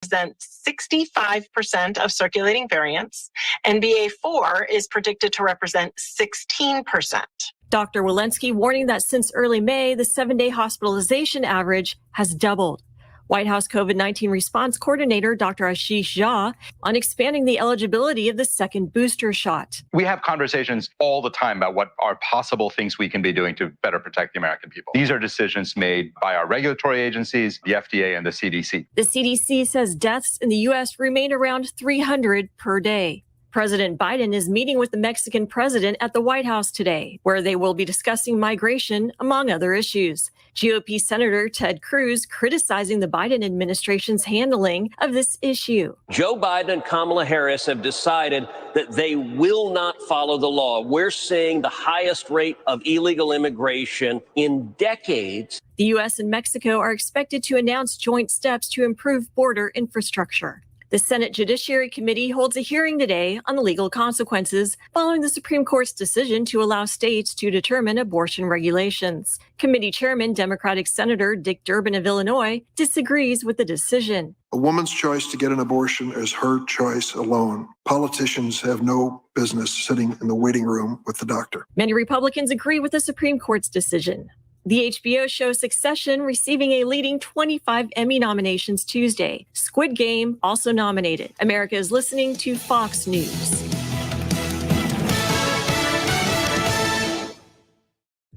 represent 65% of circulating variants, and BA4 is predicted to represent 16%. Dr. Walensky warning that since early May, the 7-day hospitalization average has doubled. White House COVID-19 response coordinator Dr. Ashish Jha on expanding the eligibility of the second booster shot. We have conversations all the time about what are possible things we can be doing to better protect the American people. These are decisions made by our regulatory agencies, the FDA and the CDC. The CDC says deaths in the U.S. remain around 300 per day. President Biden is meeting with the Mexican president at the White House today, where they will be discussing migration, among other issues. GOP Senator Ted Cruz criticizing the Biden administration's handling of this issue. Joe Biden and Kamala Harris have decided that they will not follow the law. We're seeing the highest rate of illegal immigration in decades. The U.S. and Mexico are expected to announce joint steps to improve border infrastructure. The Senate Judiciary Committee holds a hearing today on the legal consequences following the Supreme Court's decision to allow states to determine abortion regulations. Committee Chairman, Democratic Senator Dick Durbin of Illinois, disagrees with the decision. A woman's choice to get an abortion is her choice alone. Politicians have no business sitting in the waiting room with the doctor. Many Republicans agree with the Supreme Court's decision. The HBO show Succession receiving a leading 25 Emmy nominations Tuesday. Squid Game also nominated. America is listening to Fox News.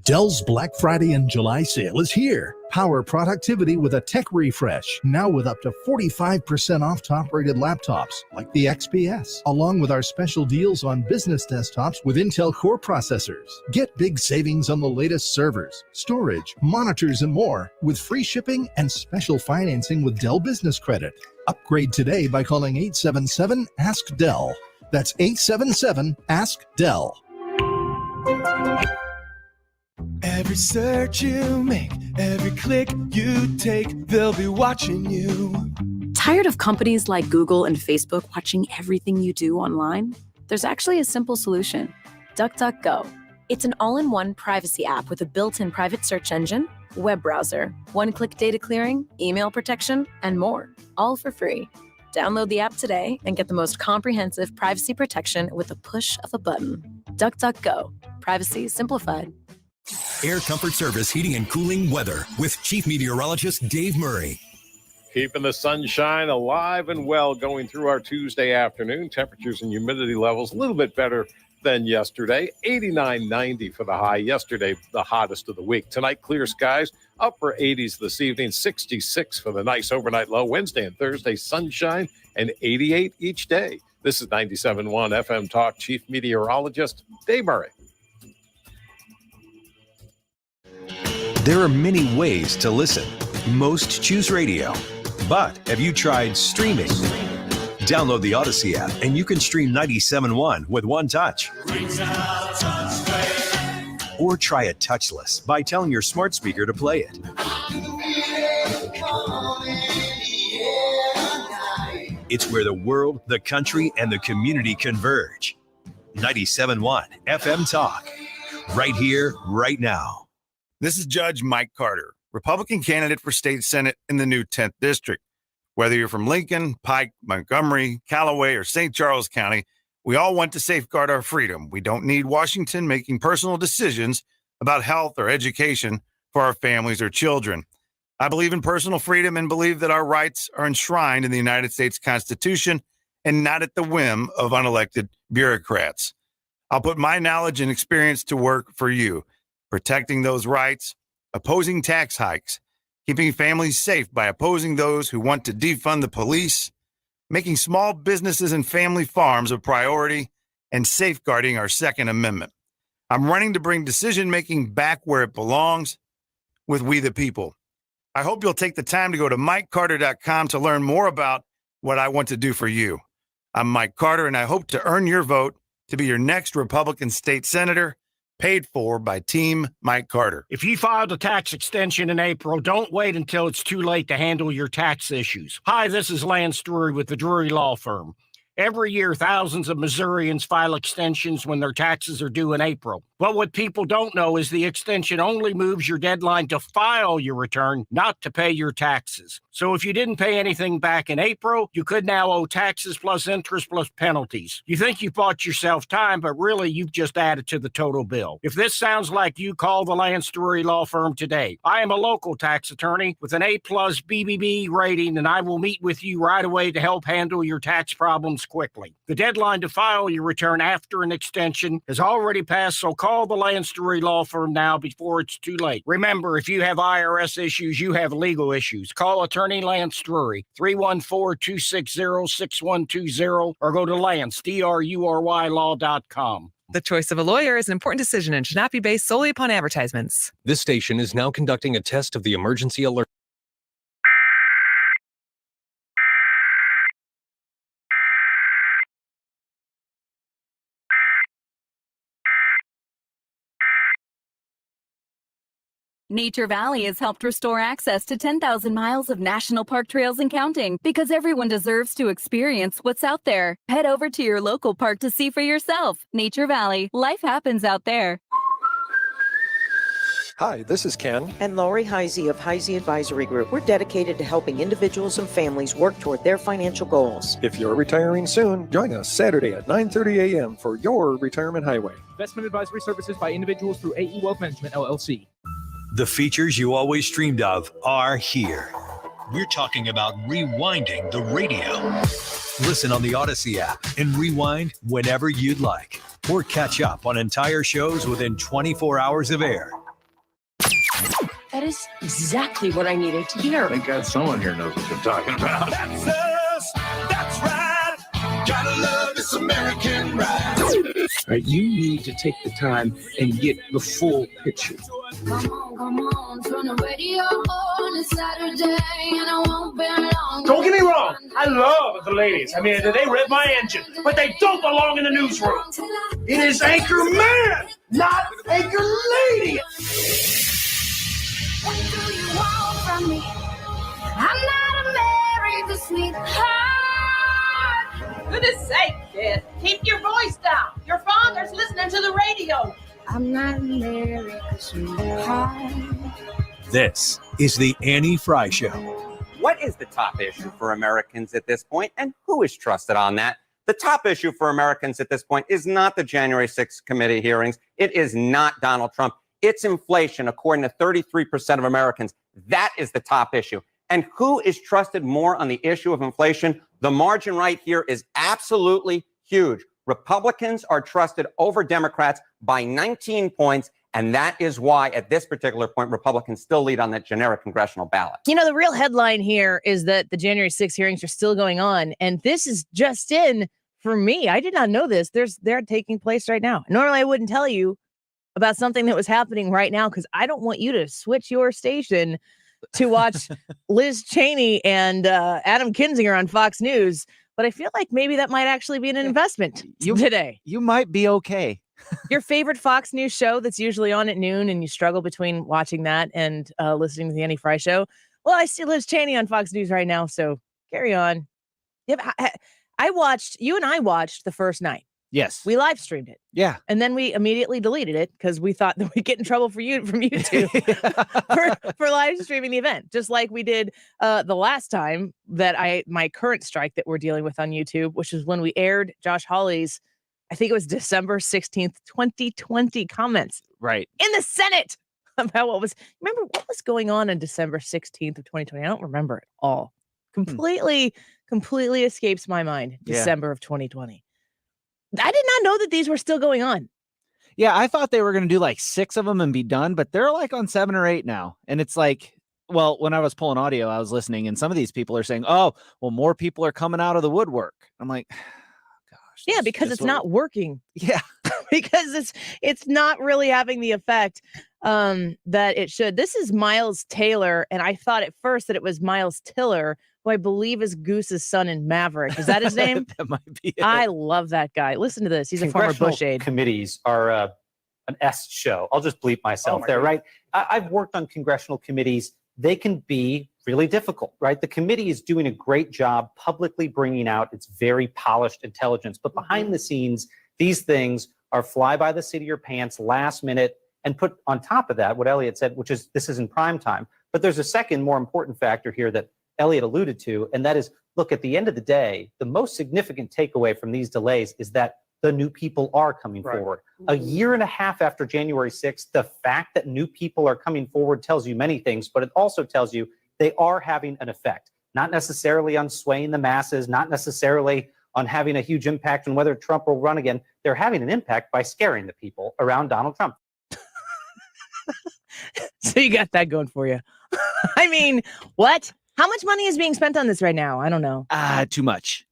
Dell's Black Friday and July sale is here. Power productivity with a tech refresh, now with up to 45% off top-rated laptops like the XPS, along with our special deals on business desktops with Intel Core processors. Get big savings on the latest servers, storage, monitors, and more with free shipping and special financing with Dell Business Credit. Upgrade today by calling 877-ASK-DELL. That's 877-ASK-DELL. Every search you make, every click you take, they'll be watching you. Tired of companies like Google and Facebook watching everything you do online? There's actually a simple solution. DuckDuckGo. It's an all-in-one privacy app with a built-in private search engine, web browser, one-click data clearing, email protection, and more, all for free. Download the app today and get the most comprehensive privacy protection with the push of a button. DuckDuckGo. Privacy simplified. Air Comfort Service Heating and Cooling weather with Chief Meteorologist Dave Murray. Keeping the sunshine alive and well going through our Tuesday afternoon. Temperatures and humidity levels a little bit better than yesterday. 89-90 for the high. Yesterday, the hottest of the week. Tonight, clear skies. Upper 80s this evening. 66 for the nice overnight low. Wednesday and Thursday, sunshine and 88 each day. This is 97.1 FM Talk. Chief Meteorologist Dave Murray. There are many ways to listen. Most choose radio. But have you tried streaming? Download the Odyssey app and you can stream 97.1 with one touch. Or try it touchless by telling your smart speaker to play it. It's where the world, the country, and the community converge. 97.1 FM Talk. Right here, right now. This is Judge Mike Carter, Republican candidate for state Senate in the new 10th District. Whether you're from Lincoln, Pike, Montgomery, Callaway, or St. Charles County, we all want to safeguard our freedom. We don't need Washington making personal decisions about health or education for our families or children. I believe in personal freedom and believe that our rights are enshrined in the United States Constitution and not at the whim of unelected bureaucrats. I'll put my knowledge and experience to work for you. Protecting those rights, opposing tax hikes, keeping families safe by opposing those who want to defund the police, making small businesses and family farms a priority, and safeguarding our Second Amendment. I'm running to bring decision-making back where it belongs with we the people. I hope you'll take the time to go to MikeCarter.com to learn more about what I want to do for you. I'm Mike Carter, and I hope to earn your vote to be your next Republican state senator, paid for by Team Mike Carter. If you filed a tax extension in April, don't wait until it's too late to handle your tax issues. Hi, this is Lance Drury with the Drury Law Firm. Every year, thousands of Missourians file extensions when their taxes are due in April. But what people don't know is the extension only moves your deadline to file your return, not to pay your taxes. So if you didn't pay anything back in April, you could now owe taxes plus interest plus penalties. You think you bought yourself time, but really you've just added to the total bill. If this sounds like you, call the Lance Drury Law Firm today. I am a local tax attorney with an A+ BBB rating, and I will meet with you right away to help handle your tax problems quickly. The deadline to file your return after an extension has already passed, so call the Lance Drury Law Firm now before it's too late. Remember, if you have IRS issues, you have legal issues. Call Attorney Lance Drury, 314-260-6120, or go to Lance, DRURY law.com. The choice of a lawyer is an important decision and should not be based solely upon advertisements. This station is now conducting a test of the emergency alert. Nature Valley has helped restore access to 10,000 miles of national park trails and counting, because everyone deserves to experience what's out there. Head over to your local park to see for yourself. Nature Valley, life happens out there. Hi, this is Ken. And Lori Heisey of Heisey Advisory Group. We're dedicated to helping individuals and families work toward their financial goals. If you're retiring soon, join us Saturday at 9:30 a.m. for your Retirement Highway. Investment advisory services by individuals through AE Wealth Management, LLC. The features you always dreamed of are here. We're talking about rewinding the radio. Listen on the Odyssey app and rewind whenever you'd like, or catch up on entire shows within 24 hours of air. That is exactly what I needed to hear. Thank God someone here knows what you're talking about. That's us. That's right. Gotta love this American ride. Right, you need to take the time and get the full picture. Come on, turn the radio on. It's Saturday and I won't be long. Don't get me wrong, I love the ladies. I mean, they rev my engine, but they don't belong in the newsroom. It is Anchor Man, not Anchor Lady. What do you want from me? I'm not a married sweetheart. Goodness sake, kid. Keep your voice down. Your father's listening to the radio. I'm not a married sweetheart. This is the Annie Frey Show. What is the top issue for Americans at this point, and who is trusted on that? The top issue for Americans at this point is not the January 6th committee hearings. It is not Donald Trump. It's inflation, according to 33% of Americans. That is the top issue. And who is trusted more on the issue of inflation? The margin right here is absolutely huge. Republicans are trusted over Democrats by 19 points. And that is why, at this particular point, Republicans still lead on that generic congressional ballot. You know, the real headline here is that the January 6th hearings are still going on. And this is just in for me. I did not know this. They're taking place right now. Normally, I wouldn't tell you about something that was happening right now because I don't want you to switch your station to watch Liz Cheney and Adam Kinzinger on Fox News. But I feel like maybe that might actually be an investment today. You might be okay. Your favorite Fox News show that's usually on at noon and you struggle between watching that and listening to the Annie Frey Show. Well, I see Liz Cheney on Fox News right now, so carry on. Yeah, I watched the first night. Yes. We live streamed it. Yeah. And then we immediately deleted it because we thought that we'd get in trouble from YouTube for live streaming the event. Just like we did the last time that my current strike that we're dealing with on YouTube, which is when we aired Josh Hawley's, I think it was December 16th, 2020 comments. Right. In the Senate about remember what was going on December 16th of 2020? I don't remember it all. Completely escapes my mind. December of 2020. I did not know that these were still going on. Yeah, I thought they were going to do like 6 of them and be done, but they're like on 7 or 8 now. And it's like, well, when I was pulling audio, I was listening, and some of these people are saying, oh, well, more people are coming out of the woodwork. I'm like, gosh. Yeah, because it's not working. Yeah. Because it's not really having the effect that it should. This is Miles Taylor, and I thought at first that it was Miles Tiller, who I believe is Goose's son in Maverick. Is that his name? That might be it. I love that guy. Listen to this. He's a former Bush aide. Committees are an S show. I'll just bleep myself there, right? I've worked on congressional committees they can be really difficult, right? The committee is doing a great job publicly bringing out its very polished intelligence, but behind the scenes, these things are fly by the seat of your pants, last minute, and put on top of that what Elliot said, which is this is in prime time. But there's a second, more important factor here that Elliot alluded to, and that is, look, at the end of the day, the most significant takeaway from these delays is that the new people are coming forward. A year and a half after January 6th, the fact that new people are coming forward tells you many things, but it also tells you they are having an effect, not necessarily on swaying the masses, not necessarily on having a huge impact on whether Trump will run again. They're having an impact by scaring the people around Donald Trump. So you got that going for you. I mean, what? How much money is being spent on this right now? I don't know. Too much.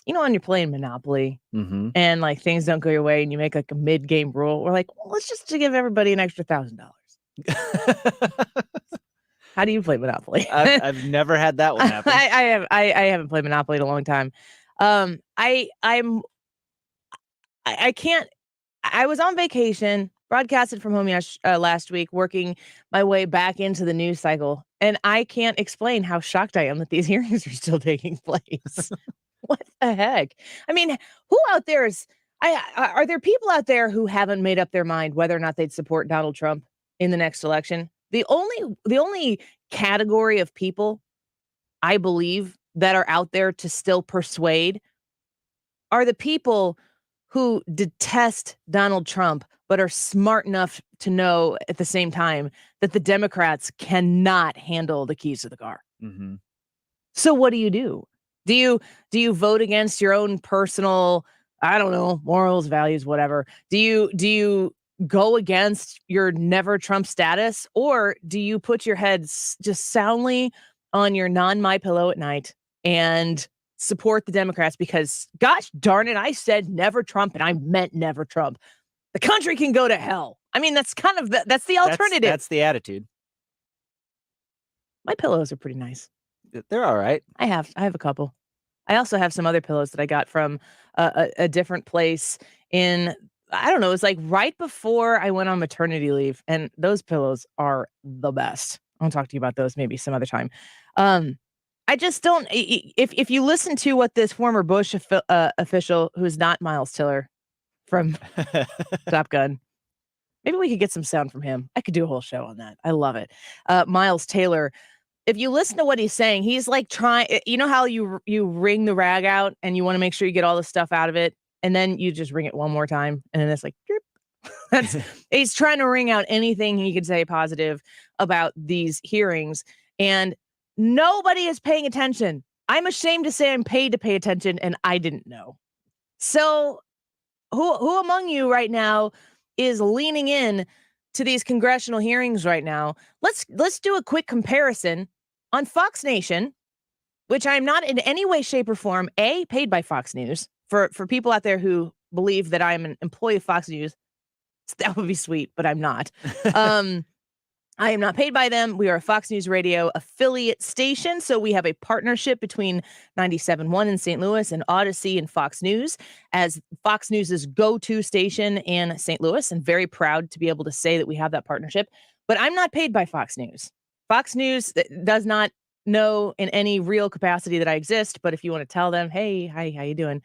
You know, when you're playing Monopoly Mm-hmm. and like things don't go your way and you make like a mid-game rule, we're like, well, let's just give everybody an extra $1,000. How do you play Monopoly? I've never had that one happen. I haven't played Monopoly in a long time. I can't. I was on vacation, broadcasted from home last week, working my way back into the news cycle, and I can't explain how shocked I am that these hearings are still taking place. What the heck? I mean, who out there is? Are there people out there who haven't made up their mind whether or not they'd support Donald Trump in the next election? The only category of people I believe that are out there to still persuade are the people who detest Donald Trump, but are smart enough to know at the same time that the Democrats cannot handle the keys to the car. Mm-hmm. So what do? Do you vote against your own personal, I don't know, morals, values, whatever? Do you go against your never Trump status, or do you put your head just soundly on your non-MyPillow at night and support the Democrats because, gosh darn it, I said never Trump and I meant never Trump. The country can go to hell. I mean, that's kind of that's the alternative. That's the attitude. My pillows are pretty nice. They're all right. I have a couple. I also have some other pillows that I got from a different place in, I don't know, it's like right before I went on maternity leave, and those pillows are the best. I'll talk to you about those maybe some other time. I just don't. If you listen to what this former Bush official, who's not Miles Tiller from Top Gun, maybe we could get some sound from him. I could do a whole show on that. I love it. Miles Taylor. If you listen to what he's saying, he's like trying. You know how you wring the rag out and you want to make sure you get all the stuff out of it, and then you just wring it one more time, and then it's like drip. He's trying to wring out anything he could say positive about these hearings, and nobody is paying attention. I'm ashamed to say I'm paid to pay attention, and I didn't know. So, who among you right now is leaning in to these congressional hearings right now? Let's do a quick comparison on Fox Nation, which I'm not in any way, shape, or form paid by Fox News. For people out there who believe that I'm an employee of Fox News, that would be sweet, but I'm not. I am not paid by them. We are a Fox News Radio affiliate station, so we have a partnership between 97.1 in St. Louis and Odyssey and Fox News as Fox News's go-to station in St. Louis, and very proud to be able to say that we have that partnership. But I'm not paid by Fox News. Fox News does not know in any real capacity that I exist, but if you want to tell them, hey, hi, how you doing?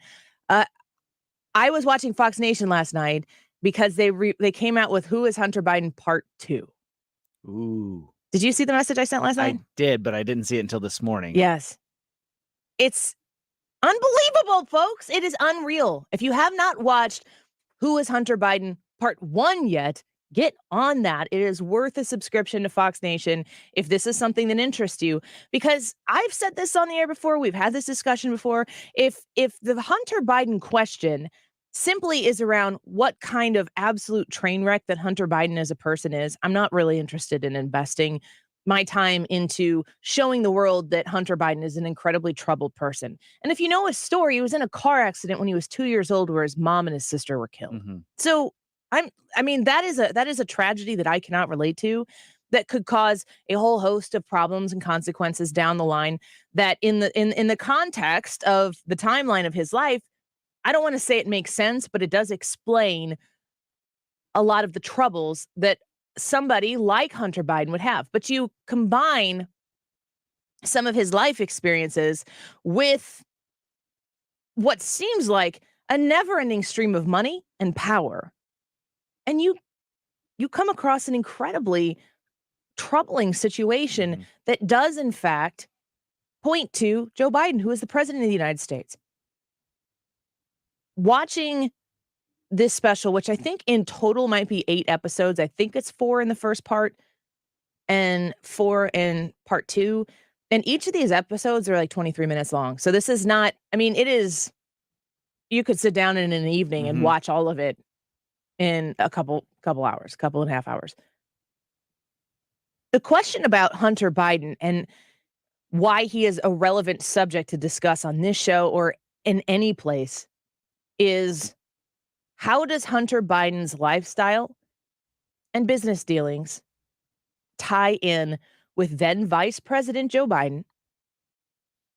I was watching Fox Nation last night because they came out with Who is Hunter Biden Part 2. Ooh. Did you see the message I sent last night? I did, but I didn't see it until this morning. Yes. It's unbelievable, folks. It is unreal. If you have not watched Who is Hunter Biden Part 1 yet, get on that. It is worth a subscription to Fox Nation if this is something that interests you, because I've said this on the air before. We've had this discussion before. If the Hunter Biden question simply is around what kind of absolute train wreck that Hunter Biden as a person is, I'm not really interested in investing my time into showing the world that Hunter Biden is an incredibly troubled person. And if you know his story, he was in a car accident when he was 2 years old where his mom and his sister were killed. Mm-hmm. So I mean, that is a tragedy that I cannot relate to, that could cause a whole host of problems and consequences down the line, that in the context of the timeline of his life, I don't want to say it makes sense, but it does explain a lot of the troubles that somebody like Hunter Biden would have. But you combine some of his life experiences with what seems like a never-ending stream of money and power, and you come across an incredibly troubling situation that does, in fact, point to Joe Biden, who is the president of the United States. Watching this special, which I think in total might be 8 episodes. I think it's 4 in the first part and 4 in part 2. And each of these episodes are like 23 minutes long. So this is not, I mean, it is, you could sit down in an evening and watch all of it in a couple hours, couple and a half hours. The question about Hunter Biden and why he is a relevant subject to discuss on this show or in any place is, how does Hunter Biden's lifestyle and business dealings tie in with then Vice President Joe Biden,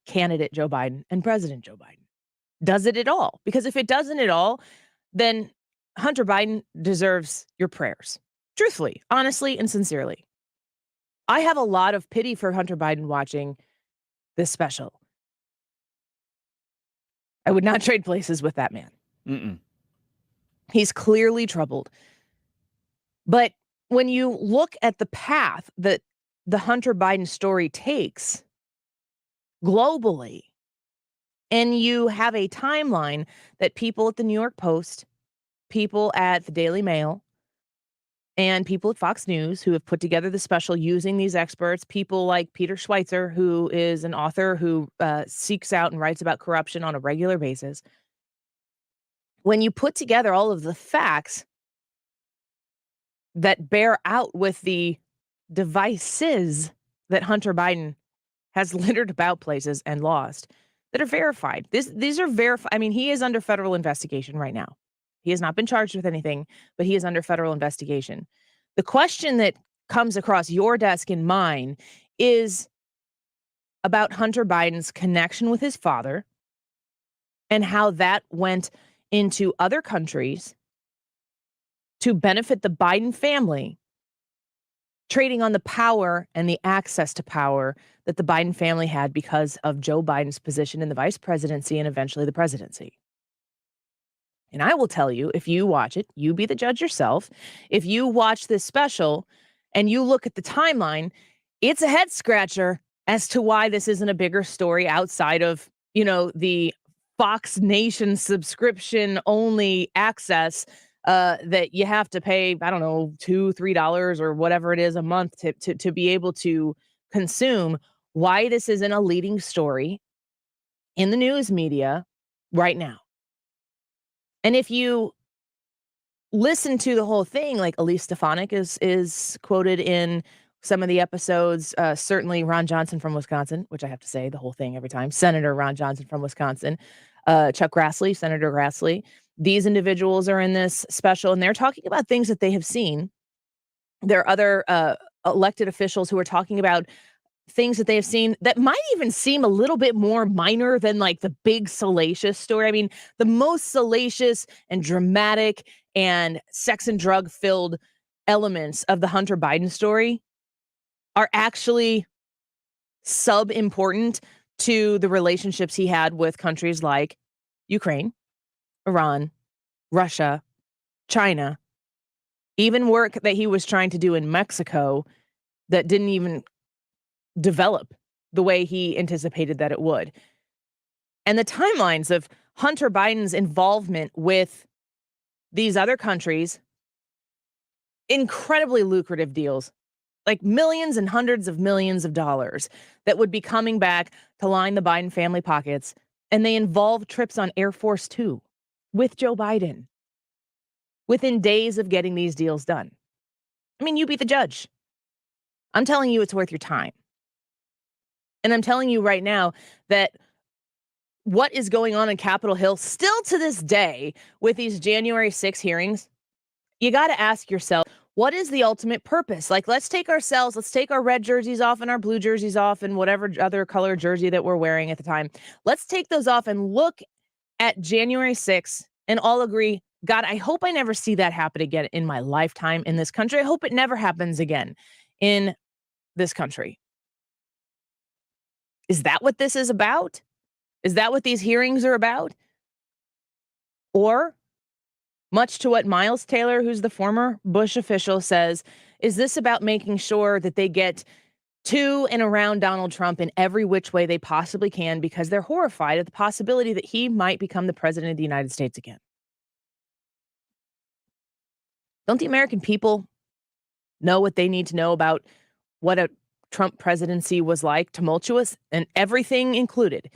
candidate Joe Biden, and President Joe Biden? Does it at all? Because if it doesn't at all, then Hunter Biden deserves your prayers. Truthfully, honestly, and sincerely. I have a lot of pity for Hunter Biden watching this special. I would not trade places with that man. He's clearly troubled. But when you look at the path that the Hunter Biden story takes globally, and you have a timeline that people at the New York Post, people at the Daily Mail, and people at Fox News who have put together the special using these experts, people like Peter Schweitzer, who is an author who seeks out and writes about corruption on a regular basis. When you put together all of the facts that bear out with the devices that Hunter Biden has littered about places and lost that are verified. These are verified. I mean, he is under federal investigation right now. He has not been charged with anything, but he is under federal investigation. The question that comes across your desk and mine is about Hunter Biden's connection with his father and how that went into other countries to benefit the Biden family, trading on the power and the access to power that the Biden family had because of Joe Biden's position in the vice presidency and eventually the presidency. And I will tell you, if you watch it, you be the judge yourself. If you watch this special and you look at the timeline, it's a head scratcher as to why this isn't a bigger story outside of, the Fox Nation subscription only access that you have to pay, I don't know, $2, $3 or whatever it is a month to be able to consume. Why this isn't a leading story in the news media right now. And if you listen to the whole thing, like Elise Stefanik is quoted in some of the episodes, certainly Ron Johnson from Wisconsin, which I have to say the whole thing every time, Senator Ron Johnson from Wisconsin, Chuck Grassley, Senator Grassley. These individuals are in this special, and they're talking about things that they have seen. There are other elected officials who are talking about things that they have seen that might even seem a little bit more minor than like the big salacious story. I mean, the most salacious and dramatic and sex and drug filled elements of the Hunter Biden story are actually sub-important to the relationships he had with countries like Ukraine, Iran, Russia, China, even work that he was trying to do in Mexico that didn't even develop the way he anticipated that it would. And the timelines of Hunter Biden's involvement with these other countries, incredibly lucrative deals, like millions and hundreds of millions of dollars that would be coming back to line the Biden family pockets. And they involve trips on Air Force Two with Joe Biden within days of getting these deals done. I mean, you be the judge. I'm telling you it's worth your time. And I'm telling you right now that what is going on in Capitol Hill still to this day with these January 6 hearings, you got to ask yourself, what is the ultimate purpose? Like, let's take our red jerseys off and our blue jerseys off and whatever other color jersey that we're wearing at the time. Let's take those off and look at January 6th and all agree God, I hope I never see that happen again in my lifetime in this country. I hope it never happens again in this country. Is that what this is about? Is that what these hearings are about? Or, much to what Miles Taylor, who's the former Bush official, says, is this about making sure that they get to and around Donald Trump in every which way they possibly can because they're horrified at the possibility that he might become the president of the United States again? Don't the American people know what they need to know about what a Trump presidency was like? Tumultuous and everything included.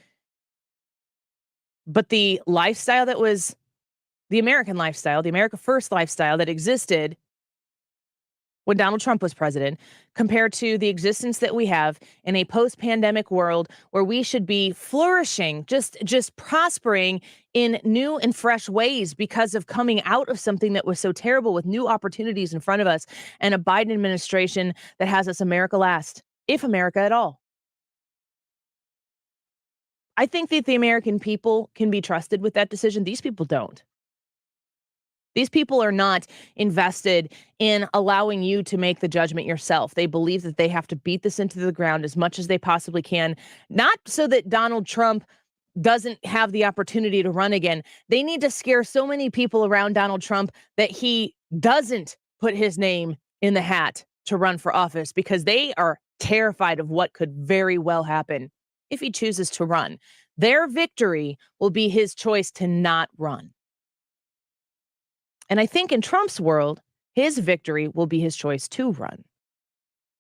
But the lifestyle that was the American lifestyle, the America First lifestyle that existed when Donald Trump was president, compared to the existence that we have in a post-pandemic world where we should be flourishing, just prospering in new and fresh ways because of coming out of something that was so terrible with new opportunities in front of us and a Biden administration that has us America last, if America at all. I think that the American people can be trusted with that decision. These people don't. These people are not invested in allowing you to make the judgment yourself. They believe that they have to beat this into the ground as much as they possibly can, not so that Donald Trump doesn't have the opportunity to run again. They need to scare so many people around Donald Trump that he doesn't put his name in the hat to run for office because they are terrified of what could very well happen if he chooses to run. Their victory will be his choice to not run. And I think in Trump's world, his victory will be his choice to run.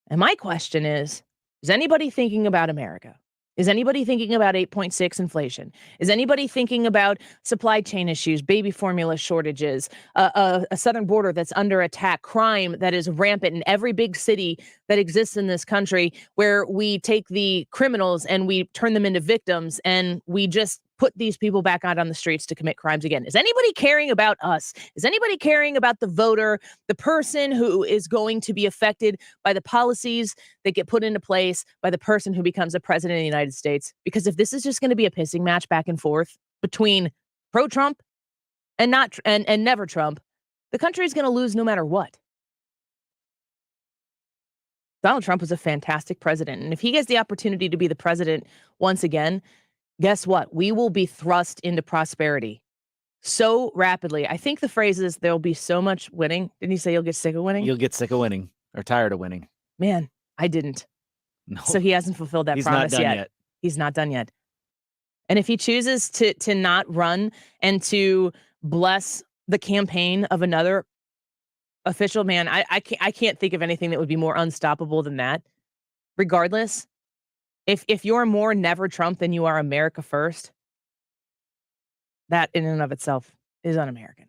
And my question is anybody thinking about America? Is anybody thinking about 8.6 inflation? Is anybody thinking about supply chain issues, baby formula shortages, a southern border that's under attack, crime that is rampant in every big city that exists in this country, where we take the criminals and we turn them into victims and we just put these people back out on the streets to commit crimes again? Is anybody caring about us? Is anybody caring about the voter, the person who is going to be affected by the policies that get put into place by the person who becomes the president of the United States? Because if this is just going to be a pissing match back and forth between pro-Trump and not and never Trump, the country is going to lose no matter what. Donald Trump was a fantastic president, and if he gets the opportunity to be the president once again, guess what? We will be thrust into prosperity so rapidly. I think the phrase is there'll be so much winning. Didn't he say you'll get sick of winning? You'll get sick of winning or tired of winning. Man, I didn't. No. So he hasn't fulfilled that promise yet. He's not done yet. And if he chooses to not run and to bless the campaign of another official, man, I can't think of anything that would be more unstoppable than that. Regardless, if you're more never Trump than you are America first, that in and of itself is un-American.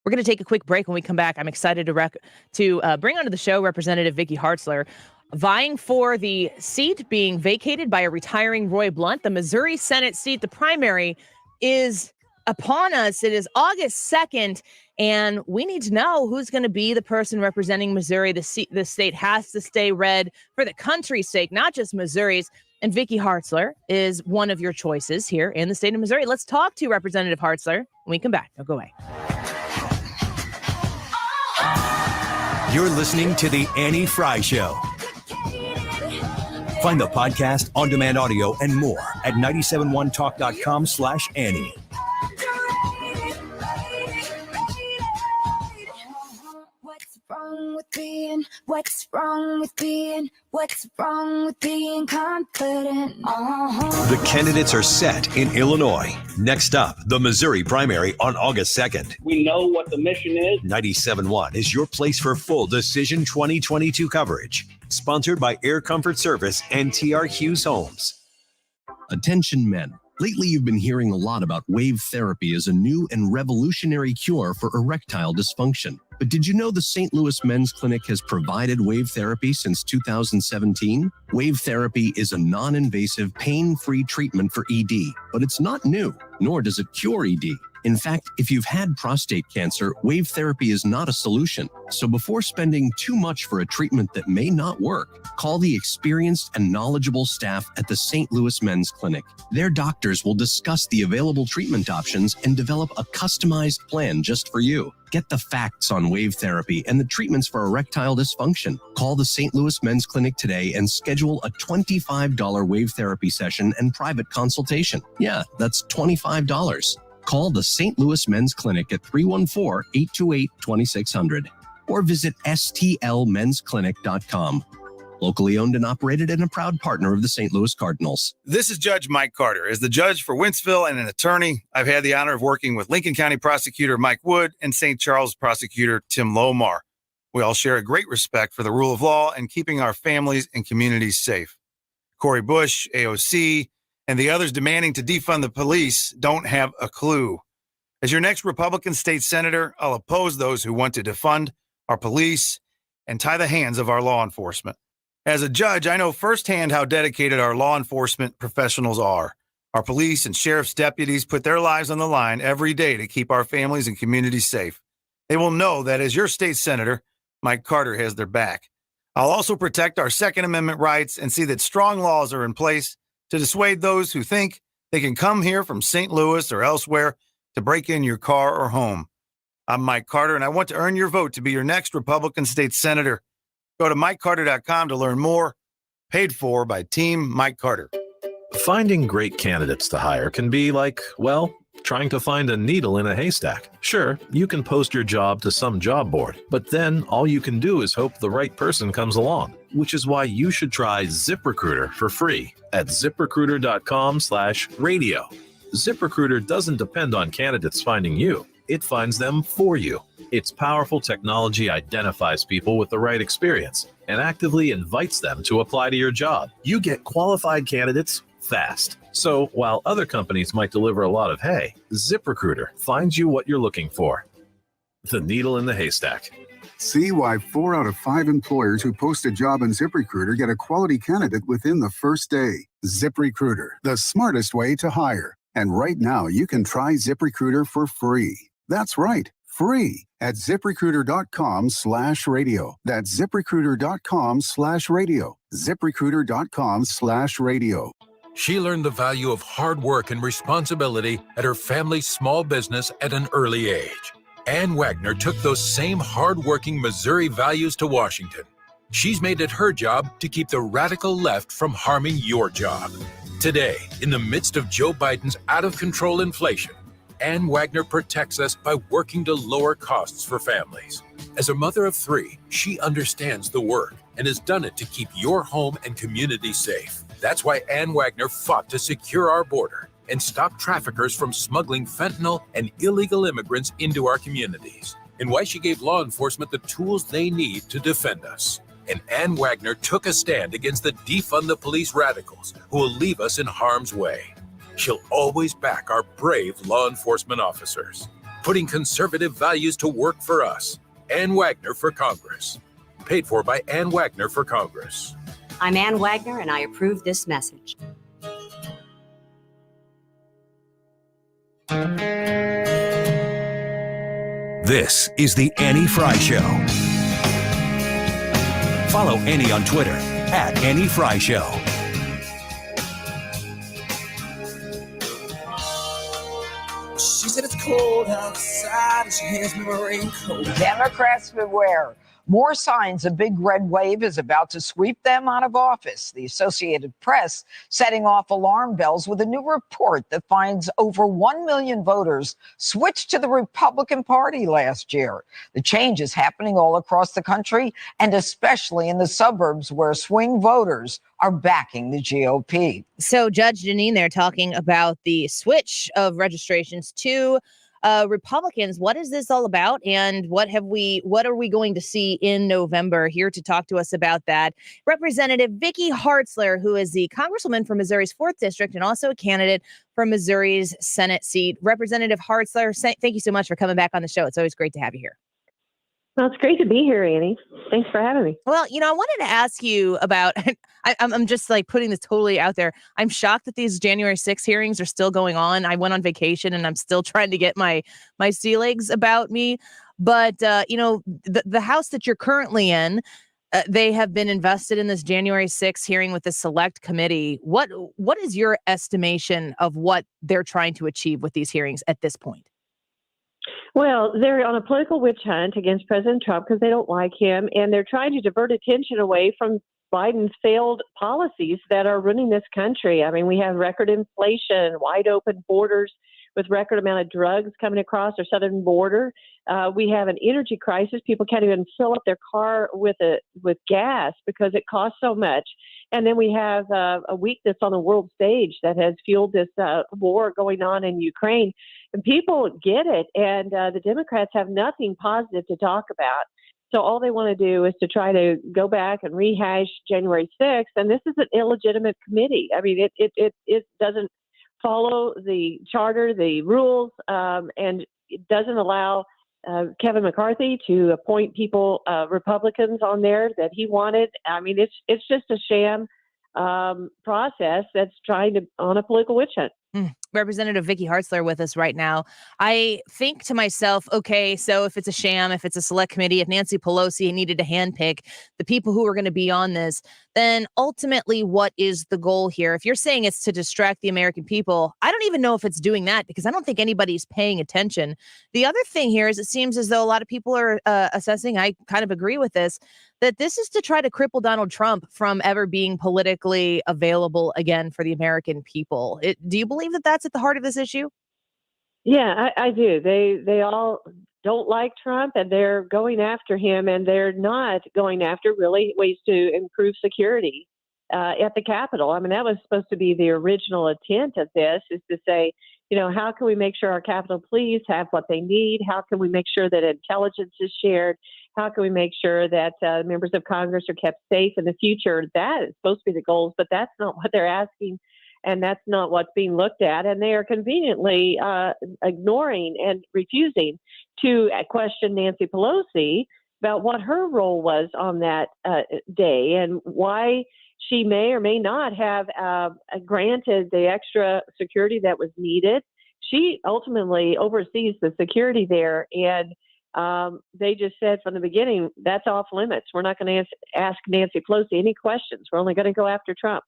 We're going to take a quick break. When we come back, I'm excited to bring onto the show Representative Vicky Hartzler, vying for the seat being vacated by a retiring Roy Blunt, the Missouri Senate seat. The primary is upon us. It is August 2nd, and we need to know who's going to be the person representing Missouri. The state has to stay red for the country's sake, not just Missouri's. And Vicky Hartzler is one of your choices here in the state of Missouri. Let's talk to Representative Hartzler when we come back. Don't go away. You're listening to The Annie Frey Show. Find the podcast, on-demand audio, and more at 971talk.com/Annie. What's wrong with being confident? The candidates are set in Illinois. Next up, the Missouri primary on August 2nd. We know what the mission is. 97.1 is your place for full Decision 2022 coverage. Sponsored by Air Comfort Service and TR Hughes Homes. Attention men. Lately, you've been hearing a lot about wave therapy as a new and revolutionary cure for erectile dysfunction. But did you know the St. Louis Men's Clinic has provided wave therapy since 2017? Wave therapy is a non-invasive, pain-free treatment for ED, but it's not new, nor does it cure ED. In fact, if you've had prostate cancer, wave therapy is not a solution. So before spending too much for a treatment that may not work, call the experienced and knowledgeable staff at the St. Louis Men's Clinic. Their doctors will discuss the available treatment options and develop a customized plan just for you. Get the facts on wave therapy and the treatments for erectile dysfunction. Call the St. Louis Men's Clinic today and schedule a $25 wave therapy session and private consultation. Yeah, that's $25. Call the St. Louis Men's Clinic at 314-828-2600 or visit stlmensclinic.com. Locally owned and operated and a proud partner of the St. Louis Cardinals. This is Judge Mike Carter. As the judge for Wentzville and an attorney, I've had the honor of working with Lincoln County Prosecutor Mike Wood and St. Charles Prosecutor Tim Lomar. We all share a great respect for the rule of law and keeping our families and communities safe. Cori Bush, AOC, and the others demanding to defund the police don't have a clue. As your next Republican state senator, I'll oppose those who want to defund our police and tie the hands of our law enforcement. As a judge, I know firsthand how dedicated our law enforcement professionals are. Our police and sheriff's deputies put their lives on the line every day to keep our families and communities safe. They will know that as your state senator, Mike Carter has their back. I'll also protect our Second Amendment rights and see that strong laws are in place to dissuade those who think they can come here from St. Louis or elsewhere to break in your car or home. I'm Mike Carter, and I want to earn your vote to be your next Republican state senator. Go to MikeCarter.com to learn more. Paid for by Team Mike Carter. Finding great candidates to hire can be like, well, trying to find a needle in a haystack. Sure, you can post your job to some job board, but then all you can do is hope the right person comes along, which is why you should try ZipRecruiter for free at ZipRecruiter.com/radio. ZipRecruiter doesn't depend on candidates finding you. It finds them for you. Its powerful technology identifies people with the right experience and actively invites them to apply to your job. You get qualified candidates fast. So while other companies might deliver a lot of hay, ZipRecruiter finds you what you're looking for. The needle in the haystack. See why 4 out of 5 employers who post a job on ZipRecruiter get a quality candidate within the first day. ZipRecruiter, the smartest way to hire. And right now, you can try ZipRecruiter for free. That's right, free at ZipRecruiter.com/radio. That's ZipRecruiter.com/radio. ZipRecruiter.com/radio. She learned the value of hard work and responsibility at her family's small business at an early age. Ann Wagner took those same hard-working Missouri values to Washington. She's made it her job to keep the radical left from harming your job. Today, in the midst of Joe Biden's out-of-control inflation, Ann Wagner protects us by working to lower costs for families. As a mother of 3, she understands the work and has done it to keep your home and community safe. That's why Ann Wagner fought to secure our border and stop traffickers from smuggling fentanyl and illegal immigrants into our communities, and why she gave law enforcement the tools they need to defend us. And Ann Wagner took a stand against the defund the police radicals who will leave us in harm's way. She'll always back our brave law enforcement officers, putting conservative values to work for us. Ann Wagner for Congress. Paid for by Ann Wagner for Congress. I'm Ann Wagner, and I approve this message. This is the Annie Frey Show. Follow Annie on Twitter at Annie Frey Show. She said it's cold outside, and she hands me my raincoat. Democrats beware. More signs a big red wave is about to sweep them out of office. The Associated Press setting off alarm bells with a new report that finds over 1 million voters switched to the Republican Party last year. The change is happening all across the country and especially in the suburbs where swing voters are backing the GOP. So Judge Janine there talking about the switch of registrations to Republicans. What is this all about, and what are we going to see in November? Here to talk to us about that, Representative Vicky Hartzler, who is the Congresswoman from Missouri's 4th District and also a candidate for Missouri's Senate seat. Representative Hartzler, thank you so much for coming back on the show. It's always great to have you here. Well, it's great to be here, Annie. Thanks for having me. Well, I wanted to ask you about, I'm just like putting this totally out there. I'm shocked that these January 6 hearings are still going on. I went on vacation and I'm still trying to get my sea legs about me. But, the house that you're currently in, they have been invested in this January 6 hearing with the select committee. What is your estimation of what they're trying to achieve with these hearings at this point? Well, they're on a political witch hunt against President Trump because they don't like him, and they're trying to divert attention away from Biden's failed policies that are ruining this country. I mean, we have record inflation, wide open borders with record amount of drugs coming across our southern border. We have an energy crisis. People can't even fill up their car with gas because it costs so much. And then we have a weakness on the world stage that has fueled this war going on in Ukraine. And people get it, and the Democrats have nothing positive to talk about. So all they want to do is to try to go back and rehash January 6th, and this is an illegitimate committee. I mean, it doesn't follow the charter, the rules, and it doesn't allow Kevin McCarthy to appoint people, Republicans on there that he wanted. I mean, it's just a sham process that's trying to on a political witch hunt. Representative Vicky Hartzler with us right now. I think to myself, okay, so if it's a sham, if it's a select committee, if Nancy Pelosi needed to handpick the people who are going to be on this, then ultimately what is the goal here? If you're saying it's to distract the American people, I don't even know if it's doing that because I don't think anybody's paying attention. The other thing here is it seems as though a lot of people are assessing, I kind of agree with this, that this is to try to cripple Donald Trump from ever being politically available again for the American people. Do you believe that that's at the heart of this issue? Yeah, I do. They all don't like Trump, and they're going after him, and they're not going after really ways to improve security at the Capitol. I mean, that was supposed to be the original intent of this, is to say, how can we make sure our Capitol Police have what they need? How can we make sure that intelligence is shared? How can we make sure that members of Congress are kept safe in the future? That is supposed to be the goals, but that's not what they're asking. And that's not what's being looked at. And they are conveniently ignoring and refusing to question Nancy Pelosi about what her role was on that day and why she may or may not have granted the extra security that was needed. She ultimately oversees the security there. And they just said from the beginning, that's off limits. We're not going to ask Nancy Pelosi any questions. We're only going to go after Trump.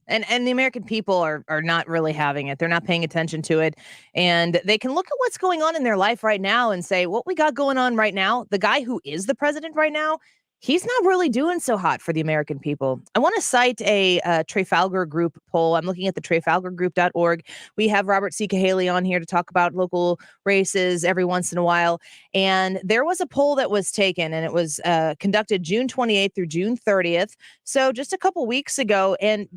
And the American people are not really having it. They're not paying attention to it. And they can look at what's going on in their life right now and say, what we got going on right now, the guy who is the president right now, he's not really doing so hot for the American people. I want to cite a Trafalgar Group poll. I'm looking at the trafalgargroup.org. We have Robert C. Cahaley on here to talk about local races every once in a while. And there was a poll that was taken, and it was conducted June 28th through June 30th. So just a couple weeks ago. And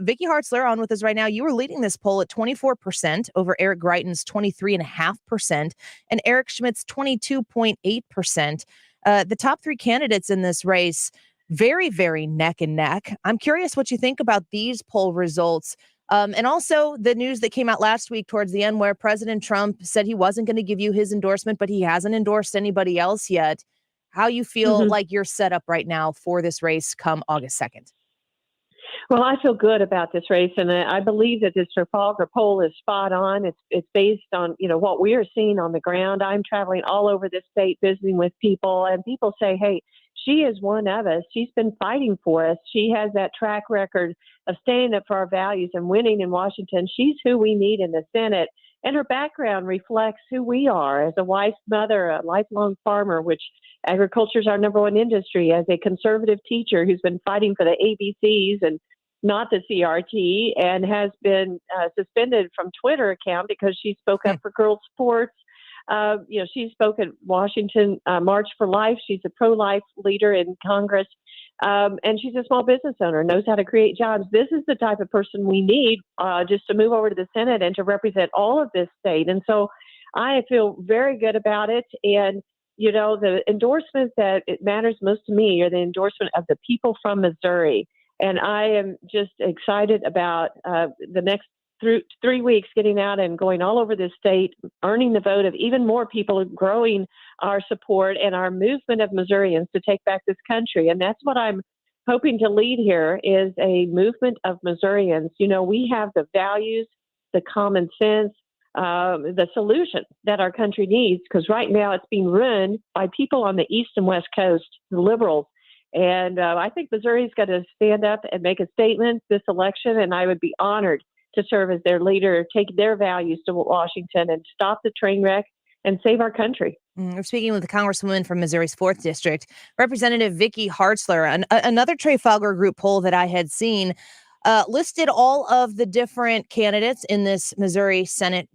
Vicky Hartzler on with us right now. You were leading this poll at 24% over Eric Greitens' 23.5% and Eric Schmidt's 22.8%. The top three candidates in this race, very, very neck and neck. I'm curious what you think about these poll results. And also the news that came out last week towards the end where President Trump said he wasn't going to give you his endorsement, but he hasn't endorsed anybody else yet. How you feel like you're set up right now for this race come August 2nd? Well, I feel good about this race, and I believe that this Trafalgar poll is spot on. It's based on, what we are seeing on the ground. I'm traveling all over the state visiting with people, and people say, hey, she is one of us. She's been fighting for us. She has that track record of standing up for our values and winning in Washington. She's who we need in the Senate, and her background reflects who we are as a wife, mother, a lifelong farmer, which agriculture is our number one industry, as a conservative teacher who's been fighting for the ABCs and not the CRT, and has been suspended from Twitter account because she spoke up for girls' sports. She spoke at Washington March for Life. She's a pro-life leader in Congress, and she's a small business owner, knows how to create jobs. This is the type of person we need just to move over to the Senate and to represent all of this state. And so I feel very good about it. And the endorsement that it matters most to me are the endorsement of the people from Missouri. And I am just excited about the next through 3 weeks getting out and going all over the state, earning the vote of even more people, growing our support and our movement of Missourians to take back this country. And that's what I'm hoping to lead here, is a movement of Missourians. You know, we have the values, the common sense, the solution that our country needs, because right now it's being run by people on the East and West Coast, the liberals. And I think Missouri's got to stand up and make a statement this election, and I would be honored to serve as their leader, take their values to Washington and stop the train wreck and save our country. We're speaking with the Congresswoman from Missouri's 4th District, Representative Vicky Hartzler. Another Trafalgar Group poll that I had seen listed all of the different candidates in this Missouri Senate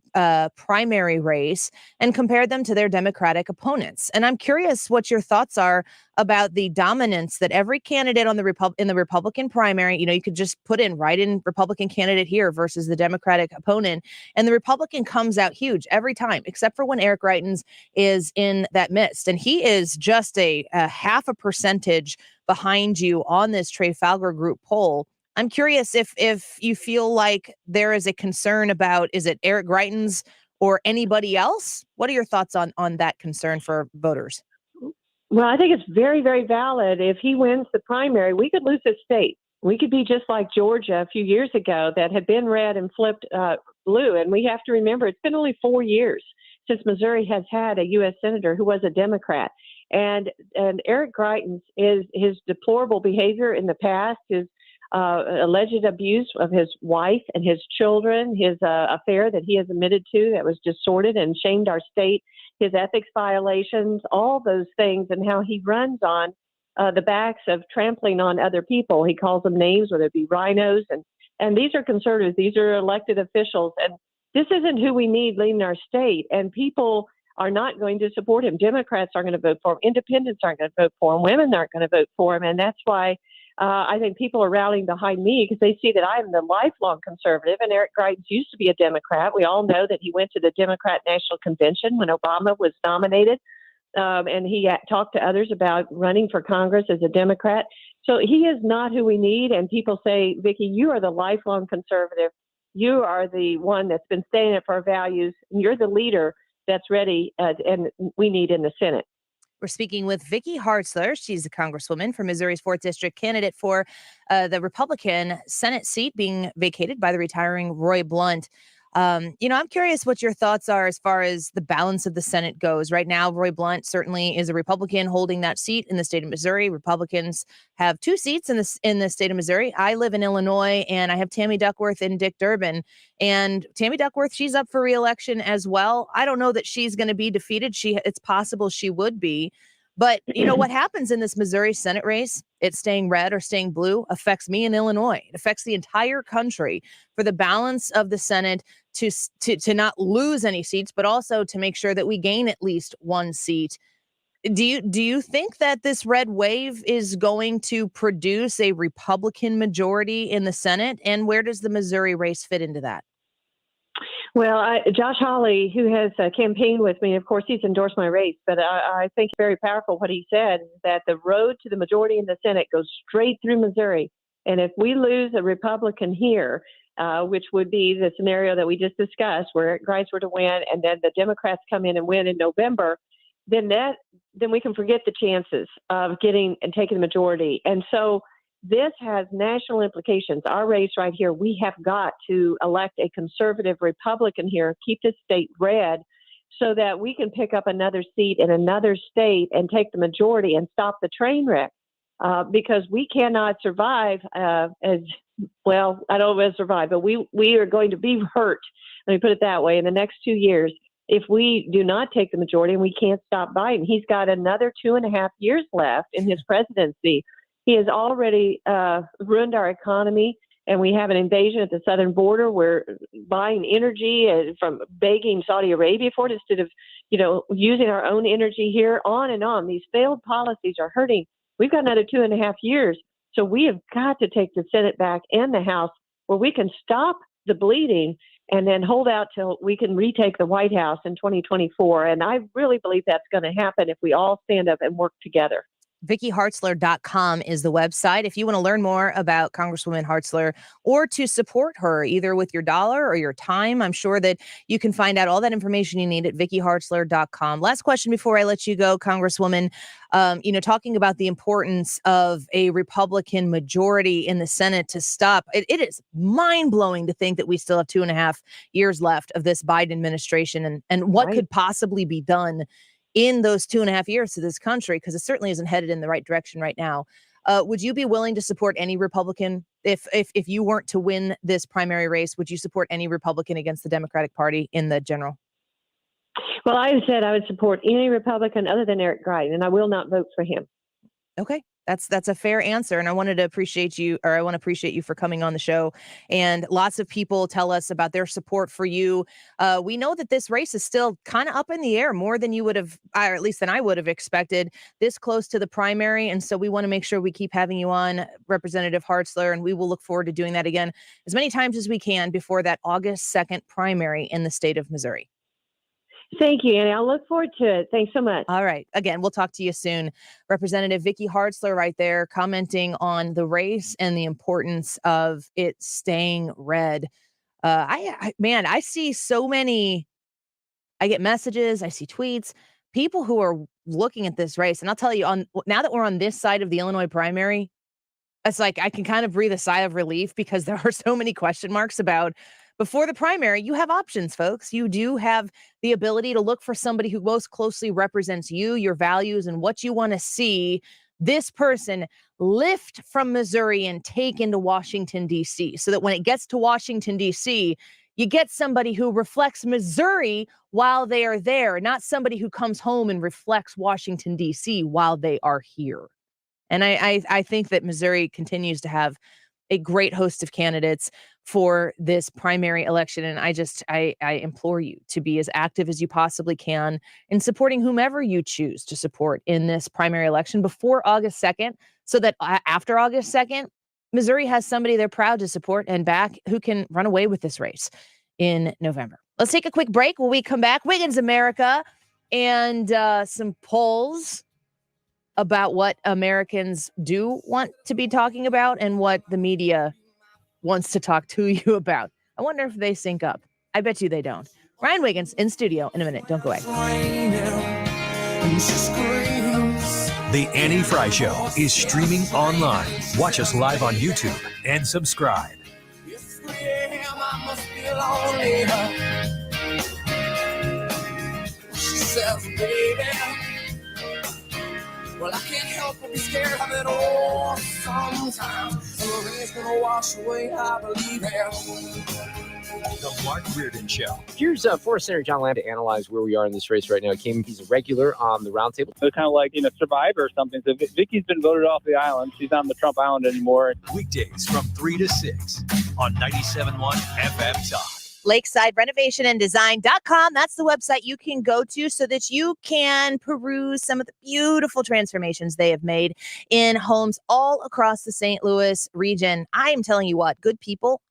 primary race and compared them to their Democratic opponents. And I'm curious what your thoughts are about the dominance that every candidate on in the Republican primary, you know, you could just put in Republican candidate here versus the Democratic opponent. And the Republican comes out huge every time, except for when Eric Greitens is in that midst. And he is just a half a percentage behind you on this Trafalgar Group poll. I'm curious if you feel like there is a concern about, is it Eric Greitens or anybody else? What are your thoughts on that concern for voters? Well, I think it's very, very valid. If he wins the primary, we could lose the state. We could be just like Georgia a few years ago that had been red and flipped blue. And we have to remember, it's been only 4 years since Missouri has had a U.S. senator who was a Democrat. And Eric Greitens, is his deplorable behavior in the past, his alleged abuse of his wife and his children, his affair that he has admitted to that was distorted and shamed our state, his ethics violations, all those things, and how he runs on the backs of trampling on other people. He calls them names, whether it be rhinos, and these are conservatives, these are elected officials, and this isn't who we need leading our state. And people are not going to support him. Democrats aren't going to vote for him. Independents aren't going to vote for him. Women aren't going to vote for him, and that's why I think people are rallying behind me, because they see that I'm the lifelong conservative, and Eric Greitens used to be a Democrat. We all know that he went to the Democrat National Convention when Obama was nominated, and he talked to others about running for Congress as a Democrat. So he is not who we need, and people say, Vicky, you are the lifelong conservative. You are the one that's been standing up for our values, and you're the leader that's ready and we need in the Senate. We're speaking with Vicky Hartzler. She's a congresswoman for Missouri's 4th District, candidate for the Republican Senate seat being vacated by the retiring Roy Blunt. I'm curious what your thoughts are as far as the balance of the Senate goes. Right now, Roy Blunt certainly is a Republican holding that seat in the state of Missouri. Republicans have 2 seats in the state of Missouri. I live in Illinois, and I have Tammy Duckworth and Dick Durbin. And Tammy Duckworth, she's up for re-election as well. I don't know that she's going to be defeated. It's possible she would be. But, what happens in this Missouri Senate race, it's staying red or staying blue, affects me in Illinois. It affects the entire country. For the balance of the Senate to not lose any seats, but also to make sure that we gain at least 1 seat. Do you think that this red wave is going to produce a Republican majority in the Senate? And where does the Missouri race fit into that? Well, Josh Hawley, who has campaigned with me, of course, he's endorsed my race, but I think very powerful what he said, that the road to the majority in the Senate goes straight through Missouri. And if we lose a Republican here, which would be the scenario that we just discussed, where Eric Greitens were to win and then the Democrats come in and win in November, then we can forget the chances of getting and taking the majority. And so this has national implications. Our race right here, we have got to elect a conservative Republican here, keep the state red, so that we can pick up another seat in another state and take the majority and stop the train wreck. Because we cannot survive as well. I don't know if survive, but we are going to be hurt. Let me put it that way. In the next 2 years, if we do not take the majority, and we can't stop Biden, he's got another 2.5 years left in his presidency. He has already ruined our economy, and we have an invasion at the southern border. We're buying energy from begging Saudi Arabia for it instead of, using our own energy here. On and on. These failed policies are hurting. We've got another 2.5 years, so we have got to take the Senate back and the House where we can stop the bleeding and then hold out till we can retake the White House in 2024. And I really believe that's going to happen if we all stand up and work together. VickyHartzler.com is the website. If you want to learn more about Congresswoman Hartzler or to support her either with your dollar or your time, I'm sure that you can find out all that information you need at VickyHartzler.com. Last question before I let you go, Congresswoman. Talking about the importance of a Republican majority in the Senate to stop. It is mind-blowing to think that we still have 2.5 years left of this Biden administration and what could possibly be done in those 2.5 years to this country, because it certainly isn't headed in the right direction right now. Would you be willing to support any Republican if you weren't to win this primary race? Would you support any Republican against the Democratic Party in the general? Well, I said I would support any Republican other than Eric Greitens, and I will not vote for him. Okay. That's a fair answer. And I want to appreciate you for coming on the show. And lots of people tell us about their support for you. We know that this race is still kind of up in the air more than you would have, or at least than I would have expected, this close to the primary. And so we want to make sure we keep having you on, Representative Hartzler, and we will look forward to doing that again as many times as we can before that August 2nd primary in the state of Missouri. Thank you, Annie. I'll look forward to it. Thanks so much. All right. Again, we'll talk to you soon. Representative Vicky Hartzler right there commenting on the race and the importance of it staying red. I see so many, I get messages, I see tweets, people who are looking at this race. And I'll tell you, now that we're on this side of the Illinois primary, it's like I can kind of breathe a sigh of relief because there are so many question marks about. Before the primary, you have options, folks. You do have the ability to look for somebody who most closely represents you, your values, and what you want to see this person lift from Missouri and take into Washington, D.C., so that when it gets to Washington, D.C., you get somebody who reflects Missouri while they are there, not somebody who comes home and reflects Washington, D.C. while they are here. And I think that Missouri continues to have a great host of candidates for this primary election. And I implore you to be as active as you possibly can in supporting whomever you choose to support in this primary election before August 2nd, so that after August 2nd, Missouri has somebody they're proud to support and back who can run away with this race in November. Let's take a quick break. When we come back, Wiggins America and some polls about what Americans do want to be talking about and what the media wants to talk to you about. I wonder if they sync up. I bet you they don't. Ryan Wiggins in studio in a minute. Don't go away. The Annie Frey Show is streaming online. Watch us live on YouTube and subscribe. She says, baby, well, I can't help but be scared of it all sometimes. And the rain's gonna wash away, I believe it. The Mark Reardon Show. Here's Forest Senator John Lamb to analyze where we are in this race right now. He's a regular on the roundtable. So kind of like, Survivor or something. So Vicky's been voted off the island. She's not on the Trump Island anymore. Weekdays from 3 to 6 on 97.1 FM Talk. LakesideRenovationandDesign.com. That's the website you can go to so that you can peruse some of the beautiful transformations they have made in homes all across the St. Louis region. I'm telling you what, good people,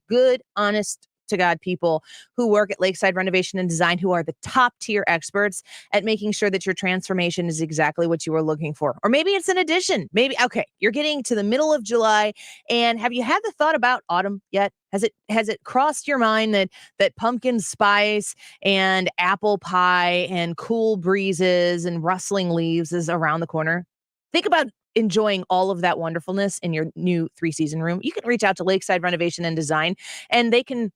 good, honest to God people who work at Lakeside Renovation and Design, who are the top tier experts at making sure that your transformation is exactly what you were looking for. Or maybe it's an addition. Okay, you're getting to the middle of July, and have you had the thought about autumn yet? Has it crossed your mind that pumpkin spice and apple pie and cool breezes and rustling leaves is around the corner? Think about enjoying all of that wonderfulness in your new 3-season room. You can reach out to Lakeside Renovation and Design, and they can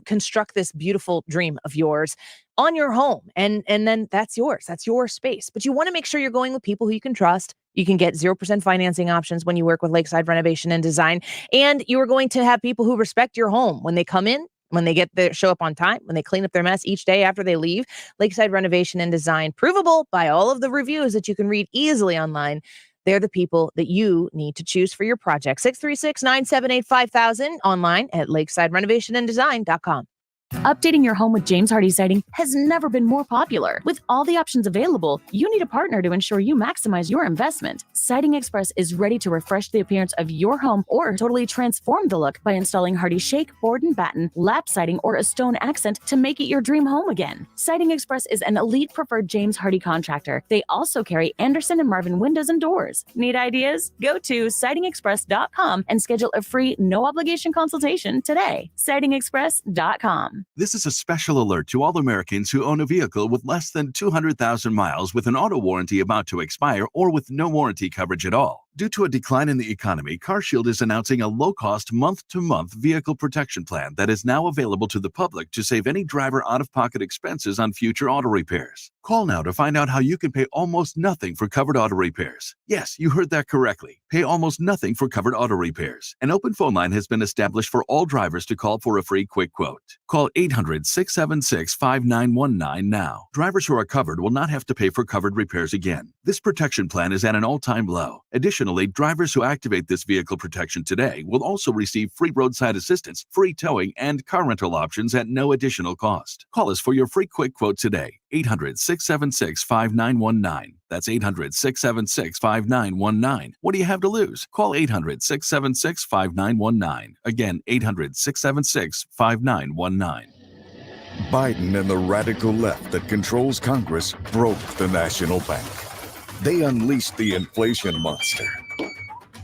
construct this beautiful dream of yours on your home. And then that's yours. That's your space. But you want to make sure you're going with people who you can trust. You can get 0% financing options when you work with Lakeside Renovation and Design. And you are going to have people who respect your home when they come in, when they show up on time, when they clean up their mess each day after they leave. Lakeside Renovation and Design, provable by all of the reviews that you can read easily online. They're the people that you need to choose for your project. 636-978-5000 online at LakesideRenovationandDesign.com. Updating your home with James Hardie siding has never been more popular. With all the options available, you need a partner to ensure you maximize your investment. Siding Express is ready to refresh the appearance of your home or totally transform the look by installing Hardie shake, board and batten, lap siding, or a stone accent to make it your dream home again. Siding Express is an elite preferred James Hardie contractor. They also carry Anderson and Marvin windows and doors. Need ideas? Go to sidingexpress.com and schedule a free, no obligation consultation today. Sidingexpress.com. This is a special alert to all Americans who own a vehicle with less than 200,000 miles with an auto warranty about to expire or with no warranty coverage at all. Due to a decline in the economy, CarShield is announcing a low-cost month-to-month vehicle protection plan that is now available to the public to save any driver out-of-pocket expenses on future auto repairs. Call now to find out how you can pay almost nothing for covered auto repairs. Yes, you heard that correctly. Pay almost nothing for covered auto repairs. An open phone line has been established for all drivers to call for a free quick quote. Call 800-676-5919 now. Drivers who are covered will not have to pay for covered repairs again. This protection plan is at an all-time low. Additionally, drivers who activate this vehicle protection today will also receive free roadside assistance, free towing, and car rental options at no additional cost. Call us for your free quick quote today. 800-676-5919. That's 800-676-5919. What do you have to lose? Call 800-676-5919. Again, 800-676-5919. Biden and the radical left that controls Congress broke the national bank. They unleashed the inflation monster,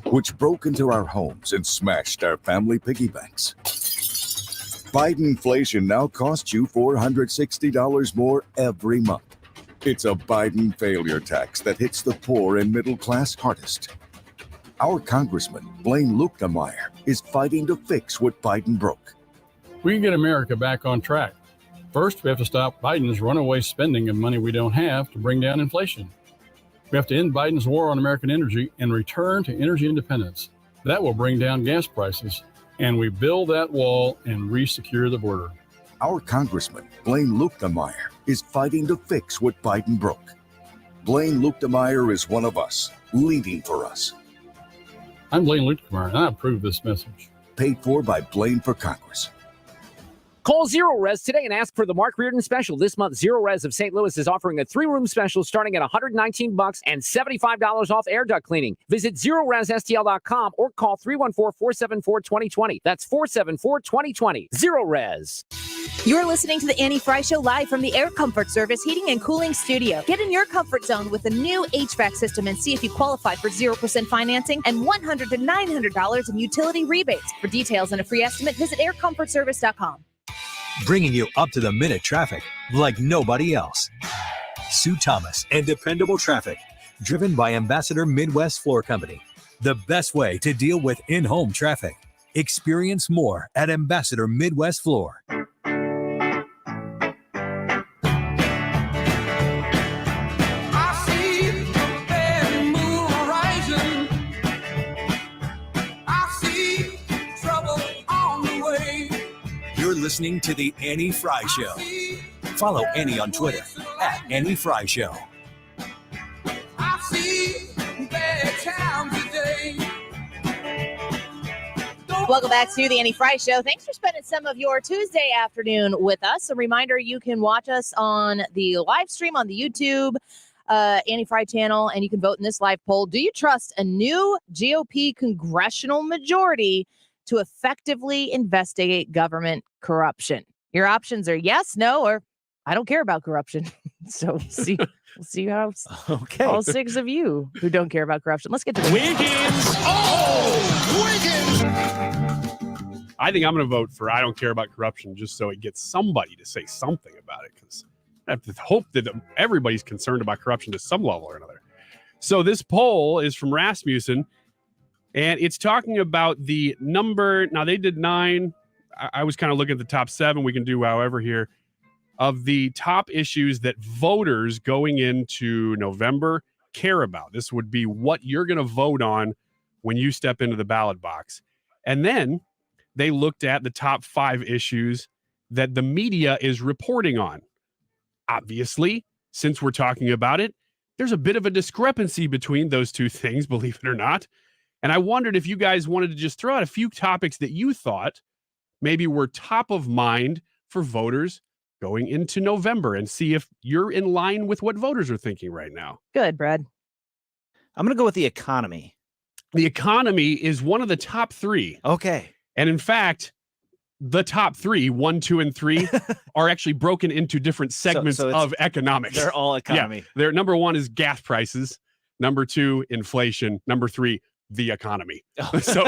which broke into our homes and smashed our family piggy banks. Bidenflation now costs you $460 more every month. It's a Biden failure tax that hits the poor and middle class hardest. Our Congressman, Blaine Luetkemeyer, is fighting to fix what Biden broke. We can get America back on track. First, we have to stop Biden's runaway spending of money we don't have to bring down inflation. We have to end Biden's war on American energy and return to energy independence. That will bring down gas prices, and we build that wall and re-secure the border. Our Congressman, Blaine Luetkemeyer, is fighting to fix what Biden broke. Blaine Luetkemeyer is one of us, leading for us. I'm Blaine Luetkemeyer, and I approve this message. Paid for by Blaine for Congress. Call Zero Res today and ask for the Mark Reardon special. This month, Zero Res of St. Louis is offering a 3-room special starting at $119 and $75 off air duct cleaning. Visit ZeroResSTL.com or call 314-474-2020. That's 474-2020. Zero Res. You're listening to the Annie Frey Show live from the Air Comfort Service Heating and Cooling Studio. Get in your comfort zone with a new HVAC system and see if you qualify for 0% financing and $100 to $900 in utility rebates. For details and a free estimate, visit aircomfortservice.com. Bringing you up-to-the-minute traffic like nobody else. Sue Thomas and dependable traffic, driven by Ambassador Midwest Floor Company. The best way to deal with in-home traffic. Experience more at Ambassador Midwest Floor. You're listening to the Annie Frey Show. Follow Annie on Twitter at Annie Frey Show. Welcome back to the Annie Frey Show. Thanks for spending some of your Tuesday afternoon with us. A reminder, you can watch us on the live stream on the YouTube Annie Frey channel, and you can vote in this live poll. Do you trust a new GOP congressional majority to effectively investigate government corruption? Your options are yes, no, or I don't care about corruption. So we'll see how all 6 of you who don't care about corruption. Let's get to the Wiggins. Oh, Wiggins. I think I'm going to vote for I don't care about corruption just so it gets somebody to say something about it, because I have to hope that everybody's concerned about corruption to some level or another. So this poll is from Rasmussen, and it's talking about the number. Now, they did 9. I was kind of looking at the top 7. We can do however here. Of the top issues that voters going into November care about. This would be what you're going to vote on when you step into the ballot box. And then they looked at the top 5 issues that the media is reporting on. Obviously, since we're talking about it, there's a bit of a discrepancy between those two things, believe it or not. And I wondered if you guys wanted to just throw out a few topics that you thought maybe were top of mind for voters going into November and see if you're in line with what voters are thinking right now. Good, Brad. I'm going to go with the economy. The economy is one of the top 3. Okay. And in fact, the top 3, 1, 2, and 3, are actually broken into different segments of economics. They're all economy. Yeah, number 1 is gas prices. Number 2, inflation. Number 3, the economy. Oh. So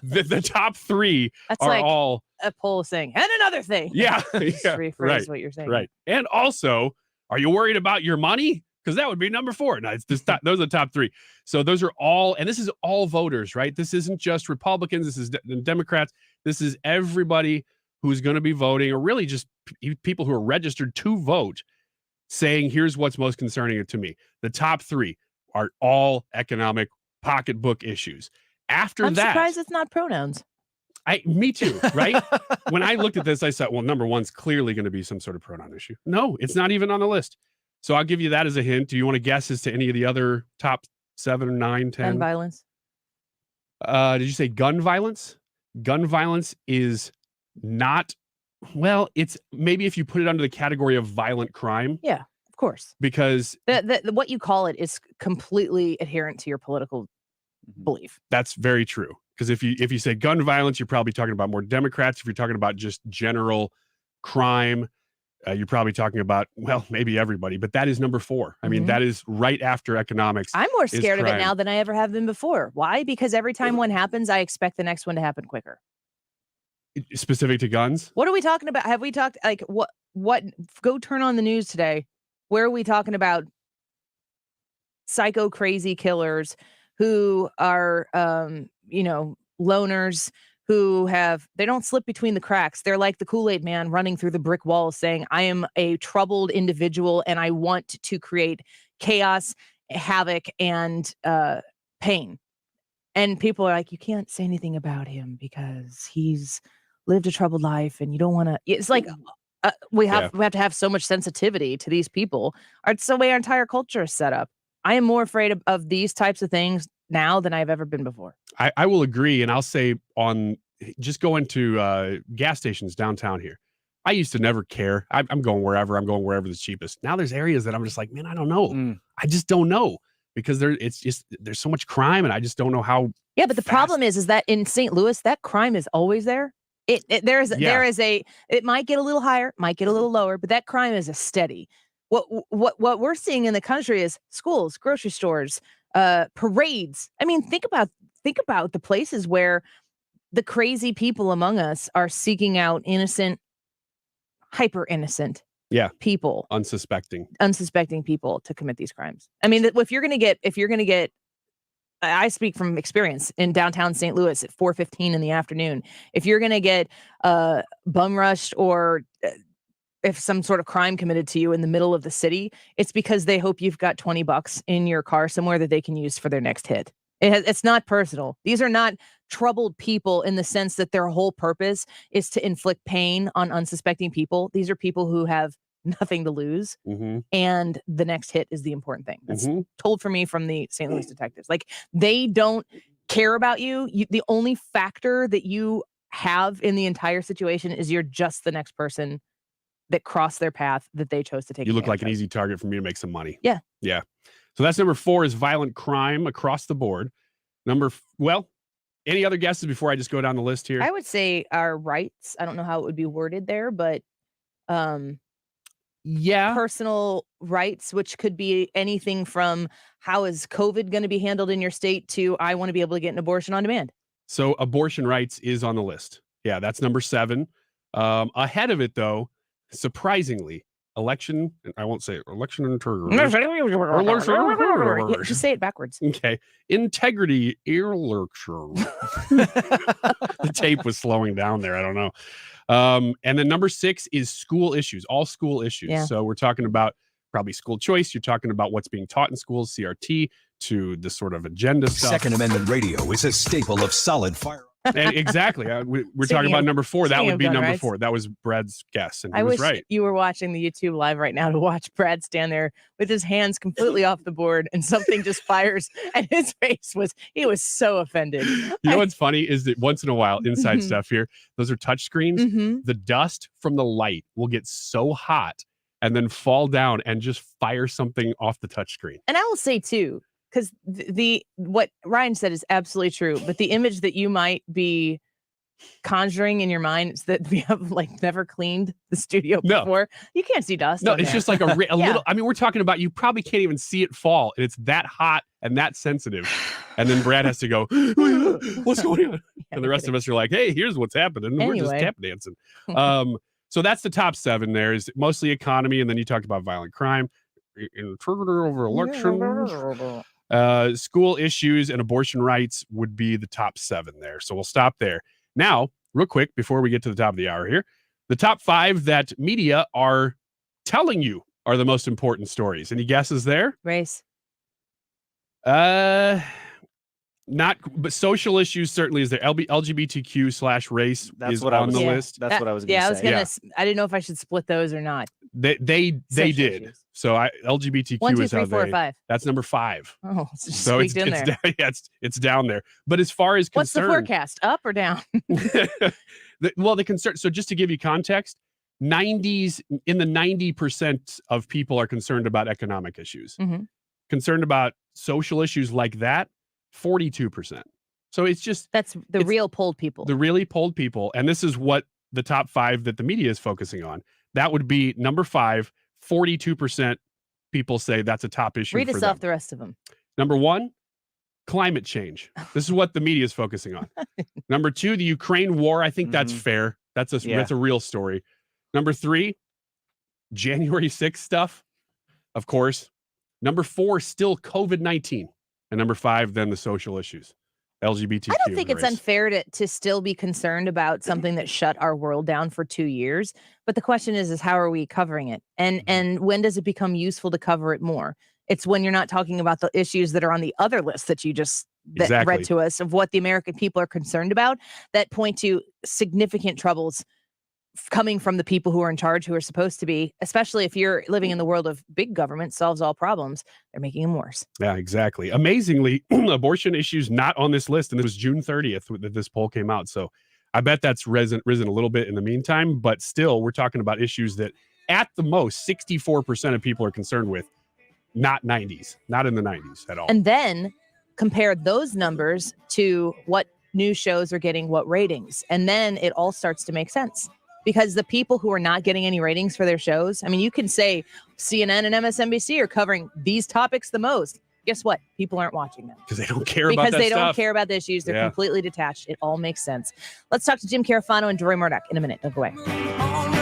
the top 3 That's are like all a poll saying, and another thing. Yeah, Just rephrase right, what you're saying. right. And also, are you worried about your money? Because that would be number 4. No, it's just those are the top 3. So those are all, and this is all voters, right? This isn't just Republicans. This is Democrats. This is everybody who's going to be voting, or really just people who are registered to vote, saying, here's what's most concerning to me. The top 3 are all economic pocketbook issues. After I'm that, surprised it's not pronouns. Me too, right? When I looked at this, I said, well, number 1's clearly going to be some sort of pronoun issue. No, it's not even on the list. So I'll give you that as a hint. Do you want to guess as to any of the other top 7, 9, 10? Gun violence. Did you say gun violence? Gun violence is not, well, it's maybe if you put it under the category of violent crime. Yeah, of course. Because the what you call it is completely adherent to your political belief. that's very true. Because if you say gun violence, you're probably talking about more Democrats. If you're talking about just general crime, you're probably talking about, well, maybe everybody, but that is number 4. I mean, that is right after economics. I'm more scared of it crime. now than I ever have been before. Why? Because every time one happens, I expect the next one to happen quicker. Specific to guns? What are we talking about? Have we talked like what go turn on the news today? Where are we talking about psycho crazy killers who are loners who they don't slip between the cracks. They're like the Kool-Aid man running through the brick walls saying, I am a troubled individual and I want to create chaos, havoc, and pain. And people are like, you can't say anything about him because he's lived a troubled life and you don't want to. It's like we have to have so much sensitivity to these people. It's the way our entire culture is set up. I am more afraid of these types of things now than I've ever been before. I will agree. And I'll say just going to gas stations downtown here. I used to never care. I'm going wherever. I'm going wherever the cheapest. Now there's areas that I'm just like, man, I don't know. I just don't know because there's so much crime and I just don't know how. Yeah, but the problem is that in St. Louis, that crime is always there. There is it might get a little higher, might get a little lower, but that crime is a steady. What we're seeing in the country is schools, grocery stores, parades. I mean, think about the places where the crazy people among us are seeking out innocent, hyper innocent people, unsuspecting people to commit these crimes. I mean, if you're going to get I speak from experience in downtown St. Louis at 4:15 in the afternoon. If you're going to get bum rushed or if some sort of crime committed to you in the middle of the city, it's because they hope you've got $20 in your car somewhere that they can use for their next hit. It's not personal. These are not troubled people in the sense that their whole purpose is to inflict pain on unsuspecting people. These are people who have nothing to lose. And the next hit is the important thing. That's told for me from the St. Louis detectives. Like, they don't care about you. The only factor that you have in the entire situation is you're just the next person that crossed their path that they chose to take. You look like an easy target for me to make some money. Yeah. Yeah. So that's number 4 is violent crime across the board. Any other guesses before I just go down the list here? I would say our rights. I don't know how it would be worded there, but personal rights, which could be anything from how is COVID going to be handled in your state to I want to be able to get an abortion on demand. So abortion rights is on the list. Yeah, that's number 7. Ahead of it, though, surprisingly, election. I won't say it. Election integrity. Just say it backwards. Okay. Integrity. The tape was slowing down there. I don't know. And then number 6 is school issues, all school issues. Yeah. So we're talking about probably school choice. You're talking about what's being taught in schools, CRT, to the sort of agenda stuff. Second Amendment radio is a staple of solid fire. And exactly. We're Speaking talking about of- number 4. That speaking would of be gun number rights. 4. That was Brad's guess, and he I was wish right. you were watching the YouTube live right now to watch Brad stand there with his hands completely off the board and something just fires and his face he was so offended. You know what's funny is that once in a while, inside Mhm. stuff here, those are touch screens. Mhm. The dust from the light will get so hot and then fall down and just fire something off the touch screen. And I will say too, because what Ryan said is absolutely true, but the image that you might be conjuring in your mind is that we have like never cleaned the studio before. You can't see dust. No, on it's there. just like a Yeah. little. I mean, we're talking about you probably can't even see it fall, and it's that hot and that sensitive. And then Brad has to go, "What's going on?" And the rest of us are like, "Hey, here's what's happening. We're just Anyway. tap dancing." So that's the top 7. There is mostly economy, and then you talked about violent crime, integrity over elections, school issues, and abortion rights would be the top 7 there. So we'll stop there. Now, real quick, before we get to the top of the hour here, the top 5 that media are telling you are the most important stories. Any guesses there? Race. Not, but social issues certainly is there. LGBTQ/race That's is what I on was- the yeah, list. that's what I was gonna Yeah, I was say. gonna. Yeah. I didn't know if I should split those or not. They Social did. issues. So LGBTQ 1, 2, is 3, how 4, they. 5. That's number 5. Oh, it's just So squeaked in there. yeah, it's down there. But as far as What's the concern, forecast? Up or down? the concern. So just to give you context, in the 90% of people are concerned about economic issues. Mhm. Concerned about social issues like that, 42%. So it's just That's the real polled people. the really polled people, and this is what the top 5 that the media is focusing on. That would be number 5. 42% people say that's a top issue. Read for us them. off the rest of them. Number 1, climate change. This is what the media is focusing on. Number 2, the Ukraine war. I think that's fair. That's a real story. Number 3, January 6th stuff, of course. Number 4, still COVID-19. And number 5, then the social issues. LGBTQ. I don't think and it's race. unfair to still be concerned about something that shut our world down for 2 years. But the question is how are we covering it? And when does it become useful to cover it more? It's when you're not talking about the issues that are on the other list that you just Exactly. read to us of what the American people are concerned about that point to significant troubles coming from the people who are in charge, who are supposed to be, especially if you're living in the world of big government solves all problems, they're making them worse. Yeah, exactly. Amazingly, abortion issues not on this list, and it was June 30th that this poll came out. So I bet that's risen a little bit in the meantime, but still, we're talking about issues that at the most 64% of people are concerned with, not in the 90s at all. And then compare those numbers to what news shows are getting what ratings. And then it all starts to make sense. Because the people who are not getting any ratings for their shows, I mean, you can say CNN and MSNBC are covering these topics the most. Guess what? People aren't watching them. Because they don't care about Because that they stuff. don't care about the issues. They're Yeah. completely detached. It all makes sense. Let's talk to Jim Carafano and Deroy Murdock in a minute. Don't go away.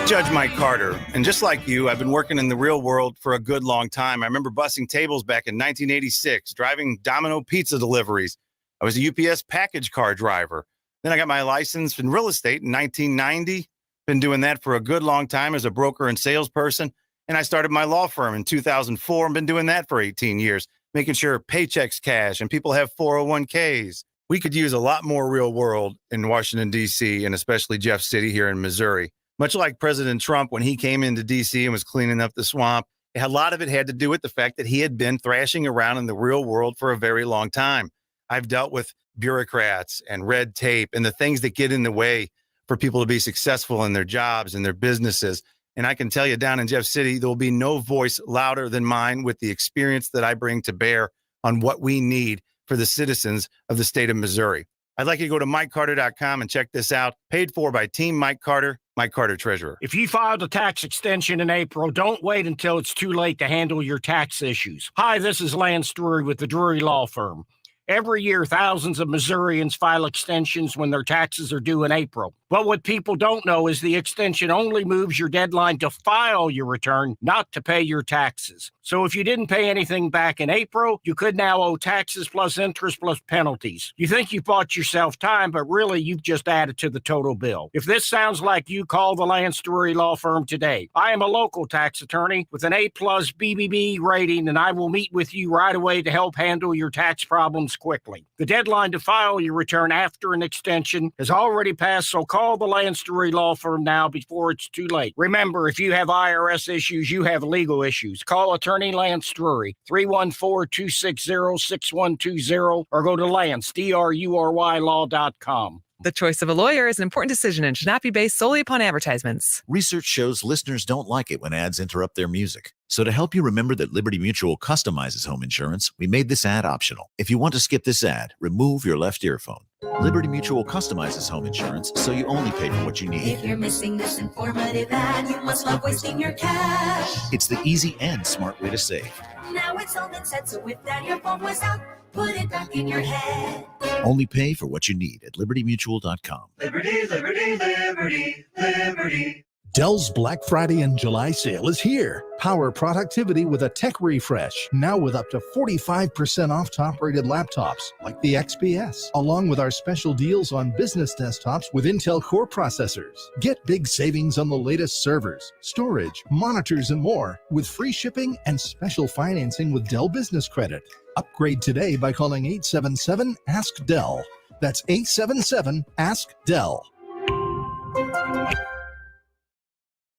Judge Mike Carter, and just like you, I've been working in the real world for a good long time. I remember bussing tables back in 1986, driving Domino pizza deliveries. I was a UPS package car driver. Then I got my license in real estate in 1990. Been doing that for a good long time as a broker and salesperson. And I started my law firm in 2004 and been doing that for 18 years, making sure paychecks cash and people have 401ks. We could use a lot more real world in Washington, D.C., and especially Jeff City here in Missouri. Much like President Trump when he came into D.C. and was cleaning up the swamp, a lot of it had to do with the fact that he had been thrashing around in the real world for a very long time. I've dealt with bureaucrats and red tape and the things that get in the way for people to be successful in their jobs and their businesses. And I can tell you down in Jeff City, there will be no voice louder than mine with the experience that I bring to bear on what we need for the citizens of the state of Missouri. I'd like you to go to MikeCarter.com and check this out. Paid for by Team Mike Carter, Mike Carter Treasurer. If you filed a tax extension in April, don't wait until it's too late to handle your tax issues. Hi, this is Lance Drury with the Drury Law Firm. Every year, thousands of Missourians file extensions when their taxes are due in April. But what people don't know is the extension only moves your deadline to file your return, not to pay your taxes. So if you didn't pay anything back in April, you could now owe taxes plus interest plus penalties. You think you bought yourself time, but really you've just added to the total bill. If this sounds like you, call the Land Stewart Law Firm today. I am a local tax attorney with an A+ BBB rating, and I will meet with you right away to help handle your tax problems quickly. The deadline to file your return after an extension has already passed, so call the Land Stewart Law Firm now before it's too late. Remember, if you have IRS issues, you have legal issues. Call Attorney Lance Drury, 314-260-6120, or go to lance.drurylaw.com. The choice of a lawyer is an important decision and should not be based solely upon advertisements. Research shows listeners don't like it when ads interrupt their music. So to help you remember that Liberty Mutual customizes home insurance, we made this ad optional. If you want to skip this ad, remove your left earphone. Liberty Mutual customizes home insurance so you only pay for what you need. If you're missing this informative ad, you must love wasting your cash. It's the easy and smart way to save. Now it's all been said, so if that earphone was out, put it back in your head. Only pay for what you need at libertymutual.com. Liberty, liberty, liberty, liberty. Dell's Black Friday and July sale is here. Power productivity with a tech refresh, now with up to 45% off top-rated laptops like the XPS, along with our special deals on business desktops with Intel Core processors. Get big savings on the latest servers, storage, monitors, and more with free shipping and special financing with Dell Business Credit. Upgrade today by calling 877-ASK-DELL. That's 877-ASK-DELL.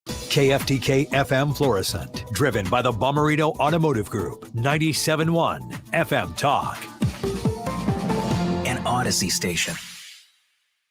KFTK FM Florissant, driven by the Bomarito Automotive Group, 97.1 FM Talk. An Odyssey station.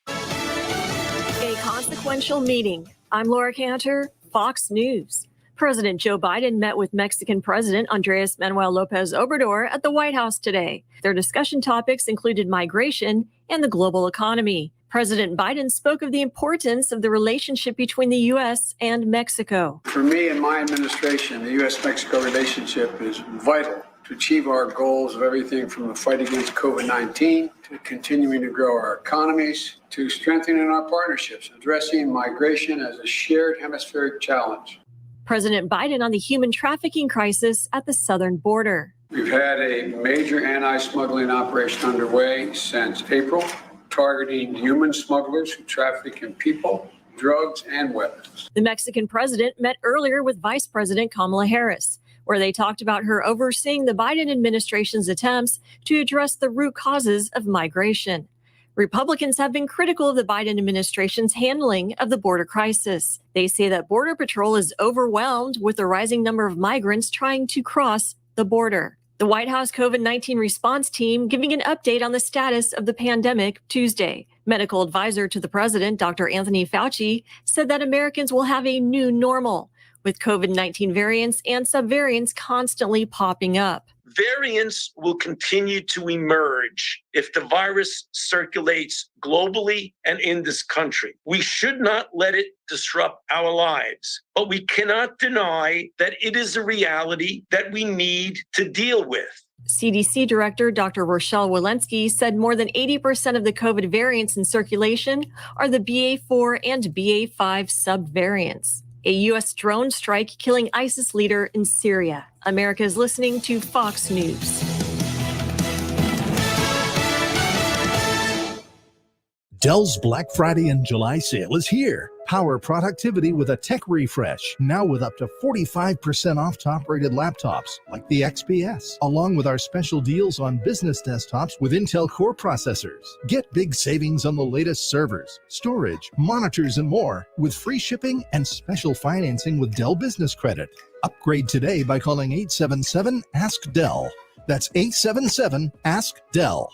A consequential meeting. I'm Laura Cantor, Fox News. President Joe Biden met with Mexican President Andres Manuel Lopez Obrador at the White House today. Their discussion topics included migration and the global economy. President Biden spoke of the importance of the relationship between the U.S. and Mexico. For me and my administration, the U.S.-Mexico relationship is vital to achieve our goals of everything from the fight against COVID-19 to continuing to grow our economies to strengthening our partnerships, addressing migration as a shared hemispheric challenge. President Biden on the human trafficking crisis at the southern border. We've had a major anti-smuggling operation underway since April, targeting human smugglers who traffic in people, drugs, and weapons. The Mexican president met earlier with Vice President Kamala Harris, where they talked about her overseeing the Biden administration's attempts to address the root causes of migration. Republicans have been critical of the Biden administration's handling of the border crisis. They say that Border Patrol is overwhelmed with the rising number of migrants trying to cross the border. The White House COVID-19 response team giving an update on the status of the pandemic Tuesday. Medical advisor to the president, Dr. Anthony Fauci, said that Americans will have a new normal, with COVID-19 variants and subvariants constantly popping up. Variants will continue to emerge if the virus circulates globally and in this country. We should not let it disrupt our lives, but we cannot deny that it is a reality that we need to deal with. CDC Director Dr. Rochelle Walensky said more than 80% of the COVID variants in circulation are the BA4 and BA5 subvariants. A U.S. drone strike killing ISIS leader in Syria. America is listening to Fox News. Dell's Black Friday and July sale is here. Power productivity with a tech refresh, now with up to 45% off top-rated laptops like the XPS, along with our special deals on business desktops with Intel Core processors. Get big savings on the latest servers, storage, monitors, and more with free shipping and special financing with Dell Business Credit. Upgrade today by calling 877-ASK-DELL. That's 877-ASK-DELL.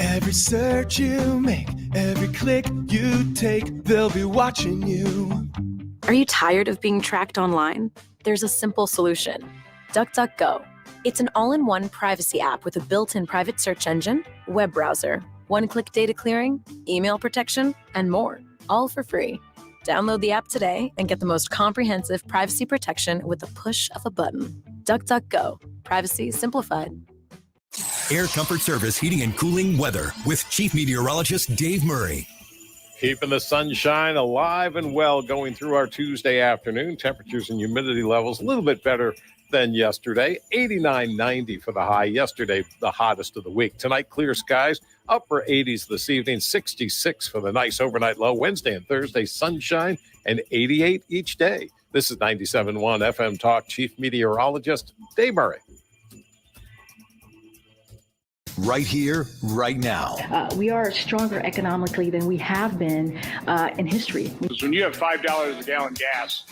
Every search you make, every click you take, they'll be watching you. Are you tired of being tracked online? There's a simple solution. DuckDuckGo. It's an all-in-one privacy app with a built-in private search engine, web browser, one-click data clearing, email protection, and more, all for free. Download the app today and get the most comprehensive privacy protection with the push of a button. DuckDuckGo. Privacy simplified. Air Comfort Service Heating and Cooling Weather with Chief Meteorologist Dave Murray. Keeping the sunshine alive and well going through our Tuesday afternoon. Temperatures and humidity levels a little bit better than yesterday. 89, 90 for the high. Yesterday, the hottest of the week. Tonight, clear skies. Upper 80s this evening. 66 for the nice overnight low. Wednesday and Thursday, sunshine and 88 each day. This is 97.1 FM Talk. Chief Meteorologist Dave Murray. Right here, right now. We are stronger economically than we have been in history. When you have $5 a gallon gas,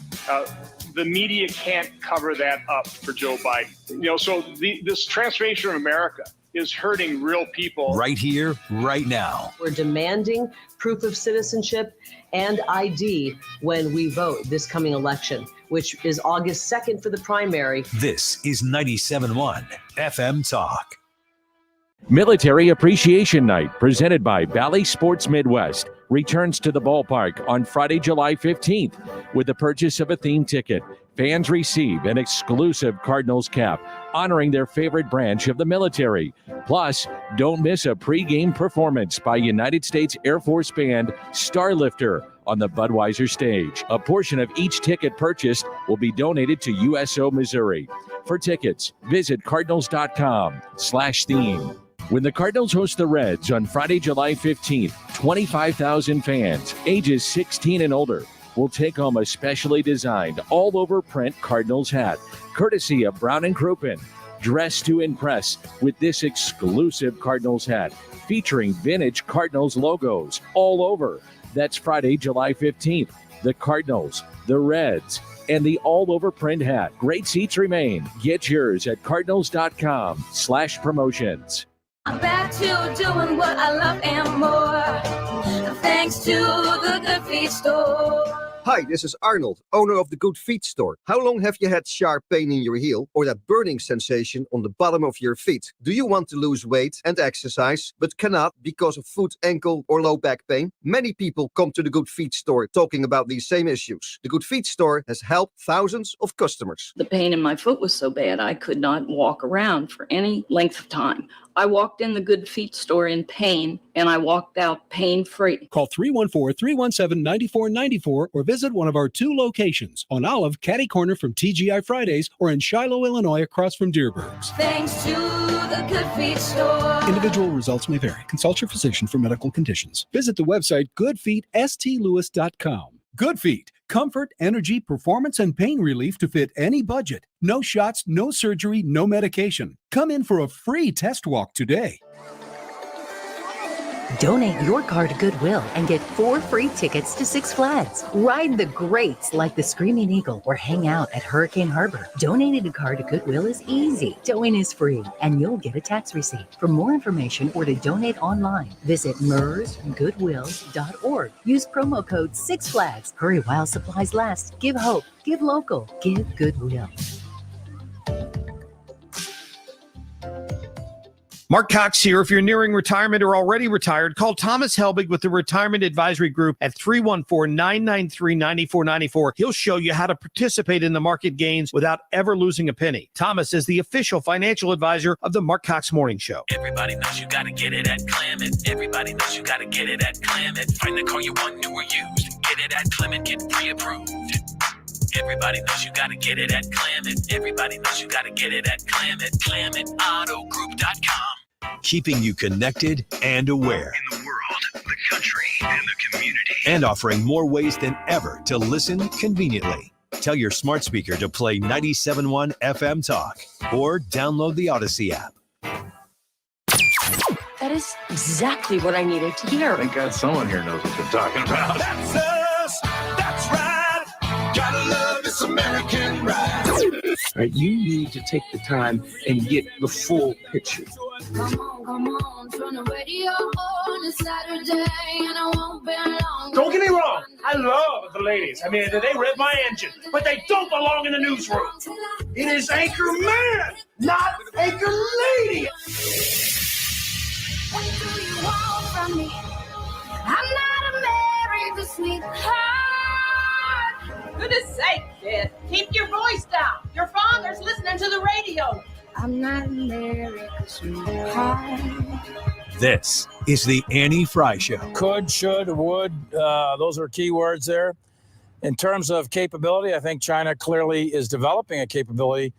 the media can't cover that up for Joe Biden. So this transformation of America is hurting real people. Right here, right now. We're demanding proof of citizenship and ID when we vote this coming election, which is August 2nd for the primary. This is 97.1 FM Talk. Military Appreciation Night, presented by Bally Sports Midwest, returns to the ballpark on Friday, July 15th. With the purchase of a theme ticket, fans receive an exclusive Cardinals cap, honoring their favorite branch of the military. Plus, don't miss a pregame performance by United States Air Force Band Starlifter on the Budweiser stage. A portion of each ticket purchased will be donated to USO Missouri. For tickets, visit cardinals.com/theme. When the Cardinals host the Reds on Friday, July 15th, 25,000 fans ages 16 and older will take home a specially designed all-over print Cardinals hat, courtesy of Brown & Crouppen. Dress to impress with this exclusive Cardinals hat, featuring vintage Cardinals logos all over. That's Friday, July 15th. The Cardinals, the Reds, and the all-over print hat. Great seats remain. Get yours at cardinals.com/promotions. I'm back to doing what I love and more, thanks to the Good Feet store. Hi, this is Arnold, owner of the Good Feet store. How long have you had sharp pain in your heel or that burning sensation on the bottom of your feet? Do you want to lose weight and exercise, but cannot because of foot, ankle, or low back pain? Many people come to the Good Feet store talking about these same issues. The Good Feet store has helped thousands of customers. The pain in my foot was so bad I could not walk around for any length of time. I walked in the Good Feet store in pain, and I walked out pain-free. Call 314-317-9494 or visit one of our 2 locations on Olive, Catty Corner from TGI Fridays, or in Shiloh, Illinois, across from Deerbergs. Thanks to the Good Feet store. Individual results may vary. Consult your physician for medical conditions. Visit the website goodfeetstlewis.com. Good Feet. Comfort, energy, performance, and pain relief to fit any budget. No shots, no surgery, no medication. Come in for a free test walk today. Donate your car to Goodwill and get 4 free tickets to Six Flags. Ride the greats like the Screaming Eagle or hang out at Hurricane Harbor. Donating a car to Goodwill is easy. Towing is free, and you'll get a tax receipt. For more information or to donate online, visit mersgoodwill.org. Use promo code Six Flags. Hurry while supplies last. Give hope. Give local. Give Goodwill. Mark Cox here. If you're nearing retirement or already retired, call Thomas Helbig with the Retirement Advisory Group at 314-993-9494. He'll show you how to participate in the market gains without ever losing a penny. Thomas is the official financial advisor of the Mark Cox Morning Show. Everybody knows you got to get it at Clement. Everybody knows you got to get it at Clement. Find the car you want, new or used. Get it at Clement. Get pre-approved. Everybody knows you got to get it at Clement. Everybody knows you got to get it at Clement. ClementAutoGroup.com. Keeping you connected and aware. In the world, the country, and the community. And offering more ways than ever to listen conveniently. Tell your smart speaker to play 97.1 FM Talk or download the Odyssey app. That is exactly what I needed to hear. Thank God someone here knows what they're talking about. That's us. That's right. Gotta love this American ride. Right, you need to take the time and get the full picture. Come on, turn the radio on. It's Saturday and I won't be long. Don't get me wrong. I love the ladies. I mean, they rev my engine, but they don't belong in the newsroom. It is Anchor Man, not Anchor Lady. What do you want from me? I'm not America's sweetheart. Goodness sake, kid. Keep your voice down. Your father's listening to the radio. I'm not America's sweetheart. This is the Annie Frey Show. Could, should, would, those are key words there. In terms of capability, I think China clearly is developing a capability.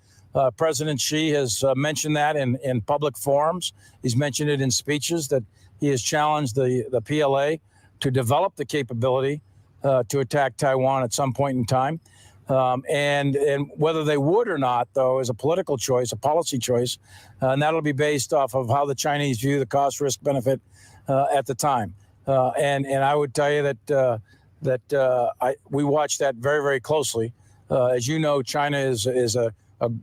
President Xi has mentioned that in public forums. He's mentioned it in speeches that he has challenged the PLA to develop the capability to attack Taiwan at some point in time. And whether they would or not, though, is a political choice, a policy choice, and that'll be based off of how the Chinese view the cost, risk, benefit at the time. And I would tell you that we watch that very, very closely. As you know, China is a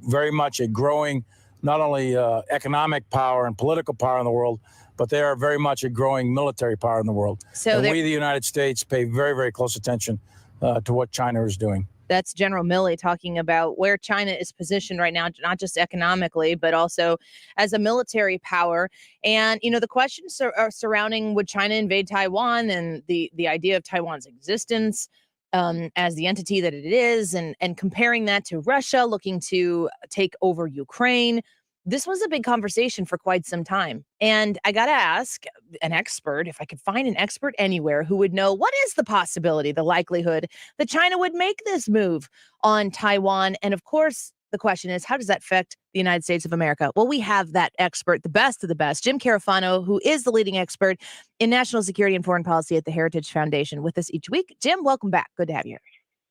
very much a growing, not only economic power and political power in the world, but they are very much a growing military power in the world. So we, the United States, pay very, very close attention to what China is doing. That's General Milley talking about where China is positioned right now, not just economically, but also as a military power. And, you know, the questions are surrounding would China invade Taiwan and the idea of Taiwan's existence as the entity that it is, and comparing that to Russia looking to take over Ukraine. This was a big conversation for quite some time. And I got to ask an expert, if I could find an expert anywhere who would know what is the possibility, the likelihood that China would make this move on Taiwan. And of course, the question is, how does that affect the United States of America? Well, we have that expert, the best of the best, Jim Carafano, who is the leading expert in national security and foreign policy at the Heritage Foundation, with us each week. Jim, welcome back. Good to have you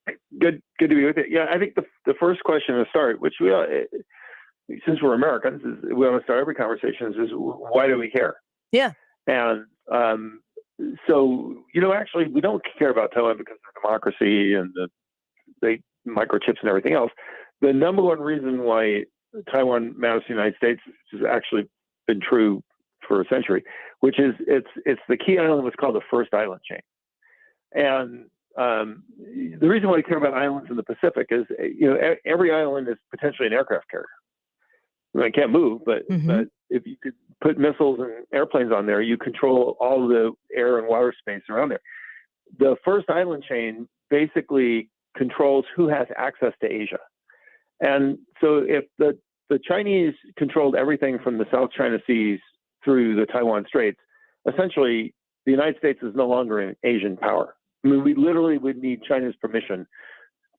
here. Good to be with you. Yeah, I think the first question to start, which we since we're Americans, we want to start every conversation is why do we care? Yeah. And so, you know, actually, we don't care about Taiwan because of democracy and the microchips and everything else. The number one reason why Taiwan matters to the United States, which has actually been true for a century, which is it's the key island was called the first island chain. And the reason why we care about islands in the Pacific is, you know, every island is potentially an aircraft carrier. I mean, it can't move, but if you could put missiles and airplanes on there, you control all the air and water space around there. The first island chain basically controls who has access to Asia. And so if the Chinese controlled everything from the South China Seas through the Taiwan Straits, essentially the United States is no longer an Asian power. I mean, we literally would need China's permission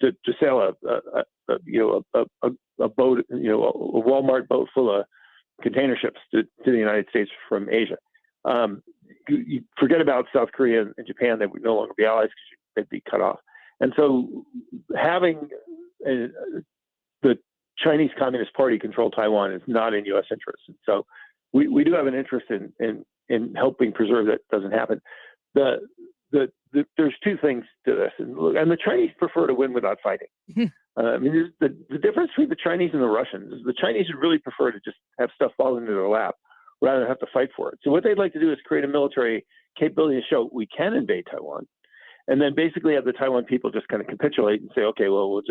to sail a boat, you know, a Walmart boat full of container ships to the United States from Asia. You forget about South Korea and Japan; they would no longer be allies because they'd be cut off. And so, having the Chinese Communist Party control Taiwan is not in U.S. interest. And so, we do have an interest in helping preserve that doesn't happen. There's two things to this, and the Chinese prefer to win without fighting. I mean, the difference between the Chinese and the Russians is the Chinese would really prefer to just have stuff fall into their lap rather than have to fight for it. So what they'd like to do is create a military capability to show we can invade Taiwan, and then basically have the Taiwan people just kind of capitulate and say, okay, well,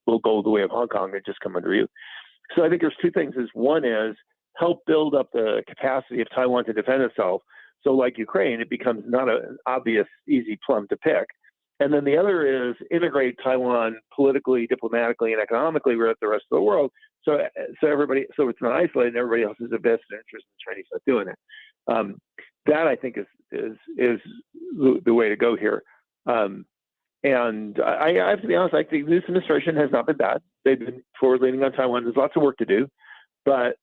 we'll go the way of Hong Kong and just come under you. So I think there's two things. One is help build up the capacity of Taiwan to defend itself. So like Ukraine, it becomes not an obvious, easy plum to pick. And then the other is integrate Taiwan politically, diplomatically, and economically with the rest of the world. So it's not isolated. Everybody else is a vested interest in the Chinese not doing it. That I think is the way to go here. And I have to be honest. I think this administration has not been bad. They've been forward-leaning on Taiwan. There's lots of work to do, but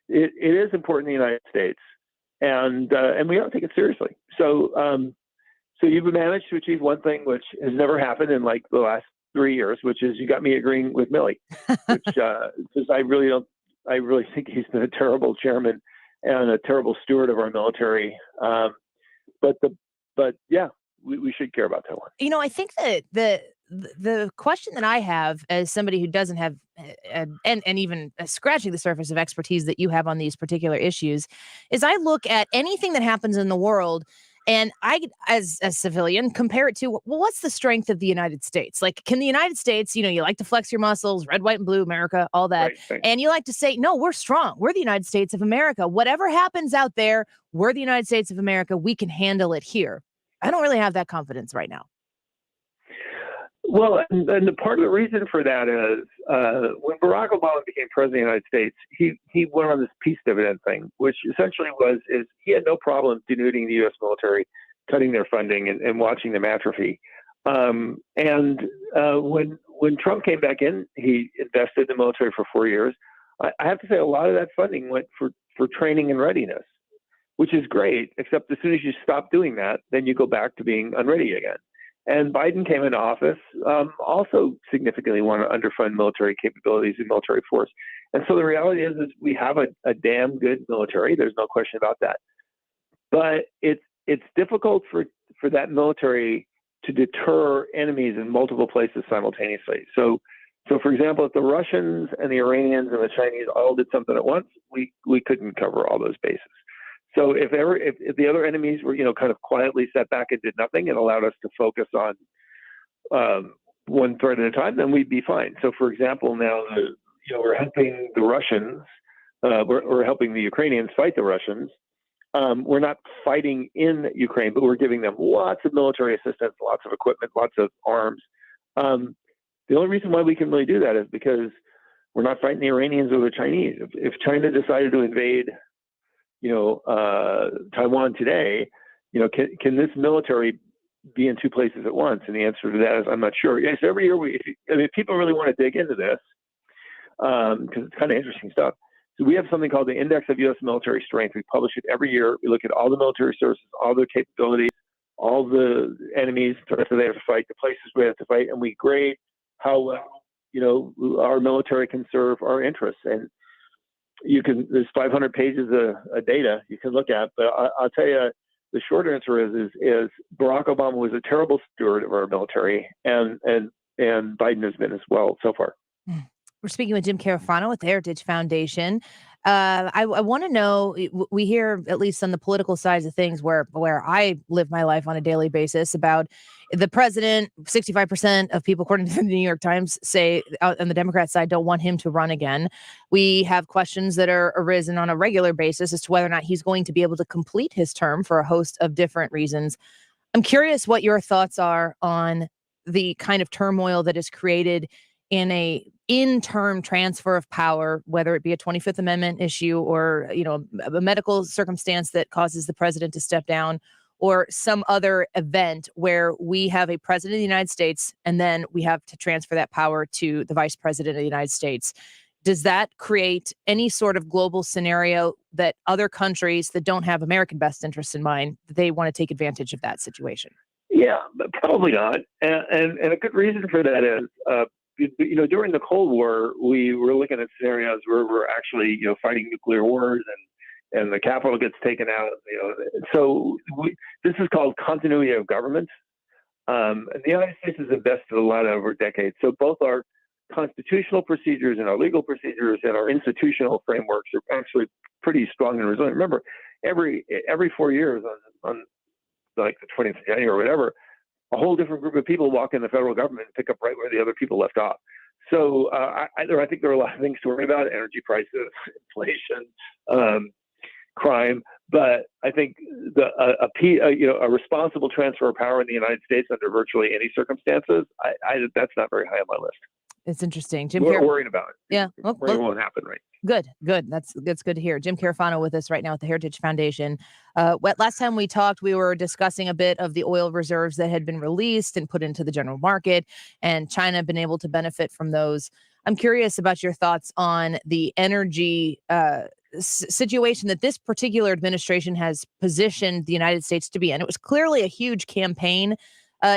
it is important in the United States, and we don't take it seriously. So you've managed to achieve one thing which has never happened in like the last 3 years, which is you got me agreeing with Milley, which because I really think he's been a terrible chairman and a terrible steward of our military. But yeah, we should care about Taiwan. You know, I think that the question that I have as somebody who doesn't have and even scratching the surface of expertise that you have on these particular issues is I look at anything that happens in the world. And I, as a civilian, compare it to, well, what's the strength of the United States? Like, can the United States, you know, you like to flex your muscles, red, white, and blue, America, all that. Right. And you like to say, no, we're strong. We're the United States of America. Whatever happens out there, we're the United States of America. We can handle it here. I don't really have that confidence right now. Well, and the part of the reason for that is when Barack Obama became president of the United States, he went on this peace dividend thing, which essentially is he had no problem denuding the U.S. military, cutting their funding, and watching them atrophy. When Trump came back in, he invested in the military for 4 years. I have to say a lot of that funding went for training and readiness, which is great, except as soon as you stop doing that, then you go back to being unready again. And Biden came into office, also significantly want to underfund military capabilities and military force. And so the reality is we have a damn good military. There's no question about that. But it's difficult for that military to deter enemies in multiple places simultaneously. So for example, if the Russians and the Iranians and the Chinese all did something at once, we couldn't cover all those bases. So if the other enemies were, kind of quietly sat back and did nothing and allowed us to focus on one threat at a time, then we'd be fine. So for example, now, we're helping the Russians, we're helping the Ukrainians fight the Russians. We're not fighting in Ukraine, but we're giving them lots of military assistance, lots of equipment, lots of arms. The only reason why we can really do that is because we're not fighting the Iranians or the Chinese. If China decided to invade Taiwan today, can this military be in two places at once? And the answer to that is I'm not sure. Yes, every year if people really want to dig into this, because it's kind of interesting stuff. So we have something called the Index of U.S. Military Strength. We publish it every year. We look at all the military services, all their capabilities, all the enemies, threats that they have to fight, the places we have to fight, and we grade how well, our military can serve our interests. And there's 500 pages of data you can look at, but I'll tell you, the short answer is Barack Obama was a terrible steward of our military, and Biden has been as well so far. We're speaking with Jim Carafano at the Heritage Foundation. I want to know, we hear, at least on the political sides of things, where I live my life on a daily basis, about the president. 65% of people, according to the New York Times, say on the Democrat side don't want him to run again. We have questions that are arisen on a regular basis as to whether or not he's going to be able to complete his term for a host of different reasons. I'm curious what your thoughts are on the kind of turmoil that is created in a in-term transfer of power, whether it be a 25th Amendment issue or, a medical circumstance that causes the president to step down, or some other event where we have a president of the United States and then we have to transfer that power to the vice president of the United States. Does that create any sort of global scenario that other countries that don't have American best interests in mind, they want to take advantage of that situation? Yeah, but probably not. And a good reason for that is, during the Cold War, we were looking at scenarios where we're actually, fighting nuclear wars and the capital gets taken out. So this is called continuity of government. And the United States has invested a lot over decades. So both our constitutional procedures and our legal procedures and our institutional frameworks are actually pretty strong and resilient. Remember, every 4 years on like the 20th of January or whatever, a whole different group of people walk in the federal government and pick up right where the other people left off. So I think there are a lot of things to worry about: energy prices, inflation, crime. But I think a responsible transfer of power in the United States under virtually any circumstances, that's not very high on my list. It's interesting. Jim, we're worried about it. Yeah, it won't happen, right? Good. That's good to hear. Jim Carafano with us right now at the Heritage Foundation. Last time we talked, we were discussing a bit of the oil reserves that had been released and put into the general market, and China been able to benefit from those. I'm curious about your thoughts on the energy situation that this particular administration has positioned the United States to be in. It was clearly a huge campaign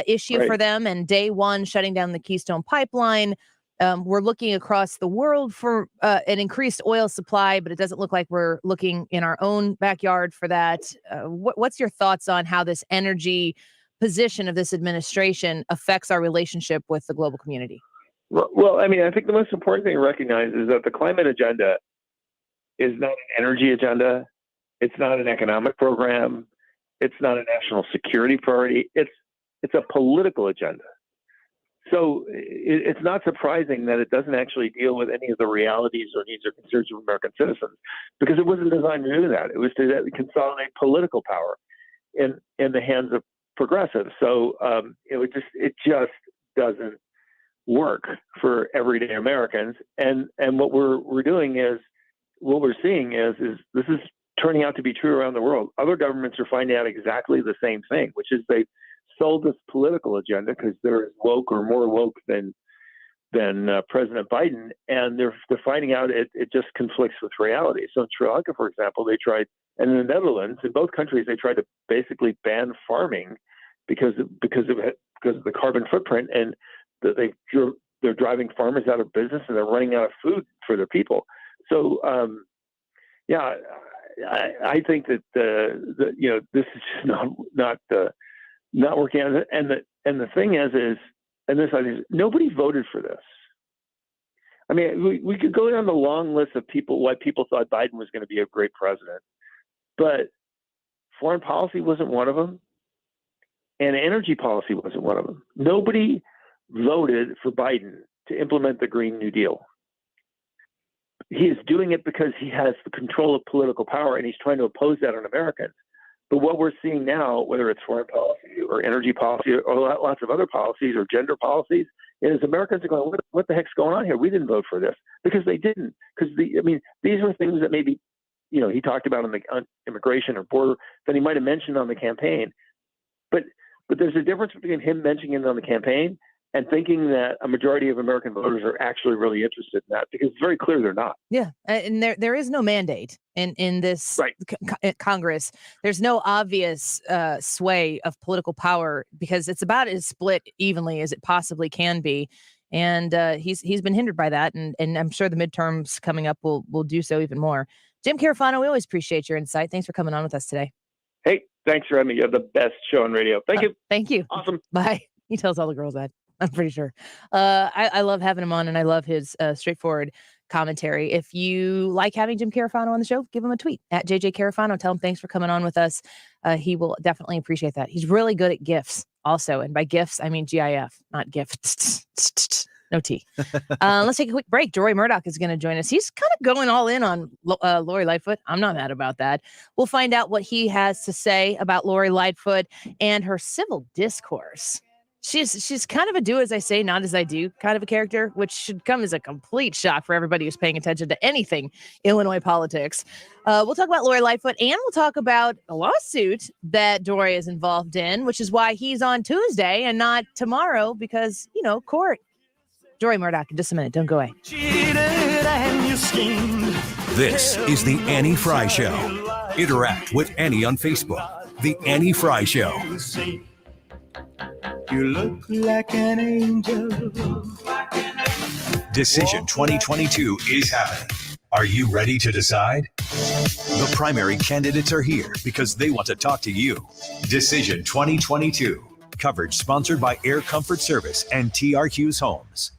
issue for them, and day one, shutting down the Keystone Pipeline. We're looking across the world for an increased oil supply, but it doesn't look like we're looking in our own backyard for that. What's your thoughts on how this energy position of this administration affects our relationship with the global community? Well, I mean, I think the most important thing to recognize is that the climate agenda is not an energy agenda. It's not an economic program. It's not a national security priority. It's a political agenda. So it's not surprising that it doesn't actually deal with any of the realities or needs or concerns of American citizens, because it wasn't designed to do that. It was to consolidate political power in the hands of progressives. So it just doesn't work for everyday Americans. And what we're doing is, what we're seeing is this is turning out to be true around the world. Other governments are finding out exactly the same thing, which is they sold this political agenda because they're as woke or more woke than President Biden, and they're finding out it just conflicts with reality. So in Sri Lanka, for example, they tried, and in the Netherlands, in both countries, they tried to basically ban farming because of the carbon footprint, and they're driving farmers out of business, and they're running out of food for their people. So I think that this is just not working out. And the thing is nobody voted for this. I mean, we could go down the long list of why people thought Biden was going to be a great president, but foreign policy wasn't one of them, and energy policy wasn't one of them. Nobody voted for Biden to implement the Green New Deal. He is doing it because he has the control of political power, and he's trying to oppose that on Americans. But what we're seeing now, whether it's foreign policy or energy policy or lots of other policies or gender policies, is Americans are going, what the heck's going on here? We didn't vote for this, because they didn't. Because these were things that maybe, he talked about on immigration or border that he might have mentioned on the campaign. But there's a difference between him mentioning it on the campaign and thinking that a majority of American voters are actually really interested in that, because it's very clear they're not. Yeah, and there is no mandate in this Congress. There's no obvious sway of political power, because it's about as split evenly as it possibly can be. And he's been hindered by that, and I'm sure the midterms coming up will do so even more. Jim Carafano, we always appreciate your insight. Thanks for coming on with us today. Hey, thanks for having me. You have the best show on radio. Thank you. Thank you. Awesome. Bye. He tells all the girls that. I'm pretty sure. I love having him on, and I love his straightforward commentary. If you like having Jim Carafano on the show, give him a tweet at JJ Carafano. Tell him thanks for coming on with us. He will definitely appreciate that. He's really good at GIFs also. And by GIFs, I mean GIF, not gifts. No T. Let's take a quick break. Deroy Murdock is going to join us. He's kind of going all in on Lori Lightfoot. I'm not mad about that. We'll find out what he has to say about Lori Lightfoot and her civil discourse. She's kind of a do as I say, not as I do kind of a character, which should come as a complete shock for everybody who's paying attention to anything Illinois politics. We'll talk about Lori Lightfoot, and we'll talk about a lawsuit that Deroy is involved in, which is why he's on Tuesday and not tomorrow, because, court. Deroy Murdock in just a minute. Don't go away. This is the Annie Frey Show. Interact with Annie on Facebook. The Annie Frey Show. You look like an angel. Decision 2022 is happening. Are you ready to decide? The primary candidates are here because they want to talk to you. Decision 2022. Coverage sponsored by Air Comfort Service and TR Hughes Homes.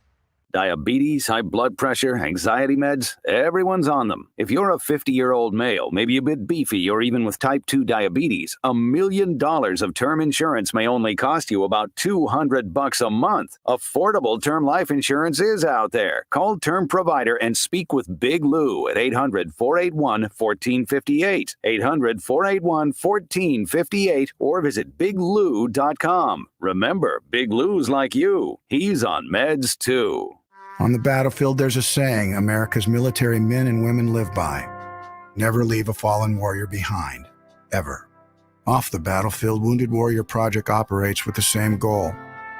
Diabetes, high blood pressure, anxiety meds, everyone's on them. If you're a 50-year-old male, maybe a bit beefy, or even with type 2 diabetes, $1 million of term insurance may only cost you about $200 a month. Affordable term life insurance is out there. Call Term Provider and speak with Big Lou at 800-481-1458, 800-481-1458, or visit biglou.com. Remember, Big Lou's like you. He's on meds too. On the battlefield, there's a saying America's military men and women live by. Never leave a fallen warrior behind, ever. Off the battlefield, Wounded Warrior Project operates with the same goal.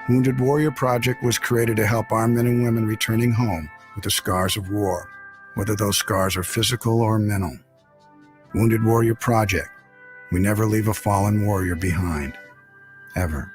Wounded Warrior Project was created to help our men and women returning home with the scars of war, whether those scars are physical or mental. Wounded Warrior Project. We never leave a fallen warrior behind, ever.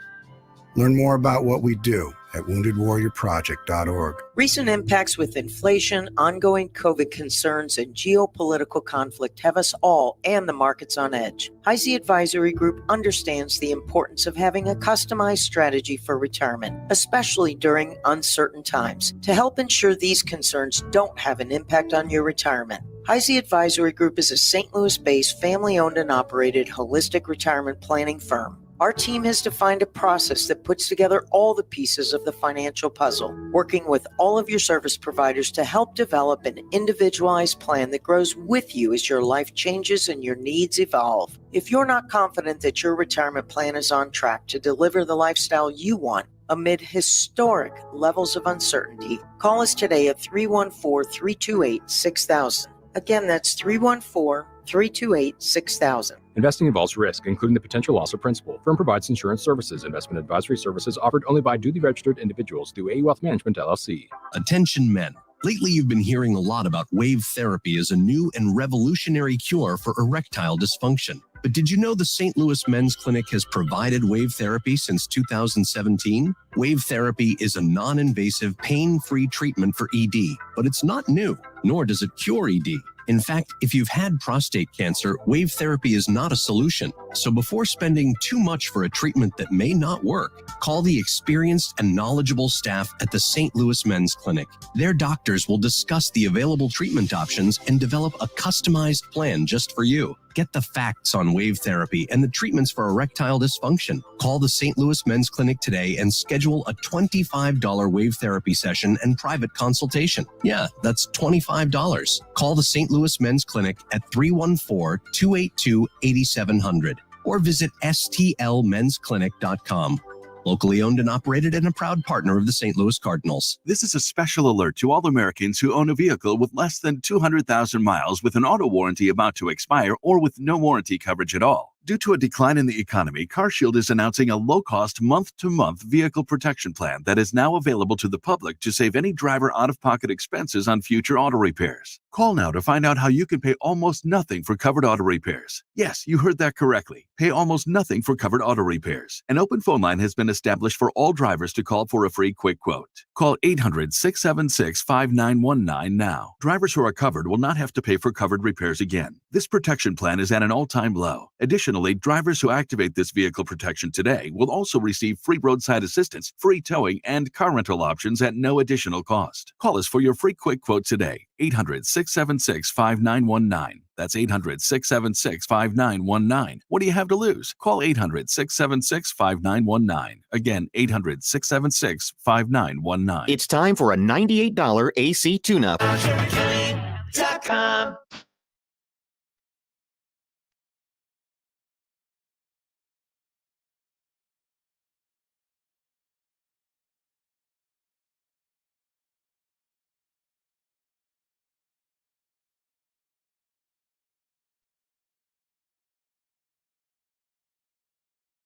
Learn more about what we do at woundedwarriorproject.org. Recent impacts with inflation, ongoing COVID concerns, and geopolitical conflict have us all and the markets on edge. Heisey Advisory Group understands the importance of having a customized strategy for retirement, especially during uncertain times, to help ensure these concerns don't have an impact on your retirement. Heisey Advisory Group is a St. Louis-based, family-owned and operated holistic retirement planning firm. Our team has defined a process that puts together all the pieces of the financial puzzle, working with all of your service providers to help develop an individualized plan that grows with you as your life changes and your needs evolve. If you're not confident that your retirement plan is on track to deliver the lifestyle you want, amid historic levels of uncertainty. Call us today at 314-328-6000. Again, that's 314-328-6000. Investing involves risk, including the potential loss of principal. Firm provides insurance services. Investment advisory services offered only by duly registered individuals through AE Wealth Management, LLC. Attention men. Lately, you've been hearing a lot about wave therapy as a new and revolutionary cure for erectile dysfunction. But did you know the St. Louis Men's Clinic has provided wave therapy since 2017? Wave therapy is a non-invasive, pain-free treatment for ED, but it's not new, nor does it cure ED. In fact, if you've had prostate cancer, wave therapy is not a solution. So before spending too much for a treatment that may not work, call the experienced and knowledgeable staff at the St. Louis Men's Clinic. Their doctors will discuss the available treatment options and develop a customized plan just for you. Get the facts on wave therapy and the treatments for erectile dysfunction. Call the St. Louis Men's Clinic today and schedule a $25 wave therapy session and private consultation. Yeah, that's $25. Call the St. Louis Men's Clinic at 314-282-8700 or visit stlmensclinic.com. Locally owned and operated and a proud partner of the St. Louis Cardinals. This is a special alert to all Americans who own a vehicle with less than 200,000 miles with an auto warranty about to expire or with no warranty coverage at all. Due to a decline in the economy, CarShield is announcing a low-cost month-to-month vehicle protection plan that is now available to the public to save any driver out-of-pocket expenses on future auto repairs. Call now to find out how you can pay almost nothing for covered auto repairs. Yes, you heard that correctly. Pay almost nothing for covered auto repairs. An open phone line has been established for all drivers to call for a free quick quote. Call 800-676-5919 now. Drivers who are covered will not have to pay for covered repairs again. This protection plan is at an all-time low. Additionally, drivers who activate this vehicle protection today will also receive free roadside assistance, free towing, and car rental options at no additional cost. Call us for your free quick quote today. 800-676-5919. That's 800-676-5919. What do you have to lose? Call 800-676-5919. Again, 800-676-5919. It's time for a $98 AC tune-up.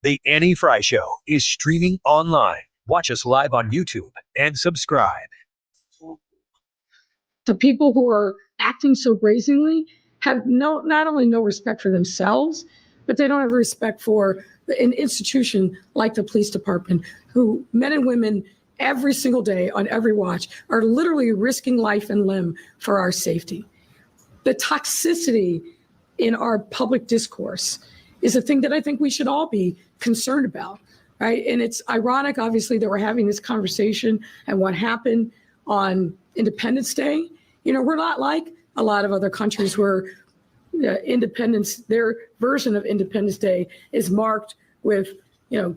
The Annie Frey Show is streaming online. Watch us live on YouTube and subscribe. The people who are acting so brazenly have not only no respect for themselves, but they don't have respect for an institution like the police department, who men and women every single day on every watch are literally risking life and limb for our safety. The toxicity in our public discourse is a thing that I think we should all be concerned about, right? And it's ironic, obviously, that we're having this conversation and what happened on Independence Day. You know, we're not like a lot of other countries where independence, their version of Independence Day is marked with, you know,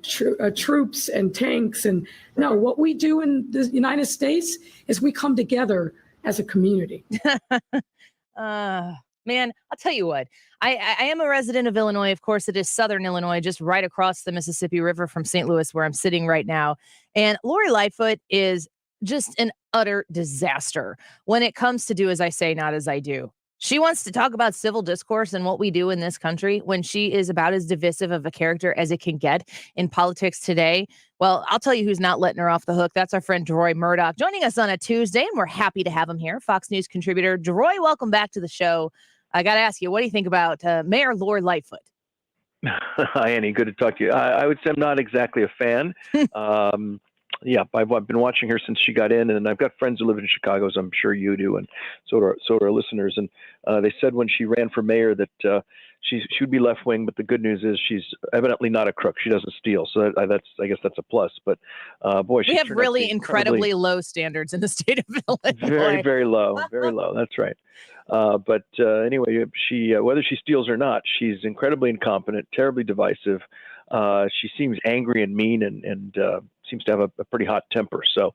troops and tanks. And no, what we do in the United States is we come together as a community. Man, I'll tell you what, I am a resident of Illinois. Of course, it is Southern Illinois, just right across the Mississippi River from St. Louis, where I'm sitting right now. And Lori Lightfoot is just an utter disaster when it comes to do as I say, not as I do. She wants to talk about civil discourse and what we do in this country when she is about as divisive of a character as it can get in politics today. Well, I'll tell you who's not letting her off the hook. That's our friend Deroy Murdock joining us on a Tuesday, and we're happy to have him here. Fox News contributor. Deroy, welcome back to the show. I got to ask you, what do you think about Mayor Lori Lightfoot? Hi, Annie. Good to talk to you. I would say I'm not exactly a fan. Yeah, I've been watching her since she got in, and I've got friends who live in Chicago, as I'm sure you do, and so do our listeners. And they said when she ran for mayor that she would be left wing, but the good news is she's evidently not a crook. She doesn't steal, so I guess that's a plus. But boy, we have really incredibly low standards in the state of Illinois. Very, very low, very low. That's right. But anyway, she whether she steals or not, she's incredibly incompetent, terribly divisive. She seems angry and mean, and seems to have a pretty hot temper. So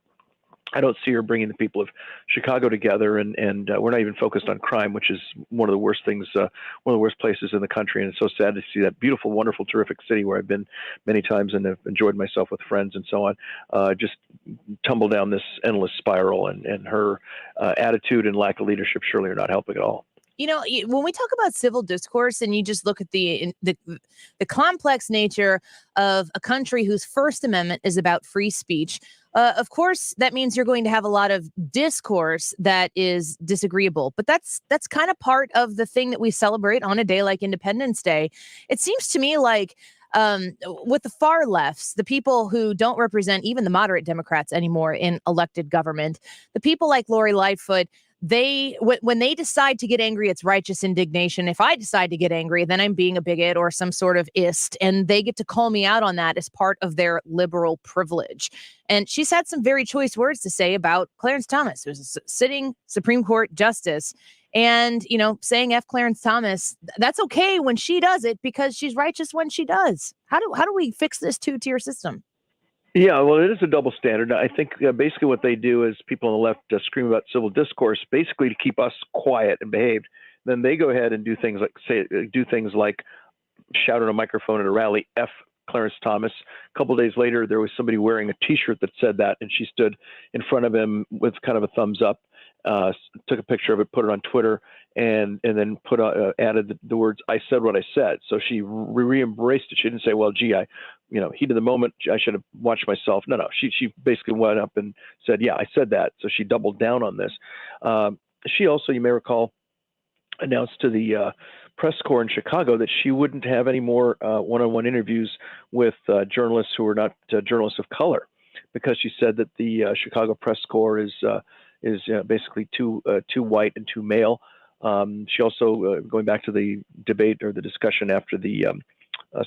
I don't see her bringing the people of Chicago together, and we're not even focused on crime, which is one of the worst things, one of the worst places in the country. And it's so sad to see that beautiful, wonderful, terrific city where I've been many times and have enjoyed myself with friends and so on, just tumble down this endless spiral. And her attitude and lack of leadership surely are not helping at all. You know, when we talk about civil discourse and you just look at the complex nature of a country whose First Amendment is about free speech, of course, that means you're going to have a lot of discourse that is disagreeable. But that's kind of part of the thing that we celebrate on a day like Independence Day. It seems to me like with the far lefts, the people who don't represent even the moderate Democrats anymore in elected government, the people like Lori Lightfoot, when they decide to get angry, it's righteous indignation. If I decide to get angry, then I'm being a bigot or some sort of ist, and they get to call me out on that as part of their liberal privilege. And she's had some very choice words to say about Clarence Thomas, who's a sitting Supreme Court justice. And, you know, saying F. Clarence Thomas, that's okay when she does it because she's righteous when she does. How do we fix this two-tier system? Yeah, well, it is a double standard. I think basically what they do is people on the left scream about civil discourse, basically to keep us quiet and behaved. Then they go ahead and do things like shout at a microphone at a rally, F. Clarence Thomas. A couple of days later, there was somebody wearing a T-shirt that said that, and she stood in front of him with kind of a thumbs up, took a picture of it, put it on Twitter, and then added the words, "I said what I said." So she re-embraced it. She didn't say, "Well, gee, heat of the moment, I should have watched myself." No. She basically went up and said, "Yeah, I said that." So she doubled down on this. She also, you may recall, announced to the press corps in Chicago that she wouldn't have any more one-on-one interviews with journalists who are not journalists of color, because she said that the Chicago press corps is basically too white and too male. She also, going back to the debate or the discussion after the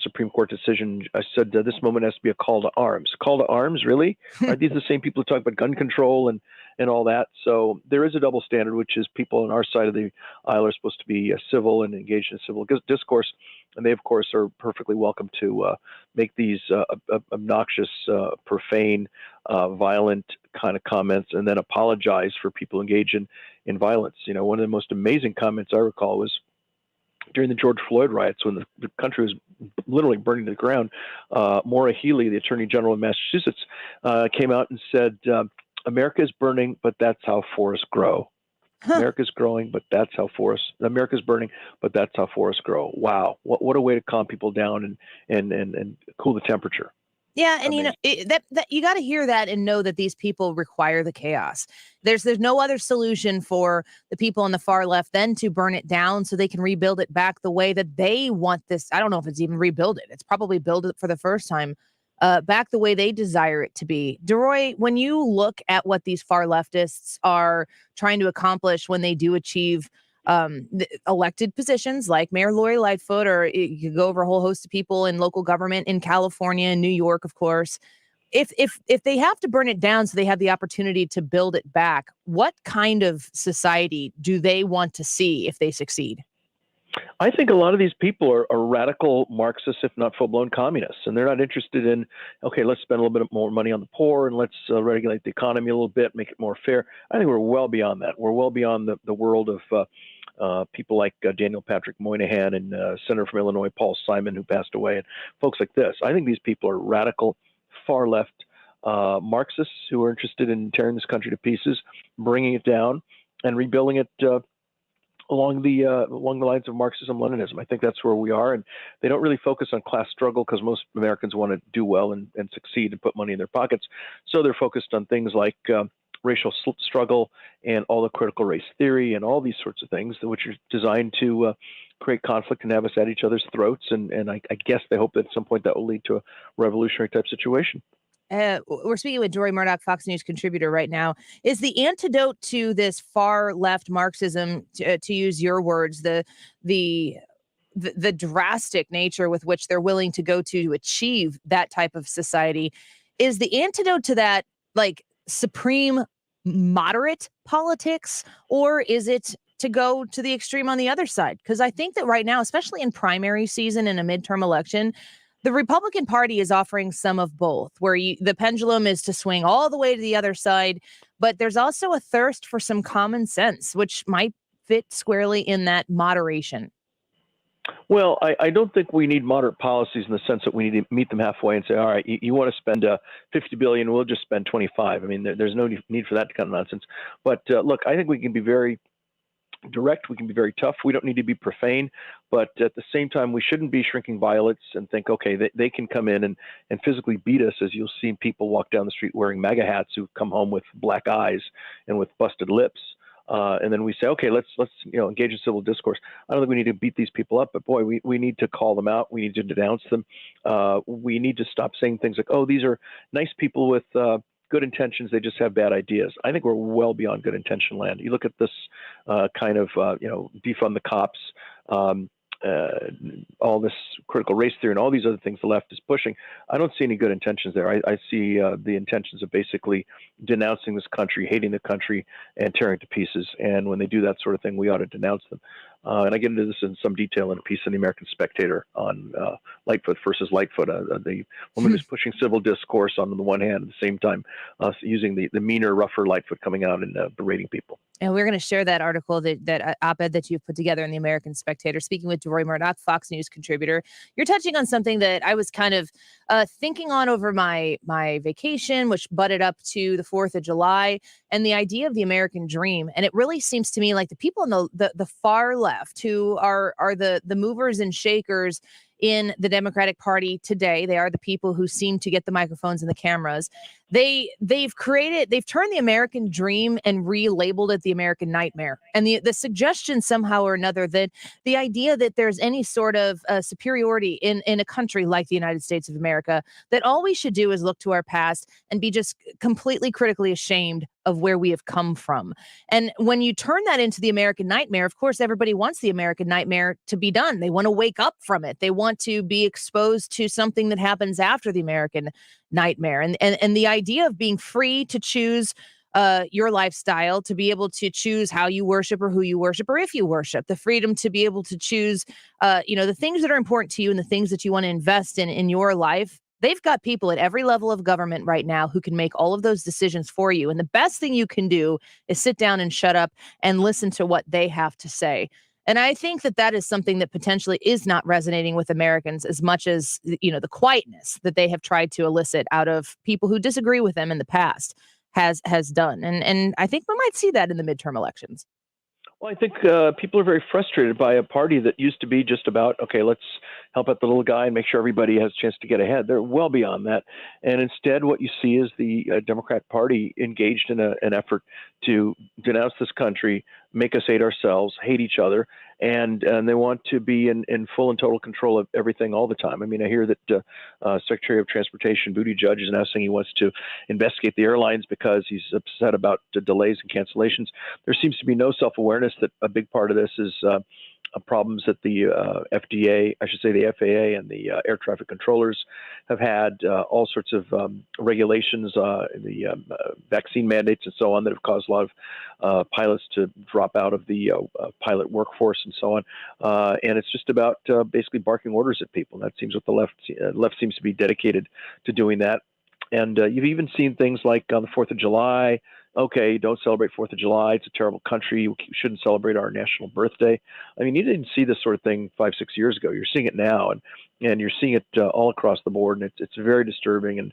Supreme Court decision, I said this moment has to be a call to arms. Call to arms, really? Are these the same people who talk about gun control and all that? So there is a double standard, which is people on our side of the aisle are supposed to be civil and engaged in civil discourse, and they, of course, are perfectly welcome to make these obnoxious, profane, violent kind of comments, and then apologize for people engaged in violence. You know, one of the most amazing comments I recall was during the George Floyd riots, when the country was literally burning to the ground. Maura Healey, the Attorney General of Massachusetts, came out and said, "America is burning, but that's how forests grow." America's growing, but that's how America's burning, but that's how forests grow. Wow. What a way to calm people down and cool the temperature. Yeah, and that you got to hear that and know that these people require the chaos. There's no other solution for the people on the far left than to burn it down so they can rebuild it back the way that they want this. I don't know if it's even rebuild it. It's probably build it for the first time back the way they desire it to be. Deroy, when you look at what these far leftists are trying to accomplish when they do achieve the elected positions like Mayor Lori Lightfoot, or you could go over a whole host of people in local government in California and New York, of course. If they have to burn it down so they have the opportunity to build it back, what kind of society do they want to see if they succeed? I think a lot of these people are radical Marxists, if not full-blown communists, and they're not interested in, okay, let's spend a little bit more money on the poor and let's regulate the economy a little bit, make it more fair. I think we're well beyond that. We're well beyond the world of people like Daniel Patrick Moynihan and Senator from Illinois, Paul Simon, who passed away, and folks like this. I think these people are radical, far-left Marxists who are interested in tearing this country to pieces, bringing it down, and rebuilding it along the lines of Marxism, Leninism. I think that's where we are, and they don't really focus on class struggle because most Americans want to do well and succeed and put money in their pockets. So they're focused on things like racial struggle and all the critical race theory and all these sorts of things, which are designed to create conflict and have us at each other's throats. And I guess they hope that at some point that will lead to a revolutionary type situation. We're speaking with Deroy Murdock, Fox News contributor right now. Is the antidote to this far left Marxism, to use your words, the drastic nature with which they're willing to go to achieve that type of society, is the antidote to that like supreme moderate politics, or is it to go to the extreme on the other side? Because I think that right now, especially in primary season in a midterm election, The Republican Party is offering some of both, where the pendulum is to swing all the way to the other side, but there's also a thirst for some common sense, which might fit squarely in that moderation. Well, I don't think we need moderate policies in the sense that we need to meet them halfway and say, all right, you want to spend $50 billion, we'll just spend 25. I mean, there's no need for that kind of nonsense. But look, I think we can be very direct. We can be very tough. We don't need to be profane, but at the same time, we shouldn't be shrinking violets and think, okay, they can come in and physically beat us, as you'll see people walk down the street wearing MAGA hats who come home with black eyes and with busted lips. And then we say, okay, let's engage in civil discourse. I don't think we need to beat these people up, but boy, we need to call them out. We need to denounce them. We need to stop saying things like, oh, these are nice people with good intentions. They just have bad ideas. I think we're well beyond good intention land. You look at this kind of, defund the cops, all this critical race theory and all these other things the left is pushing. I don't see any good intentions there. I see the intentions of basically denouncing this country, hating the country, and tearing it to pieces. And when they do that sort of thing, we ought to denounce them. And I get into this in some detail in a piece in the American Spectator on Lightfoot versus Lightfoot, the woman who's pushing civil discourse on the one hand, at the same time using the meaner, rougher Lightfoot coming out and berating people. And we're going to share that article, that op-ed that you've put together in the American Spectator. Speaking with Deroy Murdock, Fox News contributor, you're touching on something that I was kind of thinking on over my vacation, which butted up to the 4th of July, and the idea of the American dream. And it really seems to me like the people on the far left, who are the movers and shakers in the Democratic Party today, they are the people who seem to get the microphones and the cameras. They've turned the American dream and relabeled it the American nightmare. And the suggestion somehow or another that the idea that there's any sort of superiority in a country like the United States of America, that all we should do is look to our past and be just completely critically ashamed of where we have come from. And when you turn that into the American nightmare, of course, everybody wants the American nightmare to be done. They want to wake up from it. They want to be exposed to something that happens after the American nightmare. And the idea of being free to choose your lifestyle, to be able to choose how you worship or who you worship, or if you worship, the freedom to be able to choose, the things that are important to you and the things that you want to invest in your life. They've got people at every level of government right now who can make all of those decisions for you. And the best thing you can do is sit down and shut up and listen to what they have to say. And I think that is something that potentially is not resonating with Americans as much as, the quietness that they have tried to elicit out of people who disagree with them in the past has done. And I think we might see that in the midterm elections. Well, I think people are very frustrated by a party that used to be just about, okay, let's help out the little guy and make sure everybody has a chance to get ahead. They're well beyond that. And instead, what you see is the Democrat Party engaged in an effort to denounce this country, make us hate ourselves, hate each other, and they want to be in full and total control of everything all the time. I mean, I hear that Secretary of Transportation Buttigieg is now saying he wants to investigate the airlines because he's upset about the delays and cancellations. There seems to be no self-awareness that a big part of this is problems that the FDA, I should say the FAA and the air traffic controllers have had, all sorts of regulations, the vaccine mandates and so on that have caused a lot of pilots to drop out of the pilot workforce and so on. And it's just about basically barking orders at people. And that seems what the left seems to be dedicated to doing that. And you've even seen things like on the 4th of July, okay, don't celebrate 4th of July. It's a terrible country. We shouldn't celebrate our national birthday. I mean, you didn't see this sort of thing 5-6 years ago. You're seeing it now, and you're seeing it all across the board, and it's very disturbing. And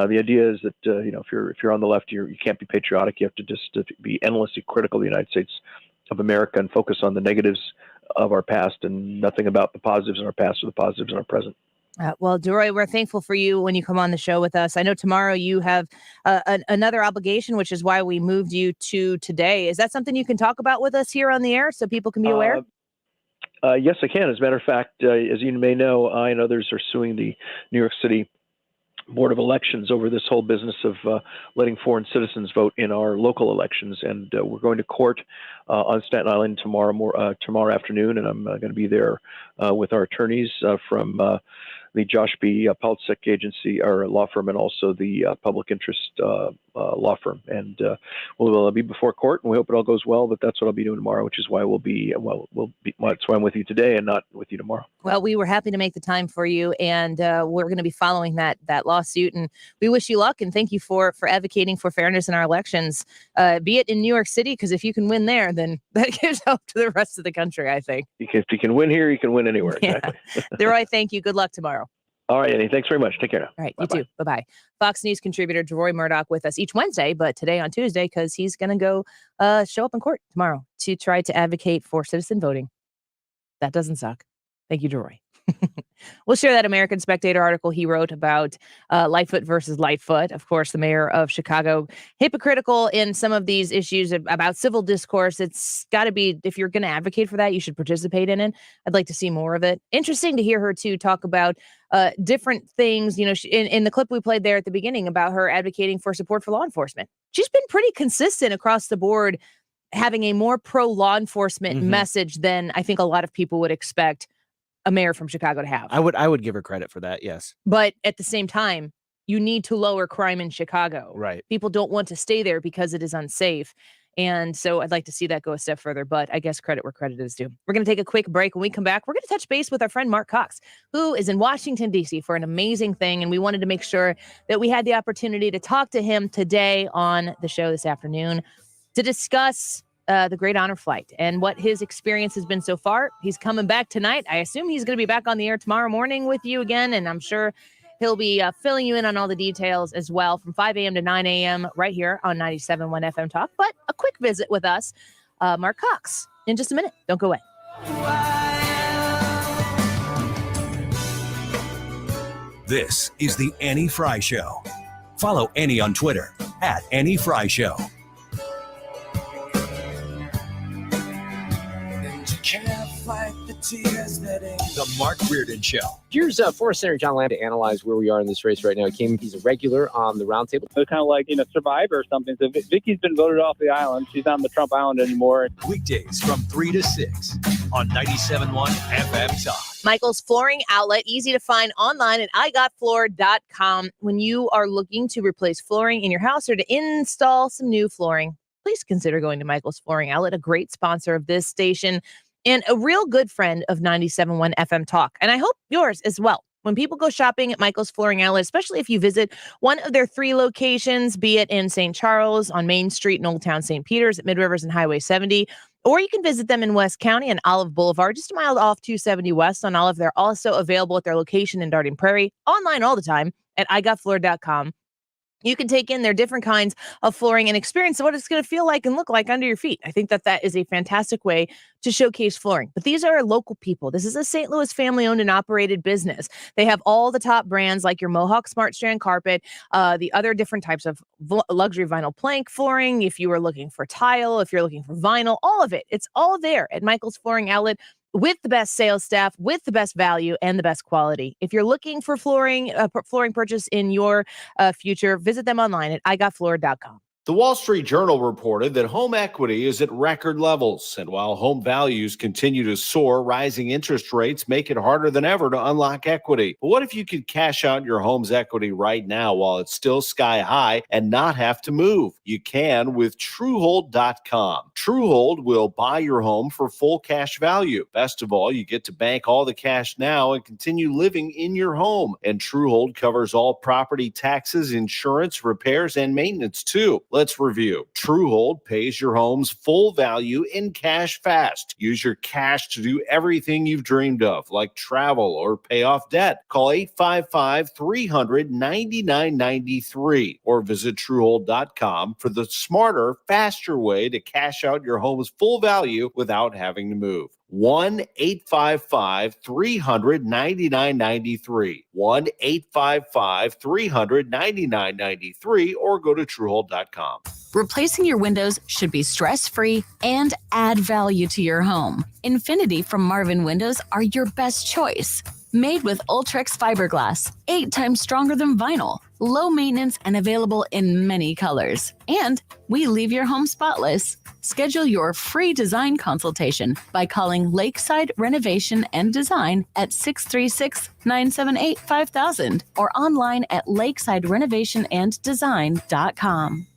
the idea is that if you're on the left, you can't be patriotic. You have to just be endlessly critical of the United States of America and focus on the negatives of our past and nothing about the positives in our past or the positives in our present. Well, Deroy, we're thankful for you when you come on the show with us. I know tomorrow you have another obligation, which is why we moved you to today. Is that something you can talk about with us here on the air so people can be aware? Yes, I can. As a matter of fact, as you may know, I and others are suing the New York City Board of Elections over this whole business of letting foreign citizens vote in our local elections. And we're going to court on Staten Island tomorrow afternoon, and I'm going to be there with our attorneys from the Josh B. Politic Agency, our law firm, and also the public interest law firm, and we'll be before court, and we hope it all goes well. But that's what I'll be doing tomorrow, which is why that's why I'm with you today and not with you tomorrow. Well, we were happy to make the time for you, and we're going to be following that lawsuit. And we wish you luck, and thank you for advocating for fairness in our elections, be it in New York City, because if you can win there, then that gives hope to the rest of the country, I think. If you can win here, you can win anywhere. Yeah. Exactly. Deroy, thank you. Good luck tomorrow. All right, Annie. Thanks very much. Take care now. All right, Bye-bye. You too. Bye-bye. Fox News contributor Deroy Murdock with us each Wednesday, but today on Tuesday, because he's going to go show up in court tomorrow to try to advocate for citizen voting. That doesn't suck. Thank you, Deroy. We'll share that American Spectator article he wrote about Lightfoot versus Lightfoot. Of course, the mayor of Chicago, hypocritical in some of these issues about civil discourse. It's got to be, if you're going to advocate for that, you should participate in it. I'd like to see more of it. Interesting to hear her, too, talk about different things. You know, in the clip we played there at the beginning about her advocating for support for law enforcement. She's been pretty consistent across the board, having a more pro-law enforcement message than I think a lot of people would expect a mayor from Chicago to have. I would give her credit for that, yes. But at the same time, you need to lower crime in Chicago. Right. People don't want to stay there because it is unsafe. And so I'd like to see that go a step further, but I guess credit where credit is due. We're going to take a quick break. When we come back, we're going to touch base with our friend Mark Cox, who is in Washington, D.C. for an amazing thing. And we wanted to make sure that we had the opportunity to talk to him today on the show this afternoon to discuss the Great Honor Flight and what his experience has been so far. He's coming back tonight. I assume he's going to be back on the air tomorrow morning with you again, and I'm sure he'll be filling you in on all the details as well from 5 a.m. to 9 a.m. right here on 97.1 FM Talk. But a quick visit with us, Mark Cox, in just a minute. Don't go away. This is the Annie Frey Show. Follow Annie on Twitter at Annie Frey Show. The Mark Reardon Show. Here's Forest Senator John Lamb to analyze where we are in this race right now. He's a regular on the roundtable. It's kind of like, Survivor or something. So Vicky's been voted off the island. She's not on the Trump Island anymore. Weekdays from 3 to 6 on 97.1 FM Talk. Michael's Flooring Outlet, easy to find online at igotfloor.com. When you are looking to replace flooring in your house or to install some new flooring, please consider going to Michael's Flooring Outlet, a great sponsor of this station and a real good friend of 97.1 FM Talk. And I hope yours as well. When people go shopping at Michael's Flooring Outlet, especially if you visit one of their 3 locations, be it in St. Charles, on Main Street in Old Town St. Peters, at Mid Rivers and Highway 70, or you can visit them in West County and Olive Boulevard, just a mile off 270 West on Olive. They're also available at their location in Darting Prairie, online all the time at igotfloor.com. You can take in their different kinds of flooring and experience what it's going to feel like and look like under your feet. I think that is a fantastic way to showcase flooring. But these are local people. This is a St. Louis family-owned and operated business. They have all the top brands like your Mohawk Smart Strand carpet, the other different types of luxury vinyl plank flooring. If you are looking for tile, if you're looking for vinyl, all of it. It's all there at Michael's Flooring Outlet, with the best sales staff, with the best value, and the best quality. If you're looking for flooring purchase in your future, visit them online at igotfloor.com. The Wall Street Journal reported that home equity is at record levels. And while home values continue to soar, rising interest rates make it harder than ever to unlock equity. But what if you could cash out your home's equity right now while it's still sky high and not have to move? You can with Truehold.com. Truehold will buy your home for full cash value. Best of all, you get to bank all the cash now and continue living in your home. And Truehold covers all property taxes, insurance, repairs, and maintenance too. Let's review. Truehold pays your home's full value in cash fast. Use your cash to do everything you've dreamed of, like travel or pay off debt. Call 855-300-9993 or visit Truehold.com for the smarter, faster way to cash out your home's full value without having to move. 1-855-300-9993. 1-855-300-9993 or go to Truehold.com. Replacing your windows should be stress-free and add value to your home. Infinity from Marvin Windows are your best choice. Made with Ultrex fiberglass, 8 times stronger than vinyl, low maintenance and available in many colors. And we leave your home spotless. Schedule your free design consultation by calling Lakeside Renovation and Design at 636-978-5000 or online at lakesiderenovationanddesign.com.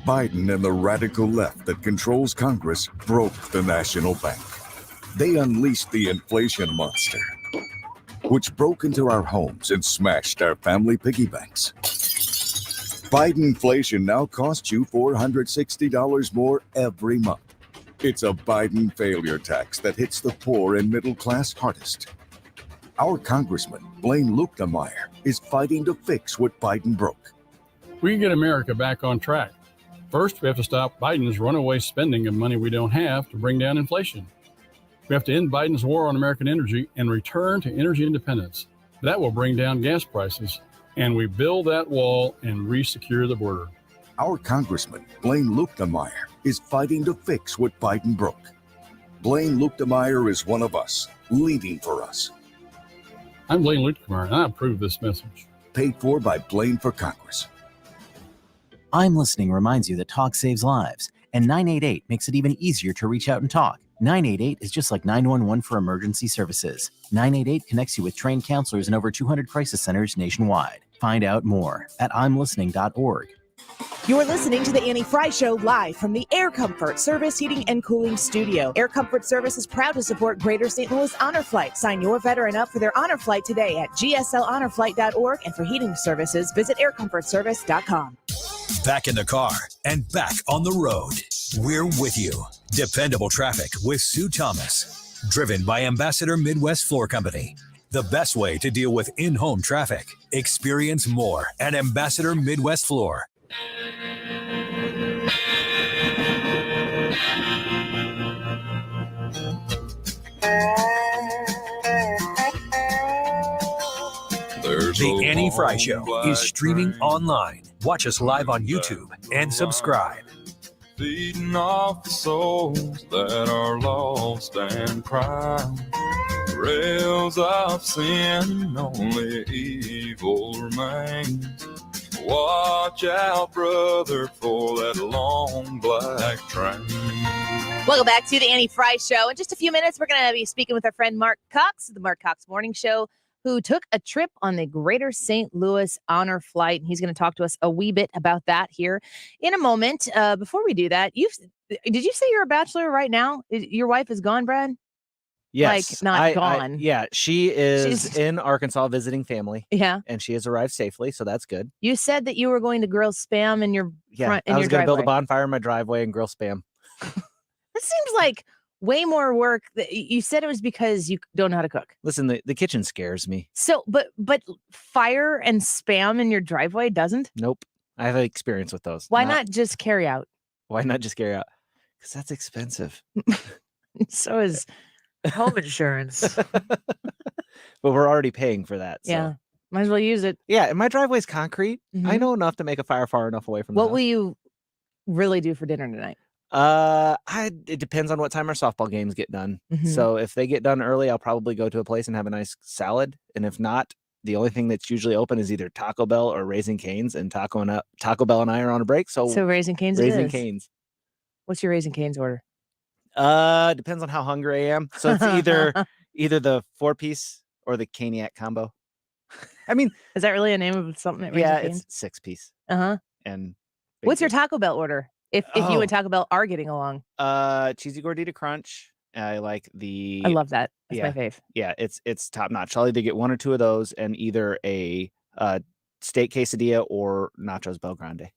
Biden and the radical left that controls Congress broke the national bank. They unleashed the inflation monster, which broke into our homes and smashed our family piggy banks. Bidenflation now costs you $460 more every month. It's a Biden failure tax that hits the poor and middle class hardest. Our Congressman, Blaine Luetkemeyer, is fighting to fix what Biden broke. We can get America back on track. First, we have to stop Biden's runaway spending of money we don't have to bring down inflation. We have to end Biden's war on American energy and return to energy independence. That will bring down gas prices, and we build that wall and re-secure the border. Our Congressman, Blaine Luetkemeyer, is fighting to fix what Biden broke. Blaine Luetkemeyer is one of us, leading for us. I'm Blaine Luetkemeyer, and I approve this message. Paid for by Blaine for Congress. I'm Listening reminds you that talk saves lives, and 988 makes it even easier to reach out and talk. 988 is just like 911 for emergency services. 988 connects you with trained counselors in over 200 crisis centers nationwide. Find out more at imlistening.org. You're listening to the Annie Frey Show live from the Air Comfort Service Heating and Cooling Studio. Air Comfort Service is proud to support Greater St. Louis Honor Flight. Sign your veteran up for their honor flight today at gsLhonorflight.org, and for heating services, visit aircomfortservice.com. Back in the car and back on the road. We're with you. Dependable traffic with Sue Thomas. Driven by Ambassador Midwest Floor Company. The best way to deal with in-home traffic. Experience more at Ambassador Midwest Floor. The Annie Frey Show is streaming online. Watch us live on YouTube and subscribe. Feeding off the souls that are lost and crying. Rails of sin, only evil remains. Watch out, brother, for that long black train. Welcome back to the Annie Frey Show. In just a few minutes, we're going to be speaking with our friend Mark Cox, the Mark Cox Morning Show, who took a trip on the Greater St. Louis Honor Flight. And he's going to talk to us a wee bit about that here in a moment. Before we do that, did you say you're a bachelor right now? Your wife is gone, Brad? Yes. Like, not gone. Yeah, she's in Arkansas visiting family. Yeah. And she has arrived safely, so that's good. You said that you were going to grill Spam in your front in I was your going to build a driveway. bonfire in my driveway and grill Spam. This seems like way more work. You said it was because you don't know how to cook. Listen, the kitchen scares me. So, but fire and Spam in your driveway doesn't? Nope. I have experience with those. Why not just carry out? Why not just carry out? Because that's expensive. So is home insurance. But we're already paying for that. So. Yeah. Might as well use it. Yeah. And my driveway's concrete. Mm-hmm. I know enough to make a fire far enough away from the What house. will you really do for dinner tonight? It depends on what time our softball games get done. Mhm. So if they get done early, I'll probably go to a place and have a nice salad. And if not, the only thing that's usually open is either Taco Bell or Raising Cane's. And Taco Bell and I are on a break. So Raising Cane's. Raising Cane's. What's your Raising Cane's order? Depends on how hungry I am. So it's either the 4-piece or the Caniac combo. I mean, is that really a name of something? At Raising Cane's? It's 6-piece. Uh-huh. And what's your Taco Bell order? If you and Taco Bell are getting along. Cheesy gordita crunch. I like the. I love that. That's my fave. Yeah, it's top notch. I'll either get one or two of those, and either a steak quesadilla or nachos Bel Grande.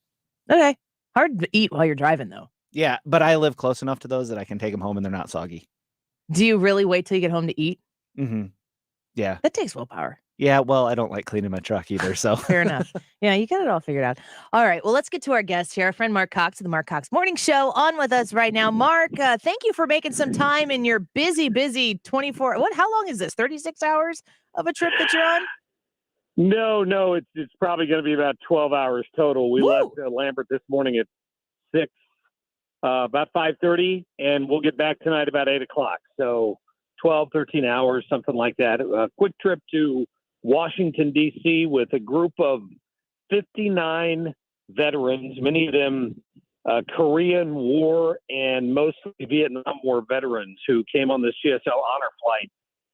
Okay, hard to eat while you're driving though. Yeah, but I live close enough to those that I can take them home and they're not soggy. Do you really wait till you get home to eat? Mm-hmm. Yeah. That takes willpower. Yeah, well, I don't like cleaning my truck either, so. Fair enough. Yeah, you got it all figured out. All right, well, let's get to our guest here, our friend Mark Cox of the Mark Cox Morning Show, on with us right now. Mark, thank you for making some time in your busy 24. How long is this? 36 hours of a trip that you're on? No, it's probably going to be about 12 hours total. We left Lambert this morning at 6, about 5:30, and we'll get back tonight about 8 o'clock. So 12, 13 hours, something like that. A quick trip to Washington, D.C. with a group of 59 veterans, many of them Korean War and mostly Vietnam War veterans who came on this GSL honor flight.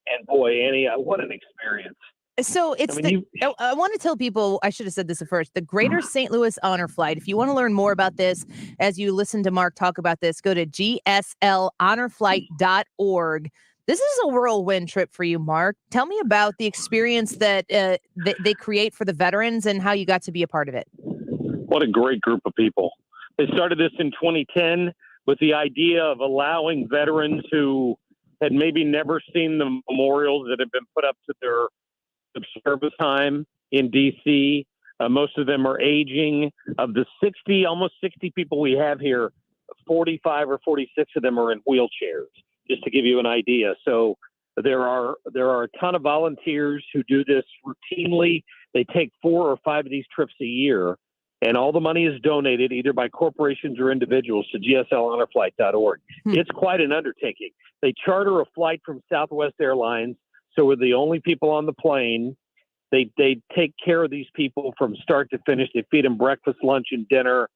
And boy, Annie, what an experience. So it's I want to tell people, I should have said this at first, the Greater St. Louis Honor Flight. If you want to learn more about this, as you listen to Mark talk about this, go to gslhonorflight.org. This is a whirlwind trip for you, Mark. Tell me about the experience that they create for the veterans and how you got to be a part of it. What a great group of people. They started this in 2010 with the idea of allowing veterans who had maybe never seen the memorials that have been put up to their service time in D.C. Most of them are aging. Of the almost 60 people we have here, 45 or 46 of them are in wheelchairs, just to give you an idea. So there are a ton of volunteers who do this routinely. They take 4 or 5 of these trips a year, and all the money is donated either by corporations or individuals to gslhonorflight.org. It's quite an undertaking. They charter a flight from Southwest Airlines, so we're the only people on the plane. They take care of these people from start to finish. They feed them breakfast, lunch, and dinner.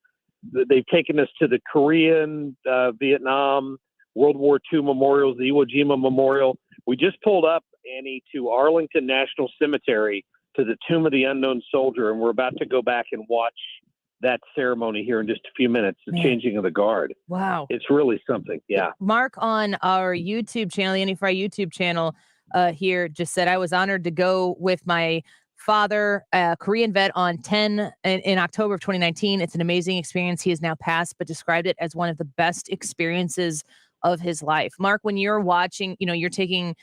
They've taken us to the Korean, Vietnam, World War II memorials, the Iwo Jima Memorial. We just pulled up, Annie, to Arlington National Cemetery to the Tomb of the Unknown Soldier, and we're about to go back and watch that ceremony here in just a few minutes, the changing of the guard. Wow. It's really something, yeah. Mark on our YouTube channel, the Annie Frey YouTube channel, here just said, I was honored to go with my father, a Korean vet, on 10 in October of 2019. It's an amazing experience. He has now passed, but described it as one of the best experiences of his life. Mark, when you're watching, you're taking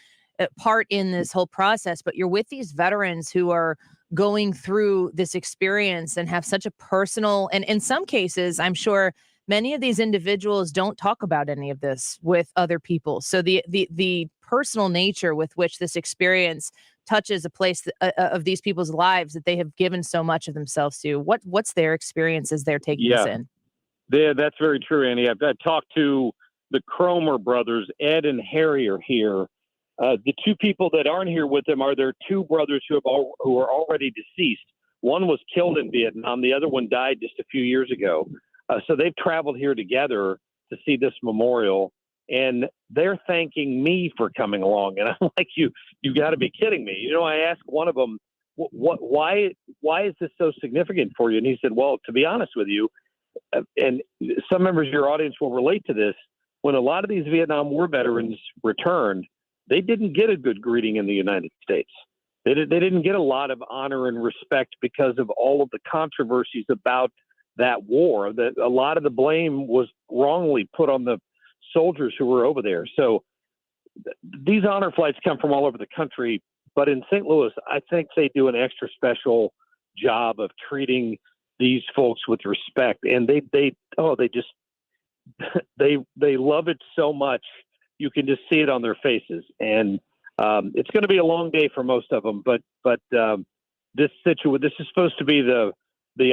part in this whole process, but you're with these veterans who are going through this experience and have such a personal, and in some cases, I'm sure many of these individuals don't talk about any of this with other people. So the personal nature with which this experience touches a place of these people's lives that they have given so much of themselves to. What's their experience as they're taking this in? Yeah, that's very true, Annie. I've talked to the Cromer brothers. Ed and Harry are here. The 2 people that aren't here with them are their 2 brothers who are already deceased. One was killed in Vietnam. The other one died just a few years ago. So they've traveled here together to see this memorial, and they're thanking me for coming along. And I'm like, you got to be kidding me. I asked one of them, why is this so significant for you? And he said, well, to be honest with you, and some members of your audience will relate to this, when a lot of these Vietnam War veterans returned, they didn't get a good greeting in the United States. They didn't get a lot of honor and respect because of all of the controversies about that war. That a lot of the blame was wrongly put on the soldiers who were over there. So these honor flights come from all over the country, but in St. Louis, I think they do an extra special job of treating these folks with respect, and they love it so much. You can just see it on their faces, and it's going to be a long day for most of them. But this is supposed to be the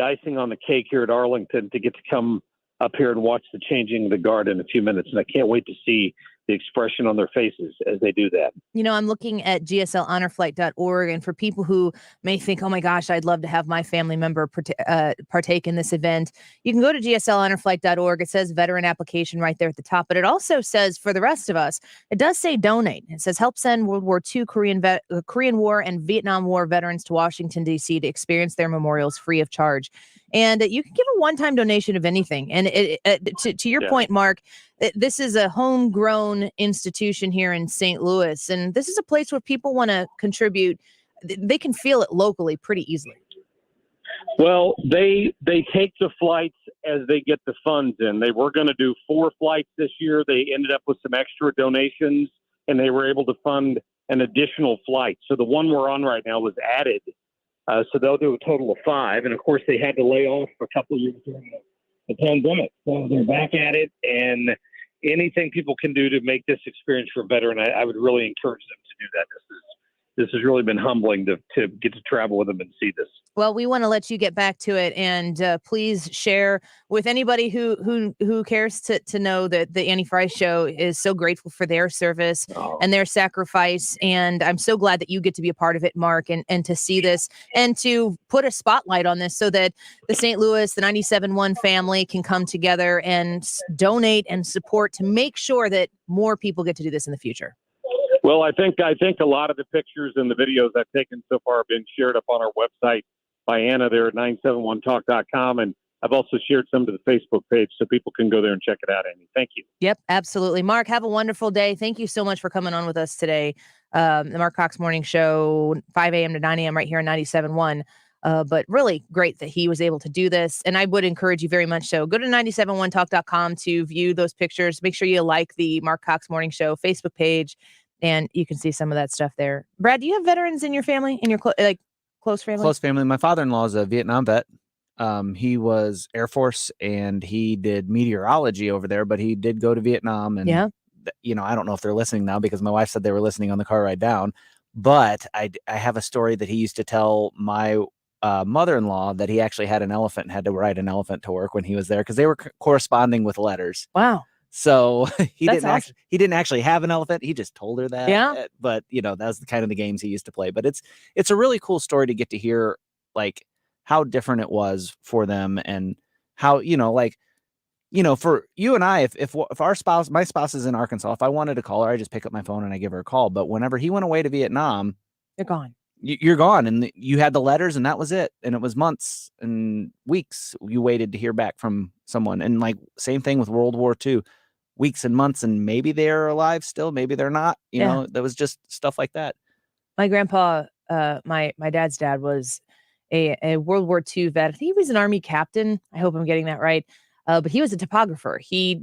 icing on the cake here at Arlington, to get to come up here and watch the changing of the guard in a few minutes, and I can't wait to see the expression on their faces as they do that. I'm looking at gslhonorflight.org, and for people who may think, oh my gosh, I'd love to have my family member partake in this event, you can go to gslhonorflight.org. It says veteran application right there at the top, but it also says, for the rest of us, it does say donate. It says help send World War II, Korean War, and Vietnam War veterans to Washington, D.C. to experience their memorials free of charge. And you can give a one-time donation of anything. And to your point, Mark, this is a homegrown institution here in St. Louis, and this is a place where people want to contribute. They can feel it locally pretty easily. Well, they take the flights as they get the funds in. They were going to do 4 flights this year. They ended up with some extra donations, and they were able to fund an additional flight. So the one we're on right now was added. So they'll do a total of 5. And, of course, they had to lay off for a couple of years during the pandemic. So they're back at it, and anything people can do to make this experience for a veteran, I would really encourage them to do that. this has really been humbling to get to travel with them and see this. Well, we want to let you get back to it, and please share with anybody who cares to know that the Annie Frey Show is so grateful for their service and their sacrifice. And I'm so glad that you get to be a part of it, Mark, and to see this and to put a spotlight on this so that the St. Louis, the 97.1 family can come together and donate and support to make sure that more people get to do this in the future. Well, I think a lot of the pictures and the videos I've taken so far have been shared up on our website by Anna there at 971talk.com. And I've also shared some to the Facebook page so people can go there and check it out, Amy. Thank you. Yep, absolutely. Mark, have a wonderful day. Thank you so much for coming on with us today. The Mark Cox Morning Show, 5 a.m. to 9 a.m. right here on 97.1. But really great that he was able to do this. And I would encourage you very much so. Go to 971talk.com to view those pictures. Make sure you like the Mark Cox Morning Show Facebook page, and you can see some of that stuff there. Brad, do you have veterans in your family, in your close family? Close family. My father-in-law is a Vietnam vet. He was Air Force and he did meteorology over there, but he did go to Vietnam. And, I don't know if they're listening now because my wife said they were listening on the car ride down. But I have a story that he used to tell my mother-in-law that he actually had an elephant and had to ride an elephant to work when he was there because they were corresponding with letters. Wow. So he That's didn't actually have an elephant. He just told her that. Yeah. But that was the kind of the games he used to play. But it's a really cool story to get to hear, like, how different it was for them and how, for you and I, if my spouse is in Arkansas, if I wanted to call her, I just pick up my phone and I give her a call. But whenever he went away to Vietnam, you're gone. You're gone. And you had the letters and that was it. And it was months and weeks you waited to hear back from someone. And like same thing with World War II. Weeks and months, and maybe they're alive still, maybe they're not. You know, there was just stuff like that. My grandpa, my dad's dad was a World War II vet. I think he was an Army captain. I hope I'm getting that right. But he was a topographer. He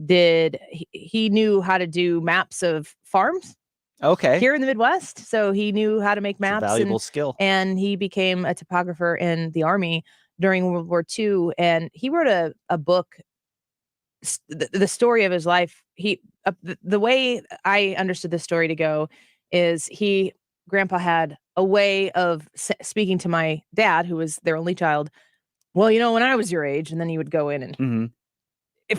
knew how to do maps of farms. Okay. Here in the Midwest. So he knew how to make maps. It's a valuable skill. And he became a topographer in the Army during World War II. And he wrote a book, the story of his life. The way I understood the story to go is grandpa had a way of speaking to my dad, who was their only child. Well, when I was your age, and then he would go in and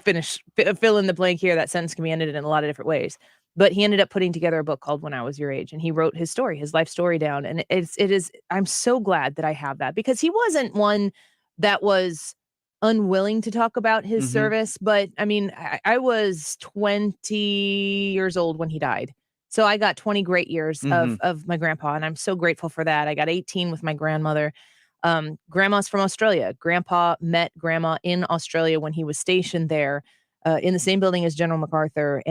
fill in the blank here. That sentence can be ended in a lot of different ways. But he ended up putting together a book called When I Was Your Age, and he wrote his story, his life story down. And I'm so glad that I have that, because he wasn't one that was unwilling to talk about his service. But I mean, I was 20 years old when he died. So I got 20 great years of my grandpa, and I'm so grateful for that. I got 18 with my grandmother. Grandma's from Australia. Grandpa met grandma in Australia when he was stationed there, in the same building as General MacArthur.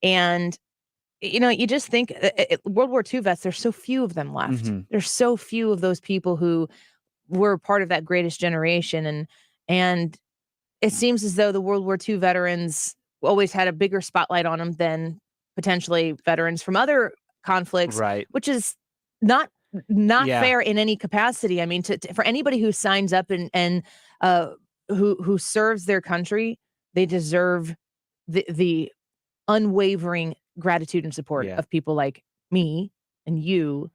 And you just think World War II vets, there's so few of them left. There's so few of those people who were part of that greatest generation. And it seems as though the World War II veterans always had a bigger spotlight on them than potentially veterans from other conflicts, right? Which is not fair in any capacity. I mean, for anybody who signs up and who serves their country, they deserve the unwavering gratitude and support of people like me and you,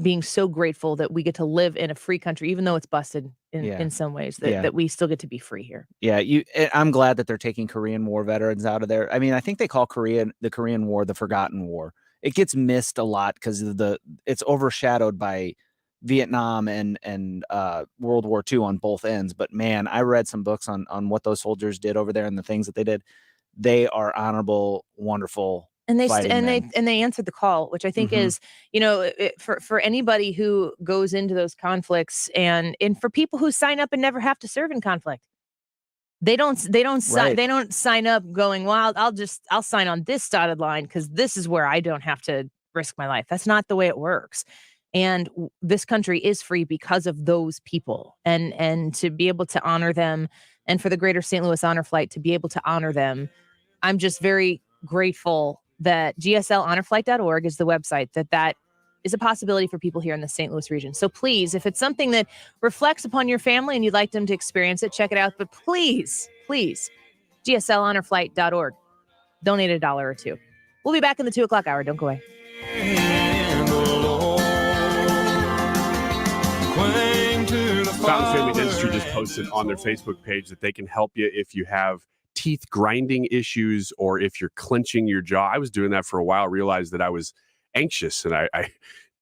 being so grateful that we get to live in a free country, even though it's busted in some ways, that we still get to be free here. I'm glad that they're taking Korean War veterans out of there. I mean, I think they call the Korean War the Forgotten War. It gets missed a lot because it's overshadowed by Vietnam and World War II on both ends. But man, I read some books on what those soldiers did over there and the things that they did. They are honorable, wonderful. And they answered the call, which I think is, for anybody who goes into those conflicts, and for people who sign up and never have to serve in conflict, they don't sign up going, well, I'll sign on this dotted line because this is where I don't have to risk my life. That's not the way it works. And this country is free because of those people, and to be able to honor them, and for the Greater St. Louis Honor Flight to be able to honor them, I'm just very grateful that GSLHonorFlight.org is the website that is a possibility for people here in the St. Louis region. So please, if it's something that reflects upon your family and you'd like them to experience it, check it out. But please, GSLHonorFlight.org. Donate $1 or $2. We'll be back in the 2:00 hour. Don't go away. Fountains Family Dentistry just posted on their Facebook page that they can help you if you have teeth grinding issues or if you're clenching your jaw. I was doing that for a while, realized that I was anxious, and I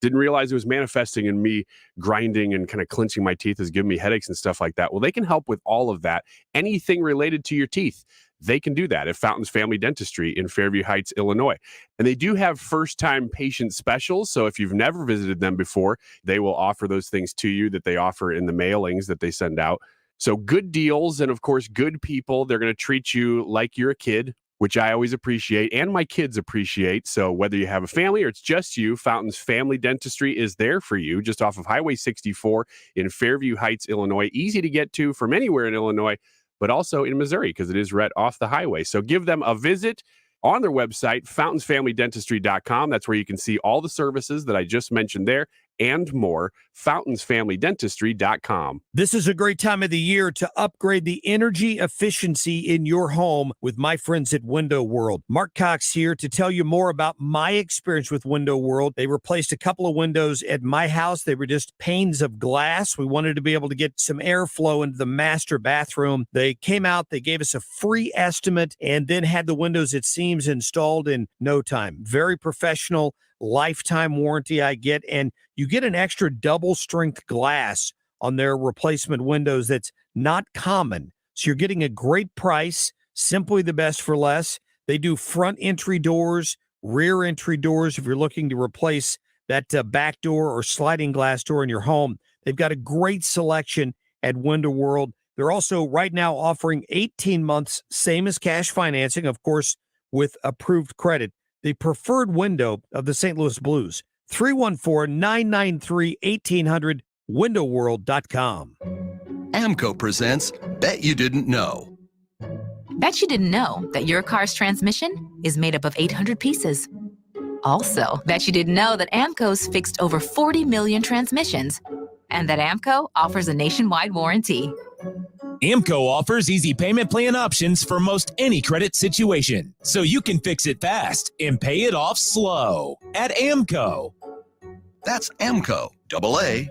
didn't realize it was manifesting in me grinding and kind of clenching my teeth is giving me headaches and stuff like that. Well, they can help with all of that. Anything related to your teeth, they can do that at Fountains Family Dentistry in Fairview Heights, Illinois. And they do have first-time patient specials. So if you've never visited them before, they will offer those things to you that they offer in the mailings that they send out. So good deals and, of course, good people. They're going to treat you like you're a kid, which I always appreciate and my kids appreciate. So whether you have a family or it's just you, Fountains Family Dentistry is there for you just off of Highway 64 in Fairview Heights, Illinois. Easy to get to from anywhere in Illinois, but also in Missouri because it is right off the highway. So give them a visit on their website, fountainsfamilydentistry.com. That's where you can see all the services that I just mentioned there and more, fountainsfamilydentistry.com. This is a great time of the year to upgrade the energy efficiency in your home with my friends at Window World. Mark Cox here to tell you more about my experience with Window World. They replaced a couple of windows at my house. They were just panes of glass. We wanted to be able to get some airflow into the master bathroom. They came out, they gave us a free estimate, and then had the windows at seams installed in no time. Very professional. Lifetime warranty I get, and you get an extra double strength glass on their replacement windows that's not common. So you're getting a great price, simply the best for less. They do front entry doors, rear entry doors if you're looking to replace that back door or sliding glass door in your home. They've got a great selection at Window World. They're also right now offering 18 months, same as cash financing, of course, with approved credit. The preferred window of the St. Louis Blues. 314-993-1800, windowworld.com. AMCO presents Bet You Didn't Know. Bet you didn't know that your car's transmission is made up of 800 pieces. Also, bet you didn't know that AMCO's fixed over 40 million transmissions and that AMCO offers a nationwide warranty. AMCO offers easy payment plan options for most any credit situation, so you can fix it fast and pay it off slow at AMCO. That's AMCO, AA-MCO.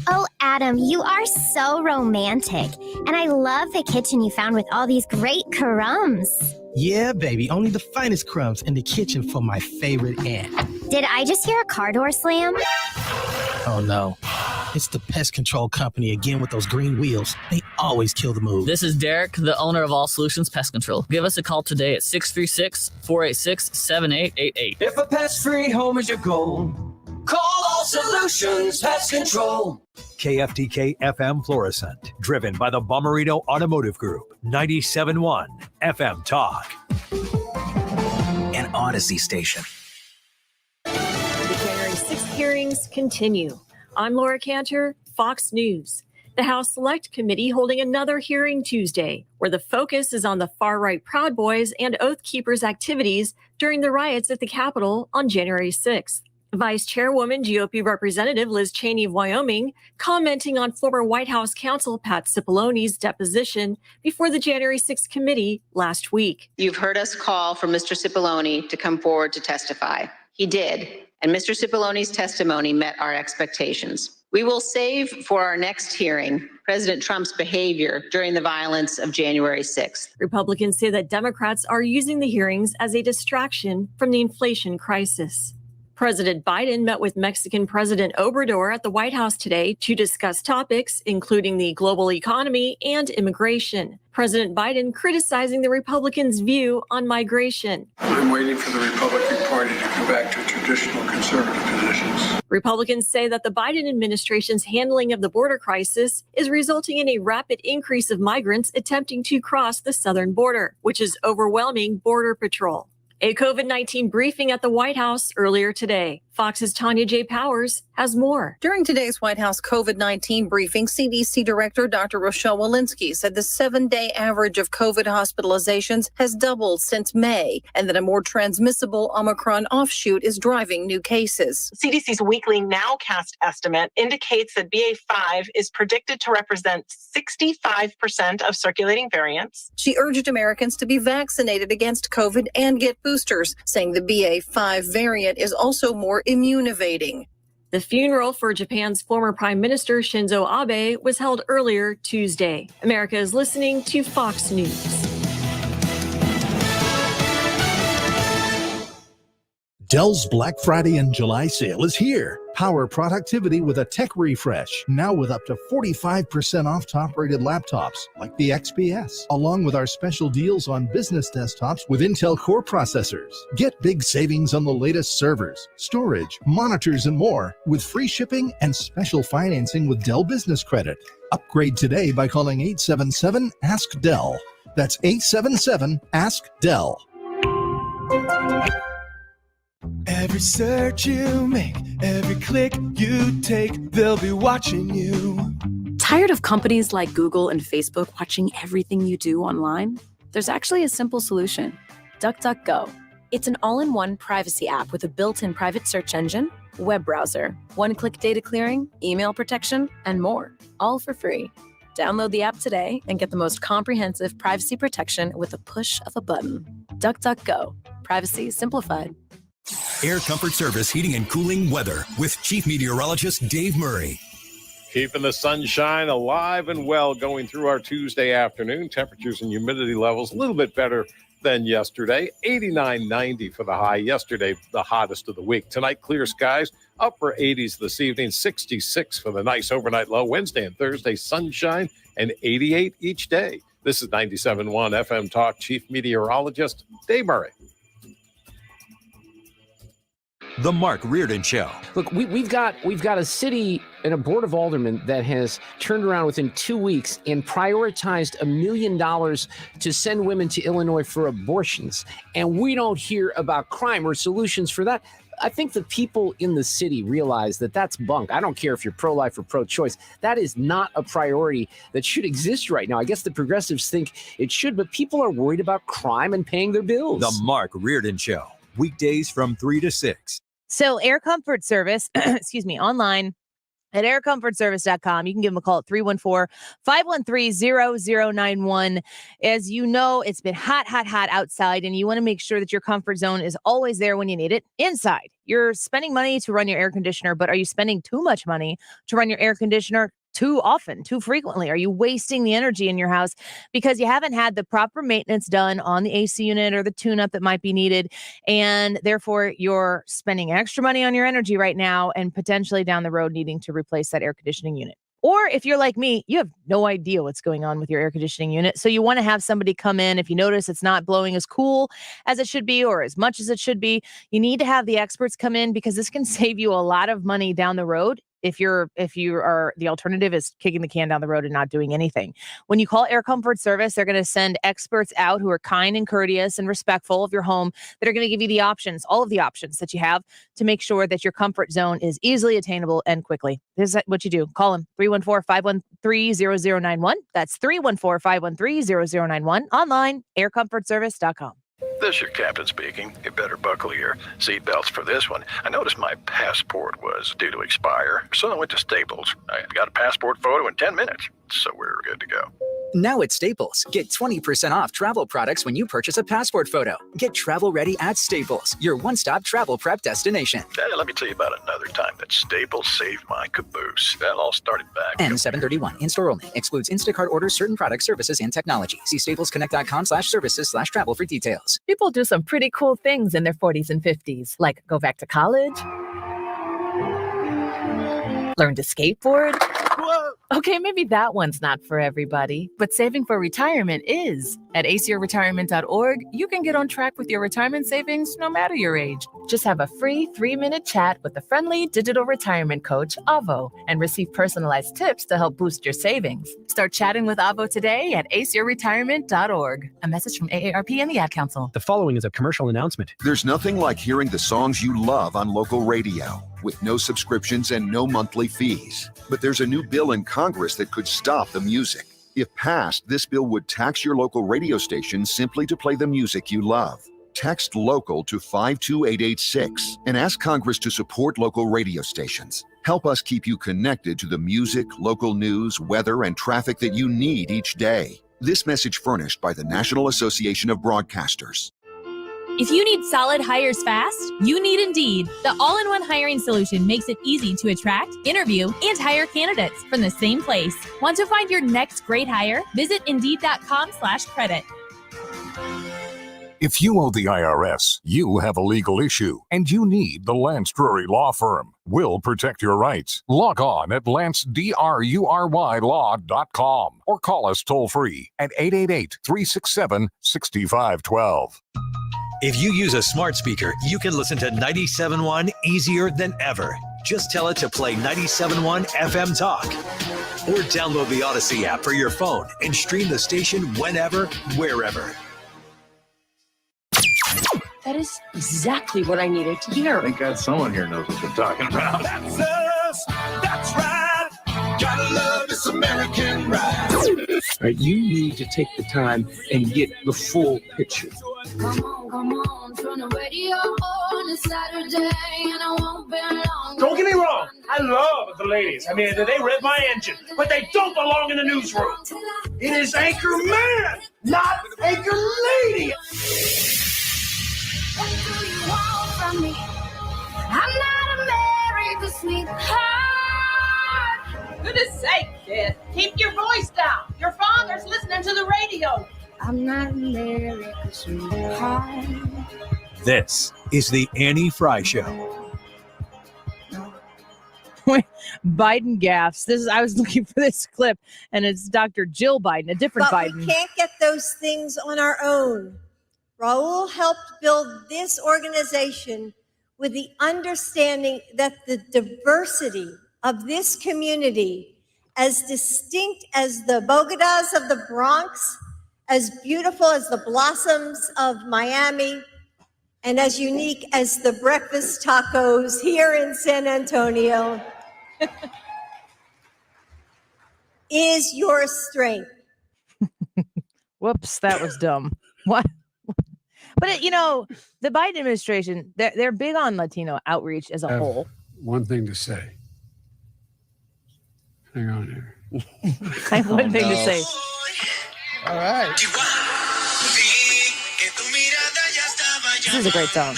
Oh, Adam, you are so romantic. And I love the kitchen you found with all these great crumbs. Yeah, baby, only the finest crumbs in the kitchen for my favorite aunt. Did I just hear a car door slam? Oh, no. It's the pest control company again with those green wheels. They always kill the move. This is Derek, the owner of All Solutions Pest Control. Give us a call today at 636-486-7888. If a pest-free home is your goal, call All Solutions Pest Control. KFTK FM Florissant, driven by the Bomarito Automotive Group, 97.1 FM Talk. An Odyssey station. The January 6th hearings continue. I'm Laura Cantor, Fox News. The House Select Committee holding another hearing Tuesday, where the focus is on the far-right Proud Boys and Oath Keepers activities during the riots at the Capitol on January 6th. Vice Chairwoman GOP Representative Liz Cheney of Wyoming commenting on former White House counsel Pat Cipolloni's deposition before the January 6th committee last week. You've heard us call for Mr. Cipollone to come forward to testify. He did, and Mr. Cipolloni's testimony met our expectations. We will save for our next hearing President Trump's behavior during the violence of January 6th. Republicans say that Democrats are using the hearings as a distraction from the inflation crisis. President Biden met with Mexican President Obrador at the White House today to discuss topics including the global economy and immigration. President Biden criticizing the Republicans' view on migration. I'm waiting for the Republican Party to go back to traditional conservative positions. Republicans say that the Biden administration's handling of the border crisis is resulting in a rapid increase of migrants attempting to cross the southern border, which is overwhelming Border Patrol. A COVID-19 briefing at the White House earlier today. Fox's Tanya J. Powers has more. During today's White House COVID-19 briefing, CDC Director Dr. Rochelle Walensky said the 7-day average of COVID hospitalizations has doubled since May, and that a more transmissible Omicron offshoot is driving new cases. CDC's weekly nowcast estimate indicates that BA.5 is predicted to represent 65% of circulating variants. She urged Americans to be vaccinated against COVID and get boosters, saying the BA.5 variant is also more immune evading. The funeral for Japan's former Prime Minister Shinzo Abe was held earlier Tuesday. America is listening to Fox News. Dell's Black Friday and July sale is here. Power productivity with a tech refresh, now with up to 45% off top-rated laptops like the XPS, along with our special deals on business desktops with Intel Core processors. Get big savings on the latest servers, storage, monitors, and more with free shipping and special financing with Dell Business Credit. Upgrade today by calling 877-ASK-DELL. That's 877-ASK-DELL. Every search you make, every click you take, they'll be watching you. Tired of companies like Google and Facebook watching everything you do online? There's actually a simple solution. DuckDuckGo. It's an all-in-one privacy app with a built-in private search engine, web browser, one-click data clearing, email protection, and more, all for free. Download the app today and get the most comprehensive privacy protection with the push of a button. DuckDuckGo. Privacy simplified. Air Comfort Service Heating and Cooling Weather with Chief Meteorologist Dave Murray. Keeping the sunshine alive and well going through our Tuesday afternoon. Temperatures and humidity levels a little bit better than yesterday. 89, 90 for the high. Yesterday, the hottest of the week. Tonight, clear skies. Upper 80s this evening. 66 for the nice overnight low. Wednesday and Thursday, sunshine and 88 each day. This is 97.1 FM Talk. Chief Meteorologist Dave Murray. The Mark Reardon Show. Look, we've got a city and a board of aldermen that has turned around within 2 weeks and prioritized $1 million to send women to Illinois for abortions. And we don't hear about crime or solutions for that. I think the people in the city realize that that's bunk. I don't care if you're pro-life or pro-choice. That is not a priority that should exist right now. I guess the progressives think it should, but people are worried about crime and paying their bills. The Mark Reardon Show. Weekdays from 3 to 6. So Air Comfort Service, online at aircomfortservice.com. You can give them a call at 314-513-0091. As you know, it's been hot outside, and you want to make sure that your comfort zone is always there when you need it inside. You're spending money to run your air conditioner, but are you spending too much money to run your air conditioner too often, too frequently? Are you wasting the energy in your house because you haven't had the proper maintenance done on the AC unit or the tune-up that might be needed, and therefore you're spending extra money on your energy right now and potentially down the road needing to replace that air conditioning unit? Or if you're like me, you have no idea what's going on with your air conditioning unit. So you want to have somebody come in. If you notice it's not blowing as cool as it should be or as much as it should be, you need to have the experts come in, because this can save you a lot of money down the road. If you are, the alternative is kicking the can down the road and not doing anything. When you call Air Comfort Service, they're going to send experts out who are kind and courteous and respectful of your home, that are going to give you the options, all of the options that you have to make sure that your comfort zone is easily attainable and quickly. This is what you do. Call them 314-513-0091. That's 314-513-0091. Online, aircomfortservice.com. This is your captain speaking. You better buckle your seatbelts for this one. I noticed my passport was due to expire, so I went to Staples. I got a passport photo in 10 minutes, so we're good to go. Now at Staples, get 20% off travel products when you purchase a passport photo. Get travel ready at Staples, your one-stop travel prep destination. Let me tell you about another time that Staples saved my caboose. That all started back. N731, in-store only. Excludes Instacart orders, certain products, services, and technology. See staplesconnect.com/services/travel for details. People do some pretty cool things in their 40s and 50s, like go back to college, learn to skateboard. Whoa. Okay, maybe that one's not for everybody, but saving for retirement is. At aceyourretirement.org, you can get on track with your retirement savings no matter your age. Just have a free 3-minute chat with a friendly digital retirement coach, Avo, and receive personalized tips to help boost your savings. Start chatting with Avo today at aceyourretirement.org. A message from AARP and the Ad Council. The following is a commercial announcement. There's nothing like hearing the songs you love on local radio, with no subscriptions and no monthly fees. But there's a new bill in Congress that could stop the music. If passed, this bill would tax your local radio station simply to play the music you love. Text LOCAL to 52886 and ask Congress to support local radio stations. Help us keep you connected to the music, local news, weather, and traffic that you need each day. This message furnished by the National Association of Broadcasters. If you need solid hires fast, you need Indeed. The all-in-one hiring solution makes it easy to attract, interview, and hire candidates from the same place. Want to find your next great hire? Visit Indeed.com/credit. If you owe the IRS, you have a legal issue, and you need the Lance Drury Law Firm. We'll protect your rights. Log on at lancedrurylaw.com or call us toll-free at 888-367-6512. If you use a smart speaker, you can listen to 97.1 easier than ever. Just tell it to play 97.1 FM Talk. Or download the Odyssey app for your phone and stream the station whenever, wherever. That is exactly what I needed to hear. Thank God someone here knows what we're talking about. That's us. That's right. Gotta love this American ride. Right, you need to take the time and get the full picture. Come on, turn the radio on a Saturday, and I won't be long. Don't get me wrong, I love the ladies. I mean, they rev my engine, but they don't belong in the newsroom. It is Anchor Man, not Anchor Lady. What do you want from me? I'm not America's sweetheart. Goodness sake, kid. Keep your voice down. Your father's listening to the radio. I'm not America's sweetheart. This is the Annie Frey Show. Biden gaffes. I was looking for this clip, and it's Dr. Jill Biden, a different But Biden. we can't get those things on our own. Raul helped build this organization with the understanding that the diversity of this community, as distinct as the bodegas of the Bronx, as beautiful as the blossoms of Miami, and as unique as the breakfast tacos here in San Antonio, is your strength. Whoops, that was dumb. What? But the Biden administration, they're big on Latino outreach as a whole. One thing to say. Hang on here. I have one thing to say. All right. This is a great song.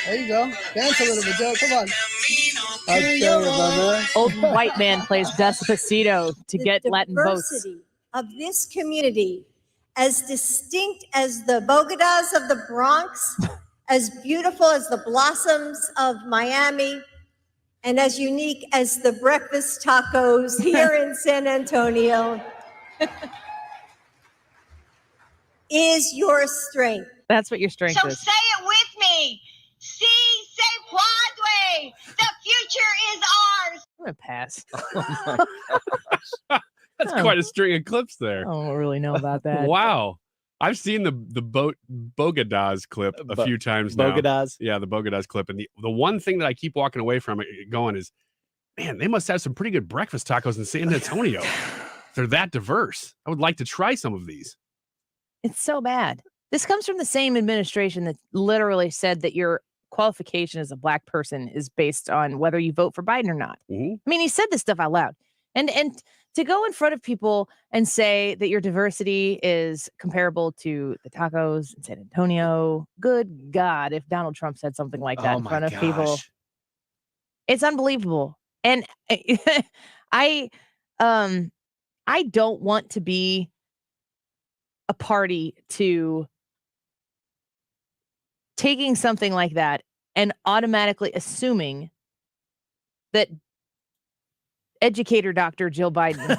There you go. Dance a little bit, Joe. Come on. Old white man plays Despacito to get Latin votes. votes. Diversity of this community, as distinct as the bodegas of the Bronx, as beautiful as the blossoms of Miami, and as unique as the breakfast tacos here in San Antonio, is your strength. That's what your strength So is. say it with me. Si se puede. The future is ours. I'm going to pass. That's quite a string of clips there. I don't really know about that. Wow. I've seen the Bogodas clip a few times now. Bogodas? Yeah, the Bogodas clip. And the one thing that I keep walking away from it going is, man, they must have some pretty good breakfast tacos in San Antonio. They're that diverse. I would like to try some of these. It's so bad. This comes from the same administration that literally said that your qualification as a black person is based on whether you vote for Biden or not. Mm-hmm. I mean, he said this stuff out loud. And to go in front of people and say that your diversity is comparable to the tacos in San Antonio, good God, if Donald Trump said something like that in front of people, it's unbelievable. And I don't want to be a party to taking something like that and automatically assuming that educator Dr. Jill Biden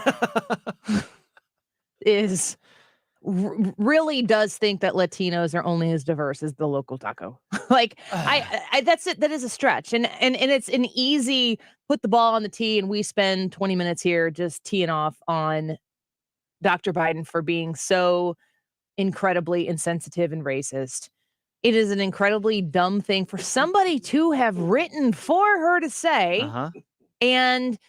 really does think that Latinos are only as diverse as the local taco. Like I that's it. That is a stretch. And it's an easy put the ball on the tee and we spend 20 minutes here just teeing off on Dr. Biden for being so incredibly insensitive and racist. It is an incredibly dumb thing for somebody to have written for her to say. And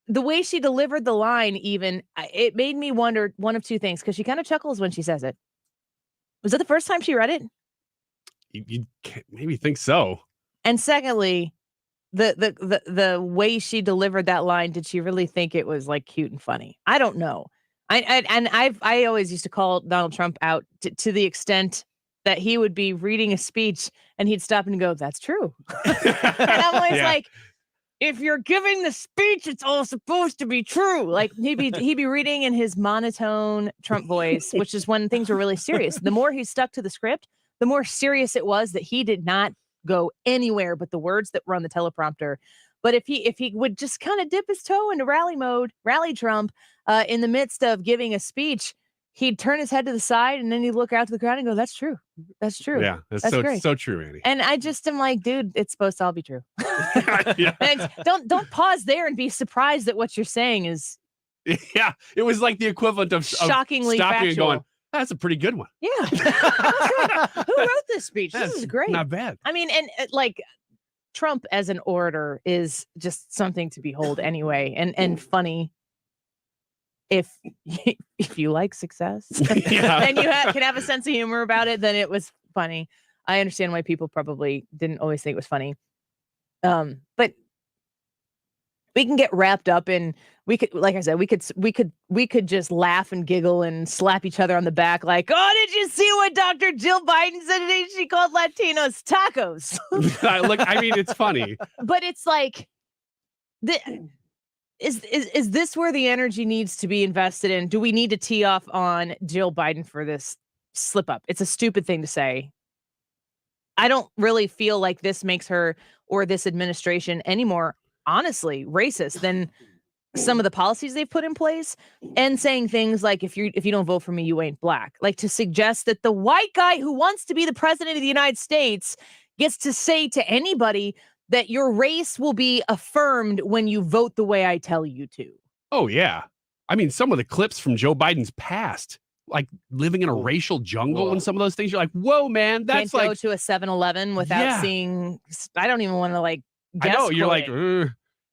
the way she delivered the line, even, it made me wonder one of two things, because she kind of chuckles when she says it. Was that the first time she read it? You maybe think so. And secondly, the way she delivered that line, did she really think it was like cute and funny? I don't know. I always used to call Donald Trump out to the extent that he would be reading a speech and he'd stop and go, "That's true." And I'm always like, if you're giving the speech, it's all supposed to be true. Like he'd be reading in his monotone Trump voice, which is when things were really serious. The more he stuck to the script, the more serious it was that he did not go anywhere but the words that were on the teleprompter. But if he would just kind of dip his toe into rally mode, rally Trump, in the midst of giving a speech, he'd turn his head to the side and then he'd look out to the crowd and go, "That's true. That's true." Yeah, that's great. so true, Annie. And I just am like, dude, it's supposed to all be true. Yeah. And don't pause there and be surprised that what you're saying is Yeah, it was like the equivalent of shockingly stopping factual. and going, "That's a pretty good one." Yeah. Who wrote this speech? This is great. Not bad. I mean, and like Trump as an orator is just something to behold anyway, and funny. If you like success and you can have a sense of humor about it, then it was funny. I understand why people probably didn't always think it was funny. But we can get wrapped up in, like I said, we could just laugh and giggle and slap each other on the back like, "Oh, did you see what Dr. Jill Biden said today? She called Latinos tacos." Look, I mean, it's funny. But it's like, is this where the energy needs to be invested in? Do we need to tee off on Jill Biden for this slip up? It's a stupid thing to say. I don't really feel like this makes her or this administration any more, honestly, racist than some of the policies they've put in place, and saying things like, if you don't vote for me, you ain't black. Like, to suggest that the white guy who wants to be the president of the United States gets to say to anybody that your race will be affirmed when you vote the way I tell you to. Oh, yeah. I mean, some of the clips from Joe Biden's past, like living in a racial jungle and some of those things, you're like, whoa, man, that's Can't like go to a 7-Eleven without seeing. I don't even want to like guess. I know, you're like, quote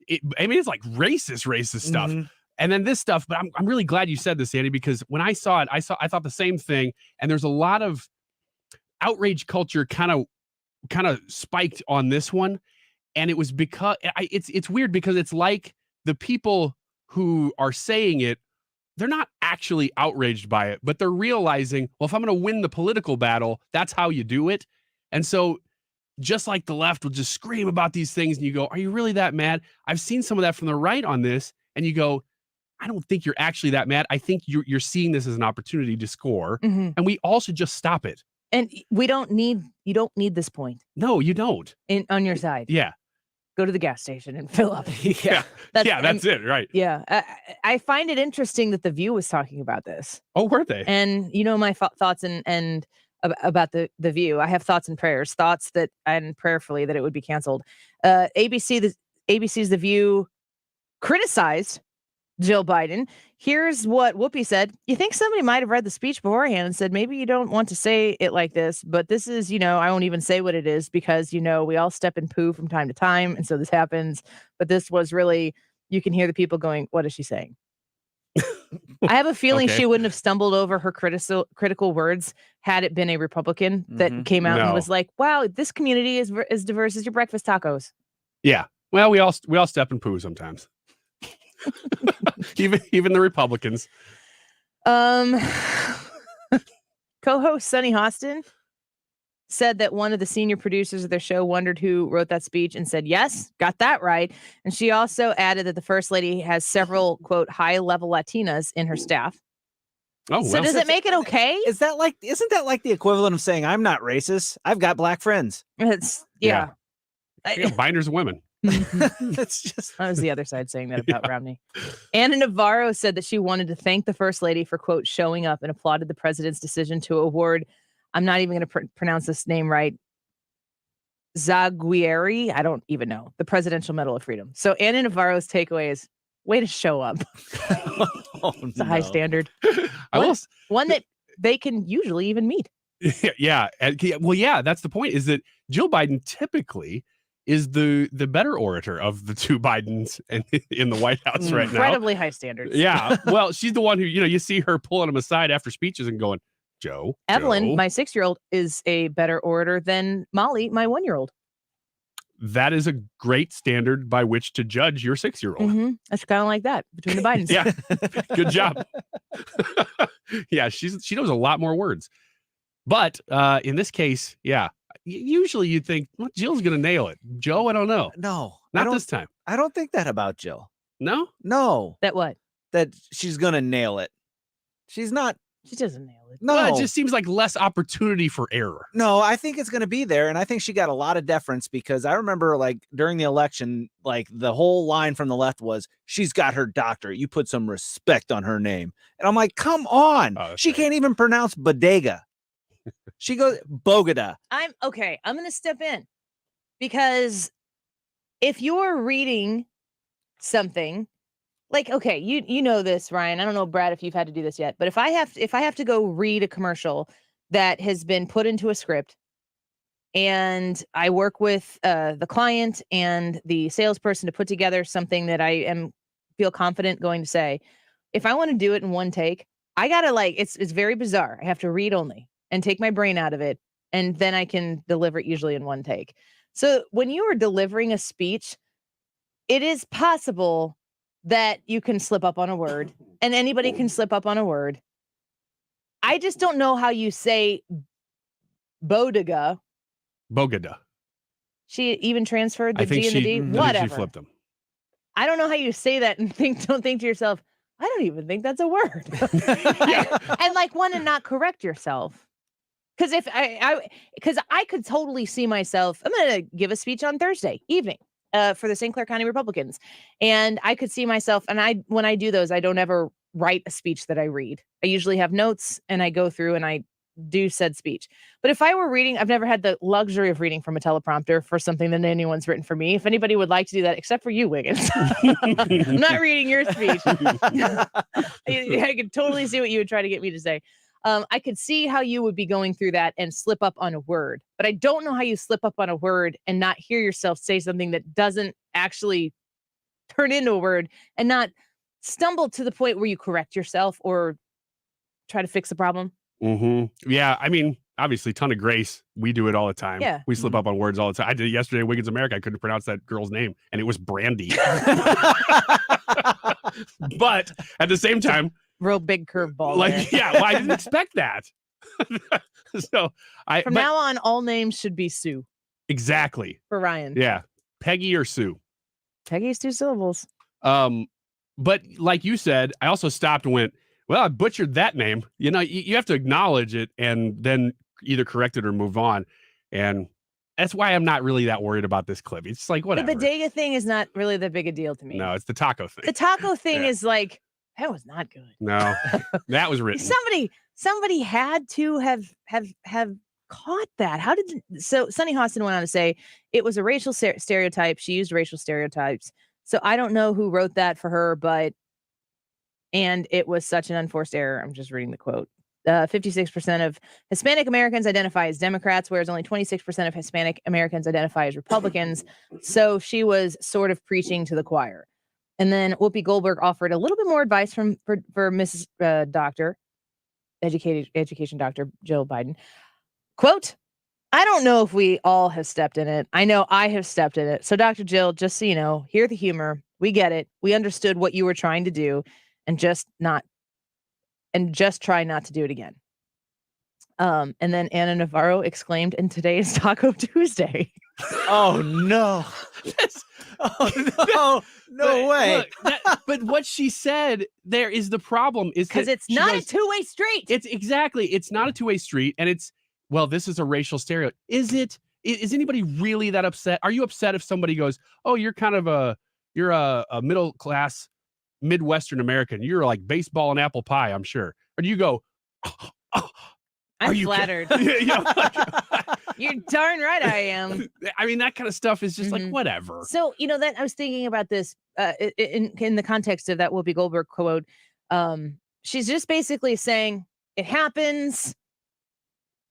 it. I mean, it's like racist stuff. And then this stuff, but I'm really glad you said this, Andy, because when I saw it, I thought the same thing. And there's a lot of outrage culture kind of spiked on this one. And it was because it's weird because it's like the people who are saying it, they're not actually outraged by it, but they're realizing, well, if I'm going to win the political battle, that's how you do it. And so just like the left will just scream about these things and you go, are you really that mad? I've seen some of that from the right on this, and you go, I don't think you're actually that mad. I think you're seeing this as an opportunity to score, and we all should just stop it. And you don't need this point. No, you don't. On your side. Yeah. Go to the gas station and fill up. That's it, right? Yeah. I find it interesting that The View was talking about this. Oh, were they? And you know my thoughts and about the View. I have thoughts and prayers. Thoughts that, and prayerfully that it would be canceled. ABC's The View criticized Jill Biden. Here's what Whoopi said. You think somebody might have read the speech beforehand and said, maybe you don't want to say it like this, but this is, I won't even say what it is because, we all step in poo from time to time. And so this happens. But this was really, you can hear the people going, what is she saying? I have a feeling she wouldn't have stumbled over her critical words had it been a Republican that came out and was like, wow, this community is as diverse as your breakfast tacos. Yeah. Well, we all step in poo sometimes. even the Republicans. Co-host Sunny Hostin said that one of the senior producers of their show wondered who wrote that speech and said, yes, got that right. And she also added that the first lady has several, quote, high-level Latinas in her staff. Oh, so does it make it okay? Isn't that like the equivalent of saying I'm not racist? I've got black friends. It's binders of women. That's just that was the other side saying that about Romney. Anna Navarro said that she wanted to thank the first lady for, quote, showing up, and applauded the president's decision to award, I'm not even going to pronounce this name right, Zaguieri, I don't even know, the Presidential Medal of Freedom. So Anna Navarro's takeaway is, way to show up. It's a high standard. One that they can usually even meet. Yeah. Well, yeah, that's the point, is that Jill Biden typically is the better orator of the two Bidens in the White House right now. Incredibly high standards. Yeah. Well, she's the one who, you see her pulling them aside after speeches and going, Evelyn, my 6-year-old, is a better orator than Molly, my 1-year-old. That is a great standard by which to judge your 6-year-old. That's kind of like that between the Bidens. Yeah. Good job. Yeah. She knows a lot more words. But in this case, yeah, usually you'd think, well, Jill's going to nail it. Joe, I don't know. No, not this time. I don't think that about Jill. No? No. That what? That she's going to nail it. She's not. She doesn't nail it. No. Well, it just seems like less opportunity for error. No, I think it's going to be there. And I think she got a lot of deference because I remember like during the election, like the whole line from the left was, she's got her doctorate. You put some respect on her name. And I'm like, come on. She can't even pronounce bodega. She goes Bogota. I'm going to step in because if you're reading something like, okay, you know this, Ryan. I don't know, Brad, if you've had to do this yet, but if I have to go read a commercial that has been put into a script and I work with the client and the salesperson to put together something that I feel confident going to say, if I want to do it in one take, I gotta it's very bizarre. I have to read only and take my brain out of it. And then I can deliver it usually in one take. So when you are delivering a speech, it is possible that you can slip up on a word and anybody can slip up on a word. I just don't know how you say bodega. Bogota. She even transferred the G and the D. I think Whatever. she flipped them. I don't know how you say that and don't think to yourself, I don't even think that's a word. and like want to not correct yourself. Because because I could totally see myself, I'm going to give a speech on Thursday evening for the St. Clair County Republicans. And I could see myself, and when I do those, I don't ever write a speech that I read. I usually have notes and I go through and I do said speech. But if I were reading, I've never had the luxury of reading from a teleprompter for something that anyone's written for me. If anybody would like to do that, except for you, Wiggins, I'm not reading your speech. I could totally see what you would try to get me to say. I could see how you would be going through that and slip up on a word, but I don't know how you slip up on a word and not hear yourself say something that doesn't actually turn into a word and not stumble to the point where you correct yourself or try to fix the problem. Mm-hmm. Yeah, I mean, obviously, ton of grace. We do it all the time. Yeah. We slip up on words all the time. I did it yesterday at Wiggins America. I couldn't pronounce that girl's name, and it was Brandy. But at the same time, real big curveball. Well, I didn't expect that. So from now on, all names should be Sue. Exactly. For Ryan. Yeah. Peggy or Sue. Peggy's 2 syllables. But like you said, I also stopped and went, well, I butchered that name. You know, you have to acknowledge it and then either correct it or move on. And that's why I'm not really that worried about this clip. It's like, whatever. The bodega thing is not really that big a deal to me. No, it's the taco thing. The taco thing is like, that was not good. No, that was written. Somebody had to have caught that. How did so? Sunny Hostin went on to say it was a racial stereotype. She used racial stereotypes. So I don't know who wrote that for her, and it was such an unforced error. I'm just reading the quote. 56% of Hispanic Americans identify as Democrats, whereas only 26% of Hispanic Americans identify as Republicans. So she was sort of preaching to the choir. And then Whoopi Goldberg offered a little bit more advice for Mrs. Doctor, education doctor Jill Biden. Quote, I don't know if we all have stepped in it. I know I have stepped in it. So Dr. Jill, just so you know, hear the humor. We get it. We understood what you were trying to do and just try not to do it again. And then Anna Navarro exclaimed, and today is Taco Tuesday. Oh, no. No way. Look, but what she said there is the problem is because it's not a two-way street. It's not a two-way street. And this is a racial stereotype. Is it? Is anybody really that upset? Are you upset if somebody goes, oh, you're kind of a middle class Midwestern American. You're like baseball and apple pie, I'm sure. Or do you go, I'm flattered. You're darn right I am. I mean, that kind of stuff is just like, whatever. So, that I was thinking about this in the context of that Whoopi Goldberg quote. She's just basically saying it happens.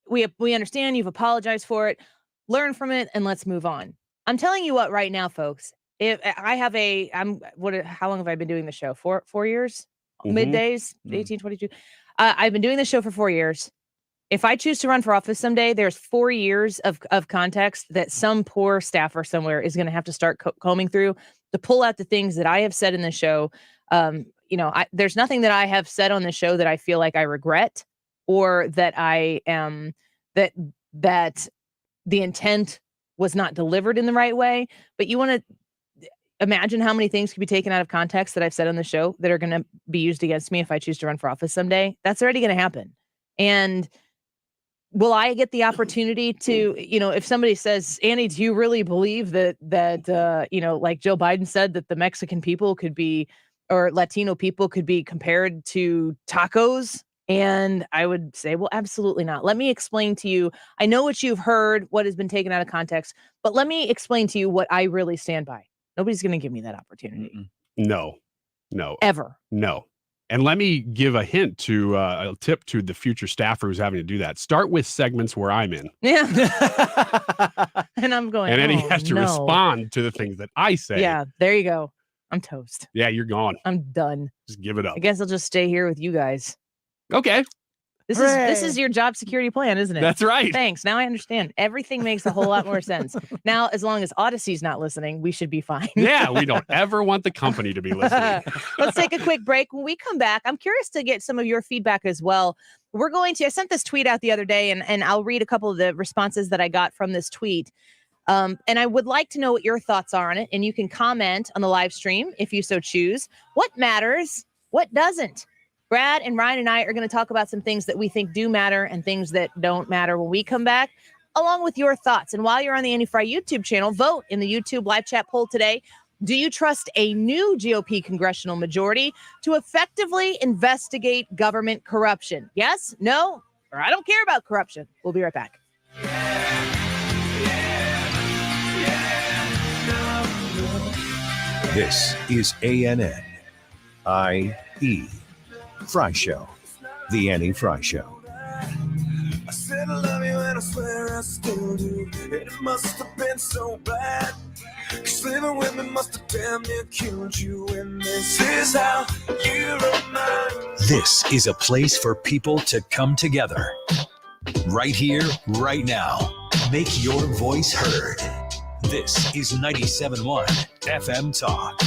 We understand you've apologized for it. Learn from it and let's move on. I'm telling you what right now, folks. If I have how long have I been doing the show? 4 years? Middays, 1822. I've been doing this show for 4 years. If I choose to run for office someday, there's 4 years of context that some poor staffer somewhere is going to have to start combing through to pull out the things that I have said in the show. There's nothing that I have said on the show that I feel like I regret or that I am that the intent was not delivered in the right way. But you want to imagine how many things could be taken out of context that I've said on the show that are going to be used against me if I choose to run for office someday. That's already going to happen. And will I get the opportunity to, if somebody says, Annie, do you really believe that like Joe Biden said, that the Mexican people could be, or Latino people could be compared to tacos? And I would say, well, absolutely not. Let me explain to you. I know what you've heard, what has been taken out of context, but let me explain to you what I really stand by. Nobody's going to give me that opportunity. No. Ever. No. And let me give a hint to a tip to the future staffer who's having to do that. Start with segments where I'm in. Yeah. And I'm going, and then he has to respond to the things that I say. Yeah, there you go. I'm toast. Yeah, you're gone. I'm done. Just give it up. I guess I'll just stay here with you guys. Okay. This is your job security plan, isn't it? That's right. Thanks. Now I understand. Everything makes a whole lot more sense. Now, as long as Odyssey's not listening, we should be fine. Yeah, we don't ever want the company to be listening. Let's take a quick break. When we come back, I'm curious to get some of your feedback as well. I sent this tweet out the other day, and I'll read a couple of the responses that I got from this tweet. And I would like to know what your thoughts are on it. And you can comment on the live stream if you so choose. What matters? What doesn't? Brad and Ryan and I are going to talk about some things that we think do matter and things that don't matter when we come back, along with your thoughts. And while you're on the Annie Frey YouTube channel, vote in the YouTube live chat poll today. Do you trust a new GOP congressional majority to effectively investigate government corruption? Yes, no, or I don't care about corruption. We'll be right back. This is ANN IE Frey Show, the Annie Frey Show. I said I love you and I swear I still do. It must have been so bad. 'Cause living with me must have damn near killed you. And this is how you remind. This is a place for people to come together. Right here, right now. Make your voice heard. This is 97.1 FM Talk.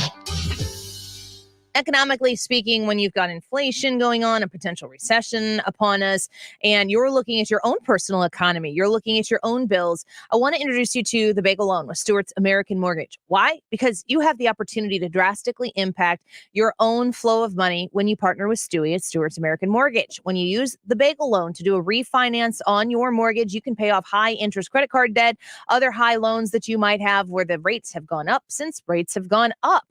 Economically speaking, when you've got inflation going on, a potential recession upon us, and you're looking at your own personal economy, you're looking at your own bills, I want to introduce you to the Bagel Loan with Stewart's American Mortgage. Why? Because you have the opportunity to drastically impact your own flow of money when you partner with Stewie at Stewart's American Mortgage. When you use the Bagel Loan to do a refinance on your mortgage, you can pay off high interest credit card debt, other high loans that you might have where the rates have gone up since rates have gone up.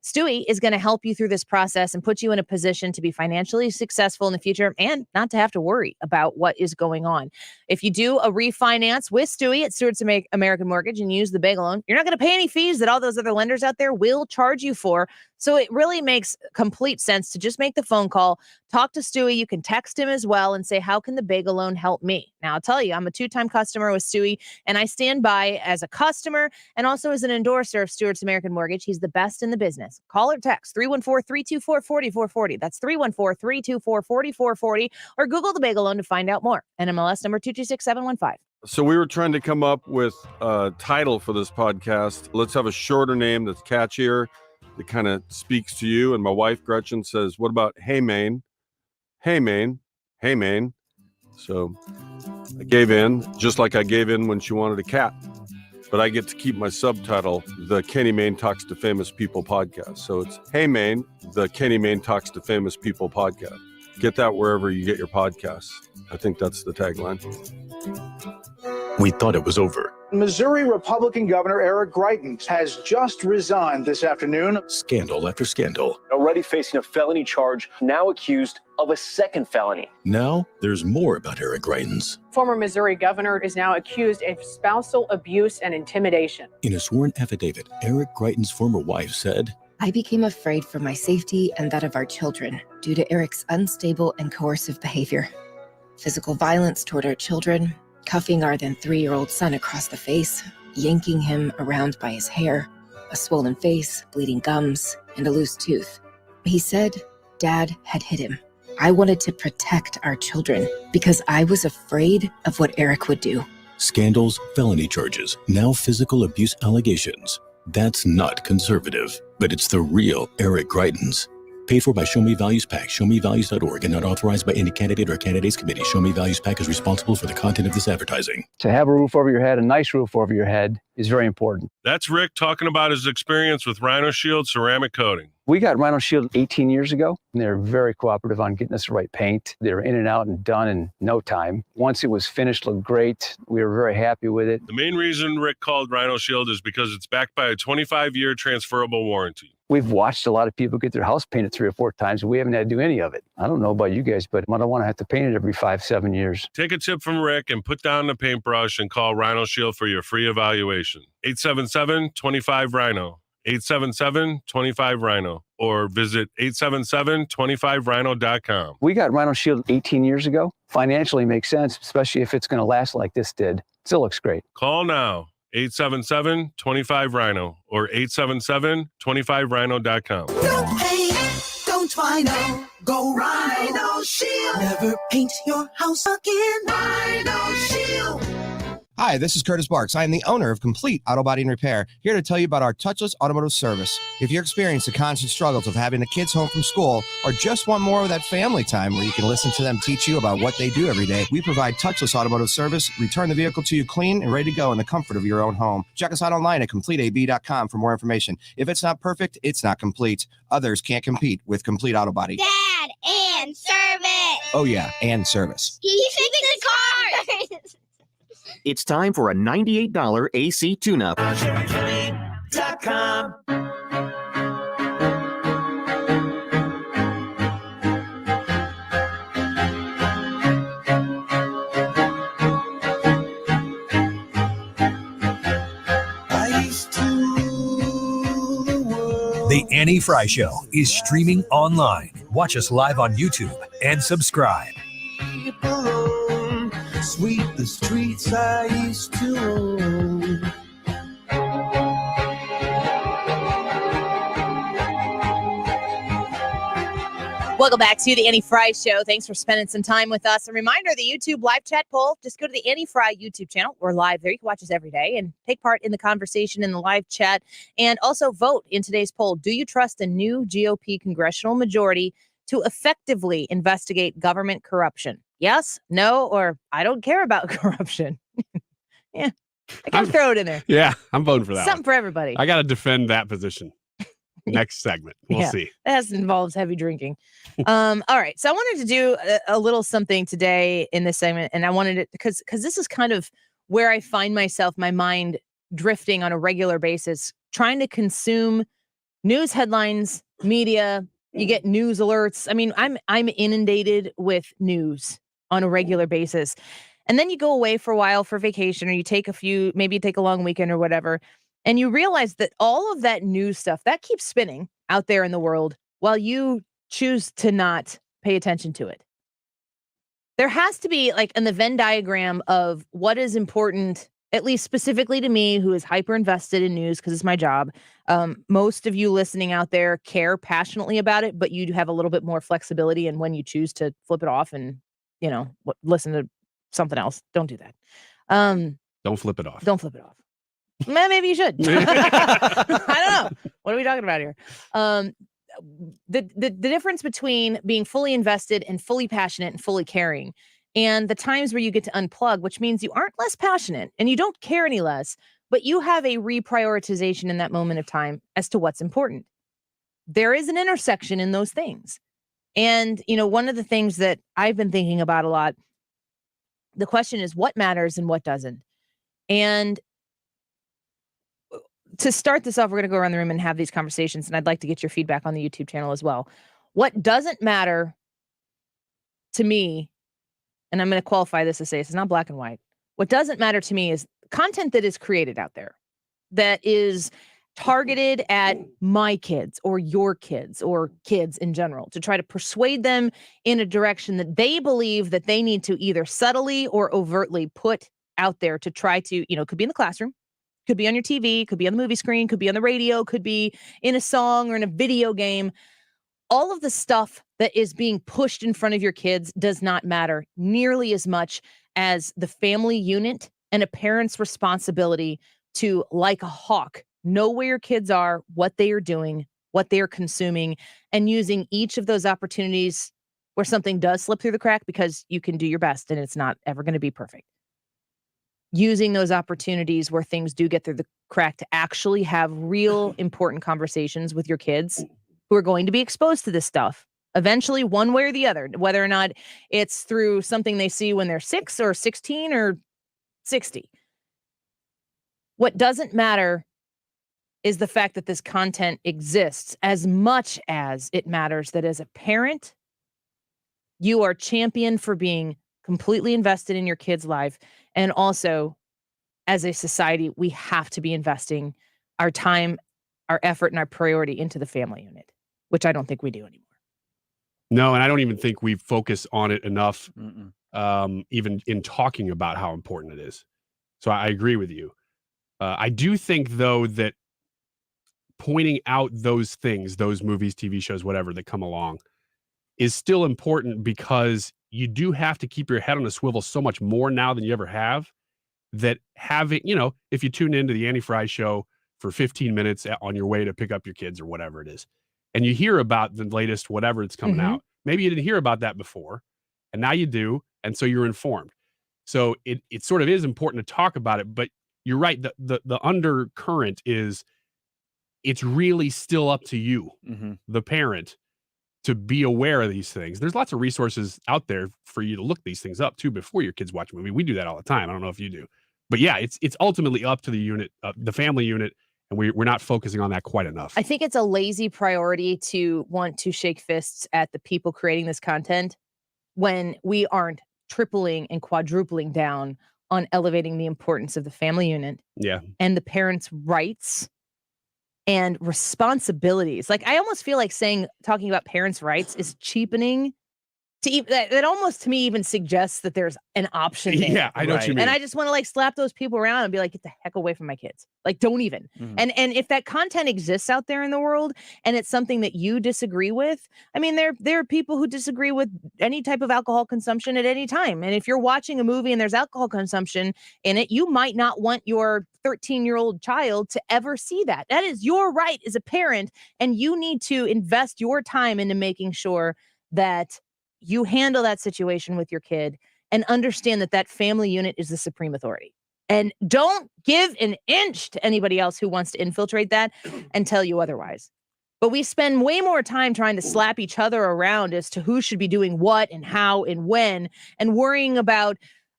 Stewie is going to help you through this process and put you in a position to be financially successful in the future and not to have to worry about what is going on. If you do a refinance with Stewie at Stewart's American Mortgage and use the Bagel Loan, you're not going to pay any fees that all those other lenders out there will charge you for. So it really makes complete sense to just make the phone call, talk to Stewie. You can text him as well and say, how can the Bagel Loan help me? Now, I'll tell you, I'm a 2-time customer with Stewie, and I stand by as a customer and also as an endorser of Stewart's American Mortgage. He's the best in the business. Call or text 314-324-4440. That's 314-324-4440, or Google the Bagel Loan to find out more. NMLS number 226715. So we were trying to come up with a title for this podcast. Let's have a shorter name that's catchier, that kind of speaks to you. And my wife, Gretchen, says, what about Hey Maine? Hey Maine. Hey Maine. So I gave in, just like I gave in when she wanted a cat. But I get to keep my subtitle, The Kenny Mayne Talks to Famous People Podcast. So it's Hey Maine, The Kenny Mayne Talks to Famous People Podcast. Get that wherever you get your podcasts. I think that's the tagline. We thought it was over. Missouri Republican Governor Eric Greitens has just resigned this afternoon. Scandal after scandal. Already facing a felony charge, now accused of a second felony. Now there's more about Eric Greitens. Former Missouri governor is now accused of spousal abuse and intimidation. In a sworn affidavit, Eric Greitens' former wife said, I became afraid for my safety and that of our children due to Eric's unstable and coercive behavior. Physical violence toward our children, cuffing our then 3-year-old son across the face, yanking him around by his hair, a swollen face, bleeding gums, and a loose tooth. He said Dad had hit him. I wanted to protect our children because I was afraid of what Eric would do. Scandals, felony charges, now physical abuse allegations. That's not conservative, but it's the real Eric Greitens. Paid for by Show Me Values PAC, showmevalues.org, and not authorized by any candidate or candidates committee. Show Me Values PAC is responsible for the content of this advertising. To have a roof over your head, a nice roof over your head, is very important. That's Rick talking about his experience with Rhino Shield ceramic coating. We got Rhino Shield 18 years ago, and they're very cooperative on getting us the right paint. They were in and out and done in no time. Once it was finished, looked great. We were very happy with it. The main reason Rick called Rhino Shield is because it's backed by a 25-year transferable warranty. We've watched a lot of people get their house painted 3 or 4 times, and we haven't had to do any of it. I don't know about you guys, but I don't want to have to paint it every 5-7 years. Take a tip from Rick and put down the paintbrush and call Rhino Shield for your free evaluation. 877-25-RHINO. 877-25-RHINO. Or visit 877-25rhino.com. We got Rhino Shield 18 years ago. Financially makes sense, especially if it's going to last like this did. Still looks great. Call now. 877-25-RHINO or 877-25rhino.com. Don't paint, don't Rhino. Go Rhino Shield. Never paint your house again. Rhino Shield. Hi, this is Curtis Barks. I am the owner of Complete Auto Body and Repair, here to tell you about our touchless automotive service. If you're experiencing the constant struggles of having the kids home from school or just want more of that family time where you can listen to them teach you about what they do every day, we provide touchless automotive service, return the vehicle to you clean and ready to go in the comfort of your own home. Check us out online at CompleteAB.com for more information. If it's not perfect, it's not complete. Others can't compete with Complete Auto Body. Dad, and service. Oh yeah, and service. He fixed the car. It's time for a $98 AC tune-up. The Annie Frey Show is streaming online. Watch us live on YouTube and subscribe. Sweep the streets I used to own. Welcome back to the Annie Frey Show. Thanks for spending some time with us. A reminder, the YouTube live chat poll, just go to the Annie Frey YouTube channel. We're live there. You can watch us every day and take part in the conversation in the live chat. And also vote in today's poll. Do you trust a new GOP congressional majority to effectively investigate government corruption? Yes, no, or I don't care about corruption. Yeah, I can throw it in there. Yeah, I'm voting for that. Something for everybody. I got to defend that position. Next segment. We'll see. That involves heavy drinking. All right. So I wanted to do a little something today in this segment. And I wanted it because this is kind of where I find myself, my mind drifting on a regular basis, trying to consume news headlines, media. You get news alerts. I mean, I'm inundated with news on a regular basis. And then you go away for a while for vacation, or you take maybe you take a long weekend or whatever. And you realize that all of that news stuff that keeps spinning out there in the world while you choose to not pay attention to it. There has to be like in the Venn diagram of what is important, at least specifically to me, who is hyper invested in news because it's my job. Most of you listening out there care passionately about it, but you have a little bit more flexibility in when you choose to flip it off and, listen to something else. Don't do that. Don't flip it off. Don't flip it off. Maybe you should. I don't know. What are we talking about here? The difference between being fully invested and fully passionate and fully caring, and the times where you get to unplug, which means you aren't less passionate and you don't care any less, but you have a reprioritization in that moment of time as to what's important. There is an intersection in those things. And, one of the things that I've been thinking about a lot, the question is what matters and what doesn't. And to start this off, we're going to go around the room and have these conversations, and I'd like to get your feedback on the YouTube channel as well. What doesn't matter to me, and I'm going to qualify this to say it's not black and white. What doesn't matter to me is content that is created out there that is targeted at my kids or your kids or kids in general to try to persuade them in a direction that they believe that they need to either subtly or overtly put out there to try to, could be in the classroom, could be on your TV, could be on the movie screen, could be on the radio, could be in a song or in a video game. All of the stuff that is being pushed in front of your kids does not matter nearly as much as the family unit and a parent's responsibility to, like a hawk, know where your kids are, what they are doing, what they're consuming, and using each of those opportunities where something does slip through the crack, because you can do your best and it's not ever going to be perfect. Using those opportunities where things do get through the crack to actually have real important conversations with your kids who are going to be exposed to this stuff eventually, one way or the other, whether or not it's through something they see when they're 6 or 16 or 60. What doesn't matter is the fact that this content exists, as much as it matters that as a parent, you are championed for being completely invested in your kid's life. And also, as a society, we have to be investing our time, our effort, and our priority into the family unit, which I don't think we do anymore. No, and I don't even think we focus on it enough, even in talking about how important it is. So I agree with you. I do think, though, that pointing out those things, those movies, TV shows, whatever that come along, is still important, because you do have to keep your head on a swivel so much more now than you ever have. That having, if you tune into the Annie Frey show for 15 minutes on your way to pick up your kids or whatever it is, and you hear about the latest whatever that's coming out, maybe you didn't hear about that before, and now you do, and so you're informed. So it sort of is important to talk about it, but you're right. The undercurrent is, it's really still up to you, the parent, to be aware of these things. There's lots of resources out there for you to look these things up too before your kids watch a movie. We do that all the time. I don't know if you do, but yeah, it's ultimately up to the unit, the family unit, and we're not focusing on that quite enough. I think it's a lazy priority to want to shake fists at the people creating this content when we aren't tripling and quadrupling down on elevating the importance of the family unit and the parents' rights and responsibilities. Like, I almost feel like talking about parents' rights is cheapening. That almost, to me, even suggests that there's an option there. Yeah, I know what you mean. And I just want to slap those people around and be like, get the heck away from my kids. Like, don't even. And if that content exists out there in the world and it's something that you disagree with, I mean, there are people who disagree with any type of alcohol consumption at any time. And if you're watching a movie and there's alcohol consumption in it, you might not want your 13-year-old child to ever see that. That is your right as a parent, and you need to invest your time into making sure that you handle that situation with your kid and understand that family unit is the supreme authority. And don't give an inch to anybody else who wants to infiltrate that and tell you otherwise. But we spend way more time trying to slap each other around as to who should be doing what and how and when, and worrying about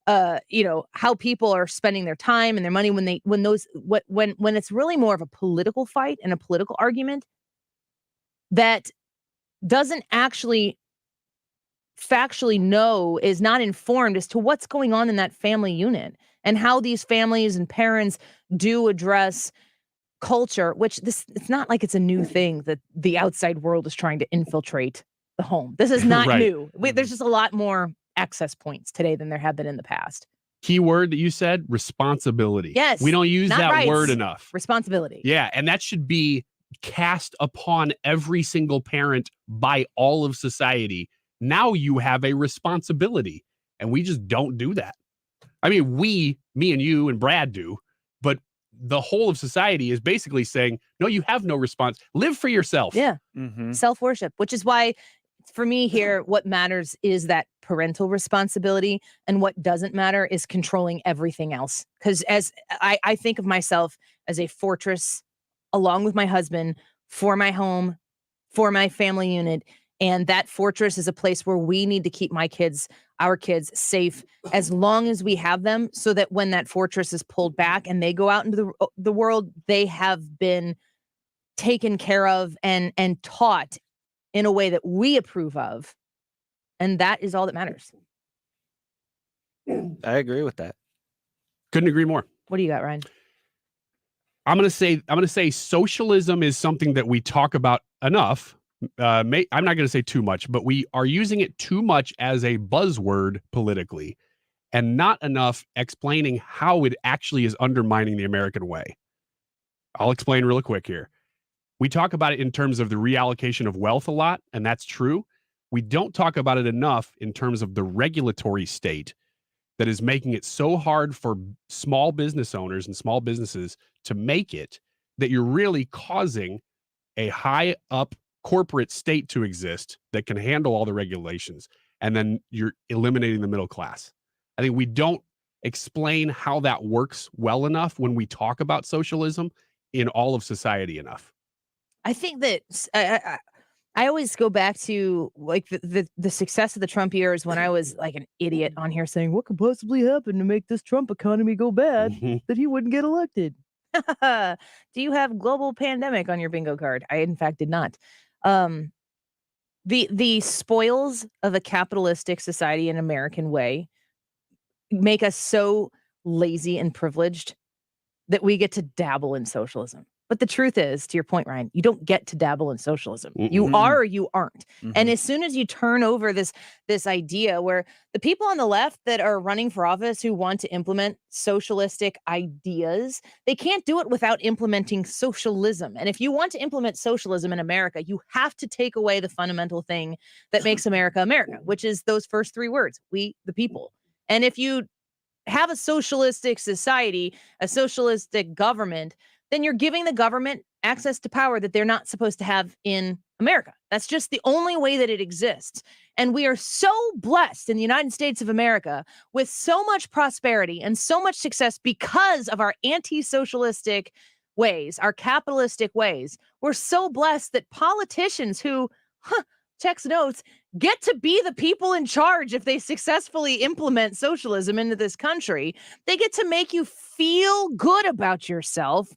how people are spending their time and their money when it's really more of a political fight and a political argument that doesn't actually factually is not informed as to what's going on in that family unit and how these families and parents do address culture, which it's not like it's a new thing that the outside world is trying to infiltrate the home. This is not new. There's just a lot more access points today than there have been in the past. Key word that you said, responsibility. Yes. We don't use that rights, word enough. Responsibility. Yeah. And that should be cast upon every single parent by all of society. Now you have a responsibility, and we just don't do that. I mean, me and you and Brad do, but the whole of society is basically saying, no, you have no response. Live for yourself. Yeah. Self-worship, which is why, for me here, what matters is that parental responsibility, and what doesn't matter is controlling everything else. Because as I think of myself as a fortress, along with my husband, for my home, for my family unit. And that fortress is a place where we need to keep our kids safe as long as we have them, so that when that fortress is pulled back and they go out into the world, they have been taken care of and taught in a way that we approve of. And that is all that matters. I agree with that. Couldn't agree more. What do you got, Ryan? I'm going to say socialism is something that we talk about enough. I'm not going to say too much, but we are using it too much as a buzzword politically, and not enough explaining how it actually is undermining the American way. I'll explain real quick here. We talk about it in terms of the reallocation of wealth a lot, and that's true. We don't talk about it enough in terms of the regulatory state that is making it so hard for small business owners and small businesses to make it, that you're really causing a high up corporate state to exist that can handle all the regulations, and then you're eliminating the middle class. I think we don't explain how that works well enough when we talk about socialism in all of society enough. I think that I always go back to like the success of the Trump years when I was like an idiot on here saying what could possibly happen to make this Trump economy go bad that he wouldn't get elected. Do you have global pandemic on your bingo card? I in fact did not. The spoils of a capitalistic society in American way make us so lazy and privileged that we get to dabble in socialism. But the truth is, to your point, Ryan, you don't get to dabble in socialism. You are or you aren't. And as soon as you turn over this idea where the people on the left that are running for office who want to implement socialistic ideas, they can't do it without implementing socialism. And if you want to implement socialism in America, you have to take away the fundamental thing that makes America America, which is those first three words, we the people. And if you have a socialistic society, a socialistic government, then you're giving the government access to power that they're not supposed to have in America. That's just the only way that it exists. And we are so blessed in the United States of America with so much prosperity and so much success because of our anti-socialistic ways, our capitalistic ways. We're so blessed that politicians who, checks notes, get to be the people in charge if they successfully implement socialism into this country. They get to make you feel good about yourself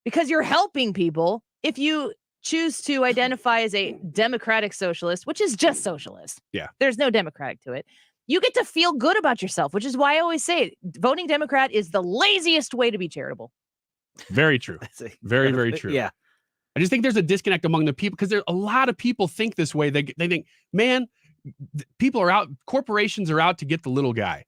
because you're helping people. If you choose to identify as a democratic socialist, which is just socialist. Yeah. There's no democratic to it. You get to feel good about yourself, which is why I always say voting Democrat is the laziest way to be charitable. Very true. Very, very true. Yeah. I just think there's a disconnect among the people because a lot of people think this way. They think, man, people are out, corporations are out to get the little guy.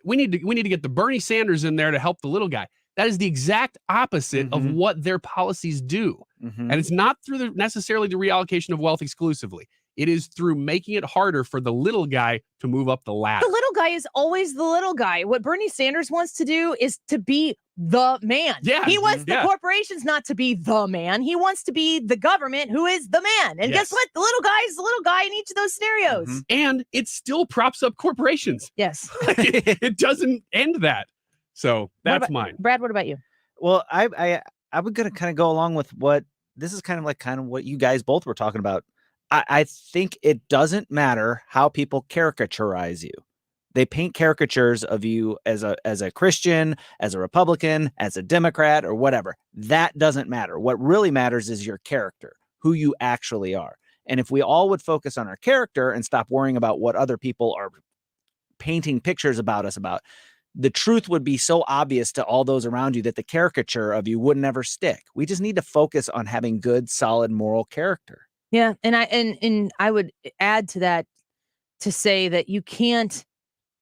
We need to get the Bernie Sanders in there to help the little guy. That is the exact opposite of what their policies do. And it's not through necessarily the reallocation of wealth exclusively. It is through making it harder for the little guy to move up the ladder. The little guy is always the little guy. What Bernie Sanders wants to do is to be the man. Yeah. He wants the corporations not to be the man. He wants to be the government who is the man. And guess what? The little guy is the little guy in each of those scenarios. And it still props up corporations. Yes. It doesn't end that. So that's mine. Brad, what about you? Well, I was going to kind of go along with what this is kind of what you guys both were talking about. I think it doesn't matter how people caricaturize you. They paint caricatures of you as a Christian, as a Republican, as a Democrat, or whatever. That doesn't matter. What really matters is your character, who you actually are. And if we all would focus on our character and stop worrying about what other people are painting pictures about us about, the truth would be so obvious to all those around you that the caricature of you would never stick. We just need to focus on having good, solid moral character. Yeah, and I would add to that to say that you can't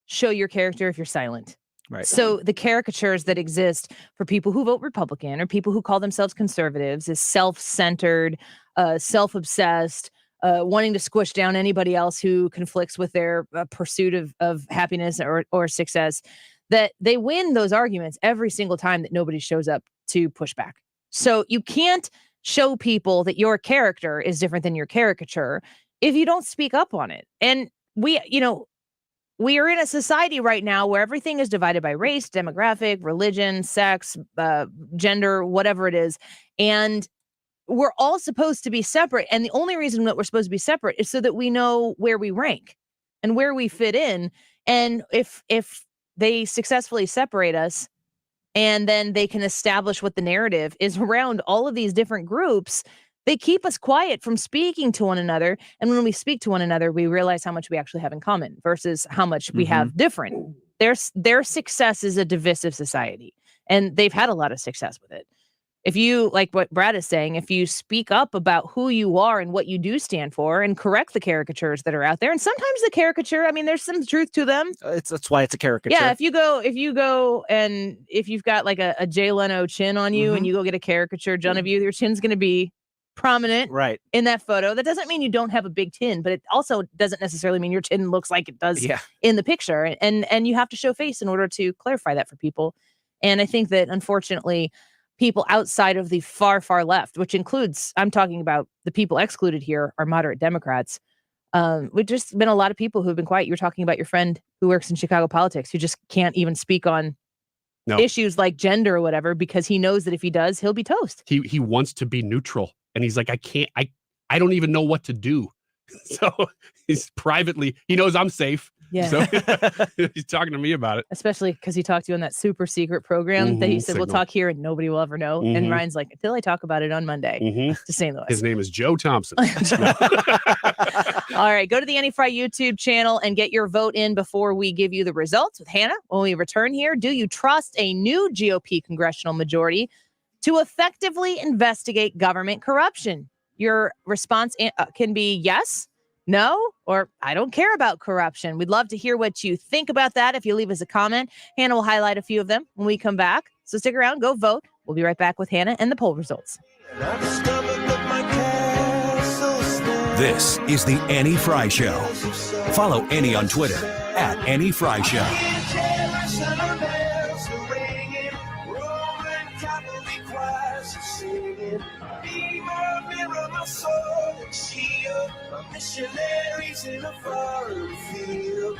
show your character if you're silent. Right. So the caricatures that exist for people who vote Republican or people who call themselves conservatives is self-centered, self-obsessed, wanting to squish down anybody else who conflicts with their pursuit of happiness or success, that they win those arguments every single time that nobody shows up to push back. So you can't show people that your character is different than your caricature if you don't speak up on it. And we are in a society right now where everything is divided by race, demographic, religion, sex, gender, whatever it is. And we're all supposed to be separate. And the only reason that we're supposed to be separate is so that we know where we rank and where we fit in. And if they successfully separate us, and then they can establish what the narrative is around all of these different groups, they keep us quiet from speaking to one another. And when we speak to one another, we realize how much we actually have in common versus how much we have different. Their success is a divisive society, and they've had a lot of success with it. If you, like what Brad is saying, if you speak up about who you are and what you do stand for and correct the caricatures that are out there, and sometimes the caricature, I mean, there's some truth to them. That's why it's a caricature. Yeah, if you go and if you've got like a Jay Leno chin on you and you go get a caricature done of you, your chin's going to be prominent in that photo. That doesn't mean you don't have a big chin, but it also doesn't necessarily mean your chin looks like it does in the picture. And you have to show face in order to clarify that for people. And I think that unfortunately, people outside of the far, far left, which includes, I'm talking about the people excluded here are moderate Democrats. We've just been a lot of people who've been quiet. You were talking about your friend who works in Chicago politics who just can't even speak on issues like gender or whatever because he knows that if he does, he'll be toast. He wants to be neutral, and he's like, I don't even know what to do. So he's privately, he knows I'm safe. Yeah. So he's talking to me about it. Especially because he talked to you on that super secret program that he said, Signal. we'll talk here and nobody will ever know. And Ryan's like, until I talk about it on Monday to St. Louis. His name is Joe Thompson. All right, go to the Annie Frey YouTube channel and get your vote in before we give you the results with Hannah. When we return here, do you trust a new GOP congressional majority to effectively investigate government corruption? Your response can be yes, no, or I don't care about corruption. We'd love to hear what you think about that. If you leave us a comment, Hannah will highlight a few of them when we come back. So stick around, go vote. We'll be right back with Hannah and the poll results. This is the Annie Frey Show. Follow Annie on Twitter at Annie Frey Show. Missionaries in a foreign field.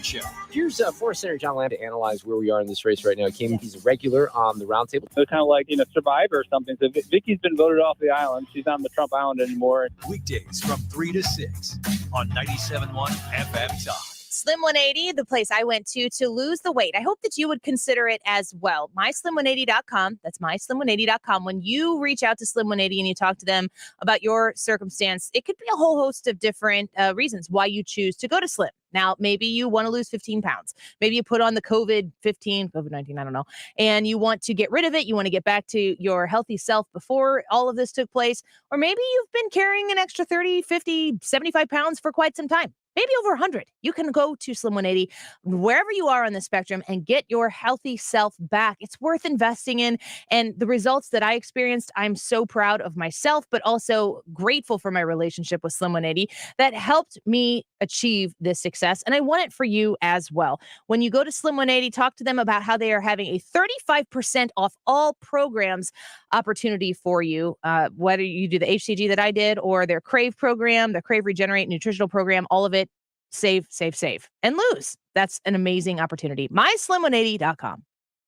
Show. Here's Forest Senator John Lamb to analyze where we are in this race right now. He's a regular on the roundtable. So kind of like, Survivor or something. So Vicky's been voted off the island. She's not on the Trump Island anymore. Weekdays from 3 to 6 on 97.1 FM Talk. Slim 180, the place I went to lose the weight. I hope that you would consider it as well. MySlim180.com. That's MySlim180.com. When you reach out to Slim 180 and you talk to them about your circumstance, it could be a whole host of different reasons why you choose to go to Slim. Now, maybe you want to lose 15 pounds. Maybe you put on the COVID-19, I don't know, and you want to get rid of it. You want to get back to your healthy self before all of this took place. Or maybe you've been carrying an extra 30, 50, 75 pounds for quite some time. Maybe over 100. You can go to Slim 180, wherever you are on the spectrum, and get your healthy self back. It's worth investing in. And the results that I experienced, I'm so proud of myself, but also grateful for my relationship with Slim 180 that helped me achieve this success. And I want it for you as well. When you go to Slim 180, talk to them about how they are having a 35% off all programs opportunity for you, whether you do the HCG that I did or their Crave program, their Crave Regenerate nutritional program, all of it. Save, and lose. That's an amazing opportunity. MySlim180.com.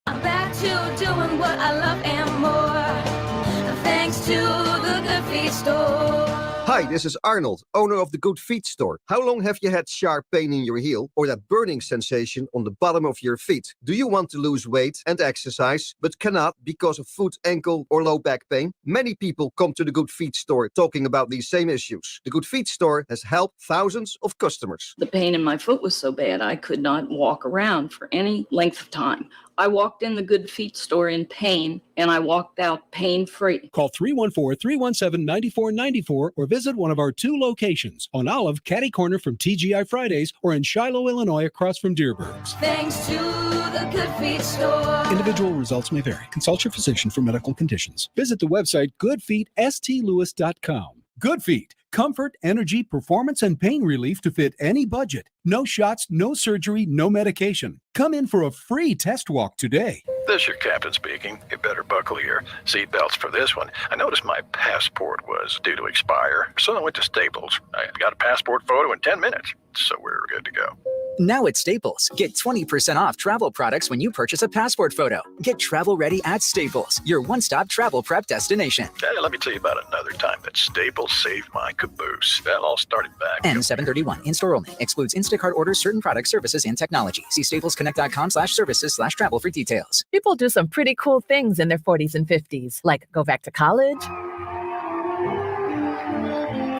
Back to doing what I love and more. Thanks to the Good Feet Store. Hi, this is Arnold, owner of the Good Feet Store. How long have you had sharp pain in your heel or that burning sensation on the bottom of your feet? Do you want to lose weight and exercise, but cannot because of foot, ankle, or low back pain? Many people come to the Good Feet Store talking about these same issues. The Good Feet Store has helped thousands of customers. The pain in my foot was so bad I could not walk around for any length of time. I walked in the Good Feet Store in pain, and I walked out pain-free. Call 314-317-9494 or visit one of our 2 locations on Olive, Catty Corner from TGI Fridays, or in Shiloh, Illinois, across from Deerbergs. Thanks to the Good Feet Store. Individual results may vary. Consult your physician for medical conditions. Visit the website goodfeetstlewis.com. Good Feet. Comfort, energy, performance, and pain relief to fit any budget. No shots, no surgery, no medication. Come in for a free test walk today. This is your captain speaking. You better buckle your seatbelts for this one. I noticed my passport was due to expire, so I went to Staples. I got a passport photo in 10 minutes, so we're good to go. Now at Staples, get 20% off travel products when you purchase a passport photo. Get travel ready at Staples, your one-stop travel prep destination. Hey, let me tell you about another time that Staples saved my caboose. That all started back. N731, in-store only. Excludes Instacart orders, certain products, services, and technology. See staplesconnect.com/services/travel for details. People do some pretty cool things in their 40s and 50s, like go back to college,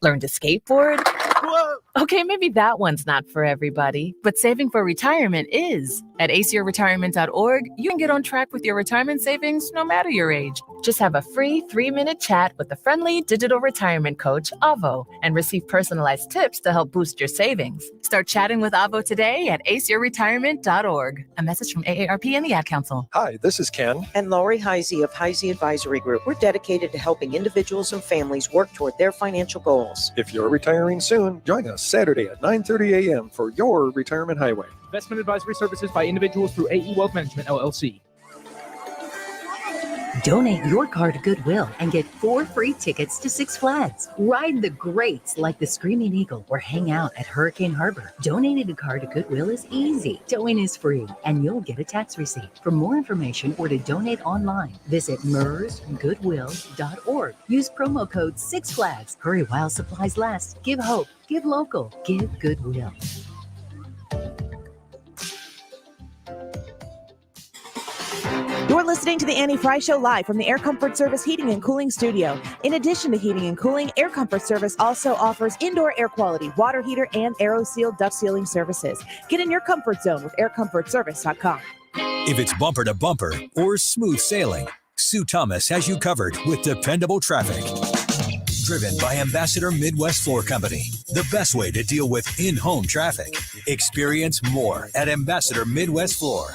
learn to skateboard. Whoa. Okay, maybe that one's not for everybody, but saving for retirement is. At aceyourretirement.org, you can get on track with your retirement savings no matter your age. Just have a free 3-minute chat with the friendly digital retirement coach, Avo, and receive personalized tips to help boost your savings. Start chatting with Avo today at aceyourretirement.org. A message from AARP and the Ad Council. Hi, this is Ken. And Lori Heisey of Heisey Advisory Group. We're dedicated to helping individuals and families work toward their financial goals. If you're retiring soon, join us Saturday at 9:30 a.m. for your Retirement Highway. Investment advisory services by individuals through AE Wealth Management, LLC. Donate your car to Goodwill and get 4 free tickets to Six Flags. Ride the greats like the Screaming Eagle or hang out at Hurricane Harbor. Donating a car to Goodwill is easy. Towing is free, and you'll get a tax receipt. For more information or to donate online, visit mersgoodwill.org. Use promo code Six Flags. Hurry while supplies last. Give hope. Give local. Give Goodwill. You're listening to the Annie Frey Show live from the Air Comfort Service Heating and Cooling Studio. In addition to heating and cooling, Air Comfort Service also offers indoor air quality, water heater, and AeroSeal duct sealing services. Get in your comfort zone with aircomfortservice.com. If it's bumper to bumper or smooth sailing, Sue Thomas has you covered with dependable traffic. Driven by Ambassador Midwest Floor Company, the best way to deal with in-home traffic. Experience more at Ambassador Midwest Floor.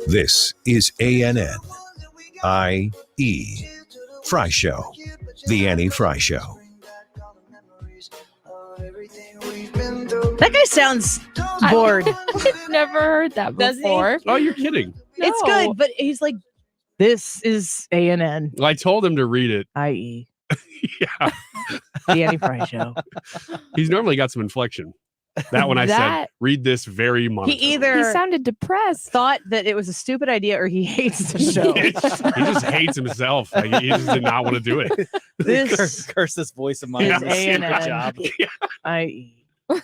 This is ANN IE Frey Show, the Annie Frey Show. That guy sounds bored. I've never heard that before. Oh, you're kidding. It's good, but he's like, this is ANN. Well, I told him to read it. IE. Yeah. The Annie Frey Show. He's normally got some inflection. That one I said, read this very monotone. He either sounded depressed, thought that it was a stupid idea, or he hates the show. He just hates himself. Like, he just did not want to do it. This curse this voice of mine. is Good ANN. job. IE. The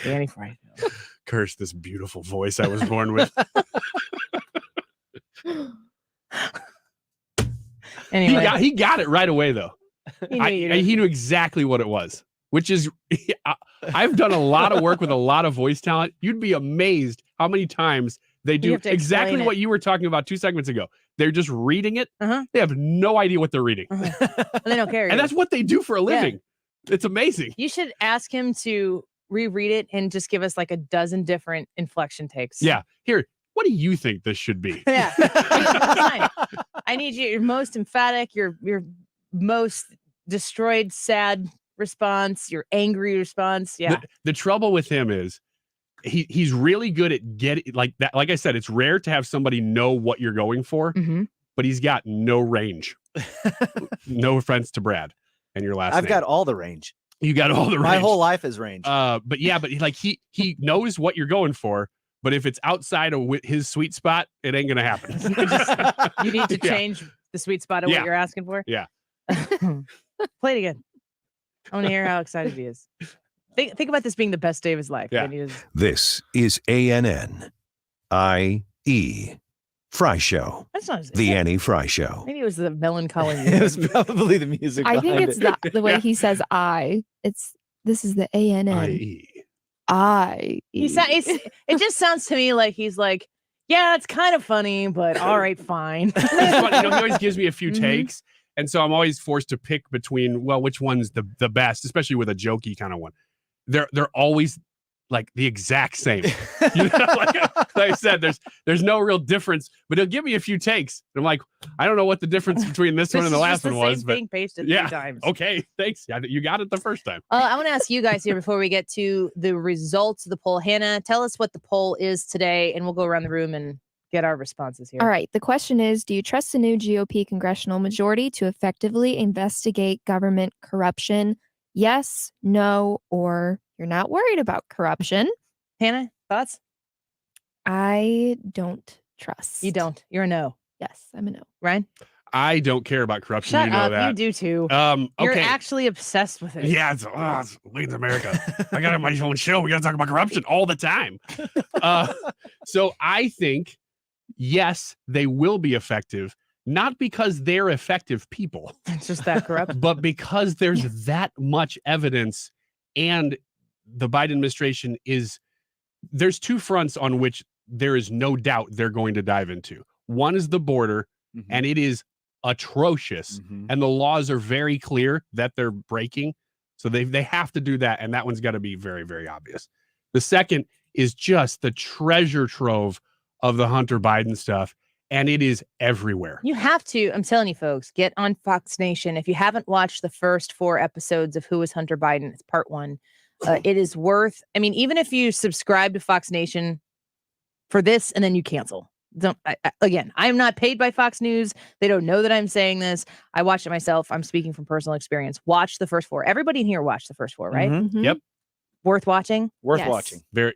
Annie Frey Show. Curse this beautiful voice I was born with. Anyway. He got it right away, though. He knew exactly what it was, which is, I've done a lot of work with a lot of voice talent. You'd be amazed how many times they do exactly what you were talking about 2 segments ago. They're just reading it. They have no idea what they're reading. They don't care. And that's what they do for a living. It's amazing. You should ask him to reread it and just give us like a dozen different inflection takes. Yeah. Here, what do you think this should be? Yeah. Fine. I need your most emphatic, your most destroyed, sad response, your angry response. Yeah. The trouble with him is he's really good at getting like that. Like I said, it's rare to have somebody know what you're going for, but he's got no range. No offense to Brad and your last I've name. got all the range. You got all the range. My whole life is range. But he knows what you're going for. But if it's outside of his sweet spot, it ain't gonna happen. You need to change the sweet spot of what you're asking for. Yeah. Play it again. I want to hear how excited he is. Think about this being the best day of his life. Yeah. And he is- This is ANN IE Frey Show, That's not his the Annie Frey Show. Maybe it was the melancholy. It was probably the music. I think behind it's it. the way he says I. This is the ANN. It just sounds to me like he's like, yeah, it's kind of funny, but all right, fine. It's funny, he always gives me a few takes, and so I'm always forced to pick between which one's the best, especially with a jokey kind of one. They're always like the exact same. Like I said, there's no real difference, but he'll give me a few takes. And I'm like, I don't know what the difference between this one and the last one was, but thing pasted 3 times. Okay, thanks. Yeah, you got it the first time. I want to ask you guys here before we get to the results of the poll. Hannah, tell us what the poll is today, and we'll go around the room and get our responses here. All right. The question is, do you trust the new GOP congressional majority to effectively investigate government corruption? Yes, no, or you're not worried about corruption. Hannah, thoughts? I don't trust. You don't. You're a no. Yes, I'm a no. Ryan? I don't care about corruption. Shut you know up. that. You do too. Okay. You're actually obsessed with it. Yeah, it's Leads America. I got my own show. We got to talk about corruption all the time. So I think, yes, they will be effective, not because they're effective people. It's just that corrupt. But because there's that much evidence, and the Biden administration there's 2 fronts on which there is no doubt they're going to dive into. One is the border, and it is atrocious. And the laws are very clear that they're breaking. So they have to do that. And that one's got to be very, very obvious. The second is just the treasure trove of the Hunter Biden stuff. And it is everywhere. You have to, I'm telling you folks, get on Fox Nation. If you haven't watched the first 4 episodes of Who is Hunter Biden, it's part 1. It is worth, I mean, even if you subscribe to Fox Nation for this and then you cancel. Again, I'm not paid by Fox News. They don't know that I'm saying this. I watched it myself. I'm speaking from personal experience. Watch the first 4. Everybody in here watched the first 4, right? Mhm. Yep. Worth watching? Worth watching. They're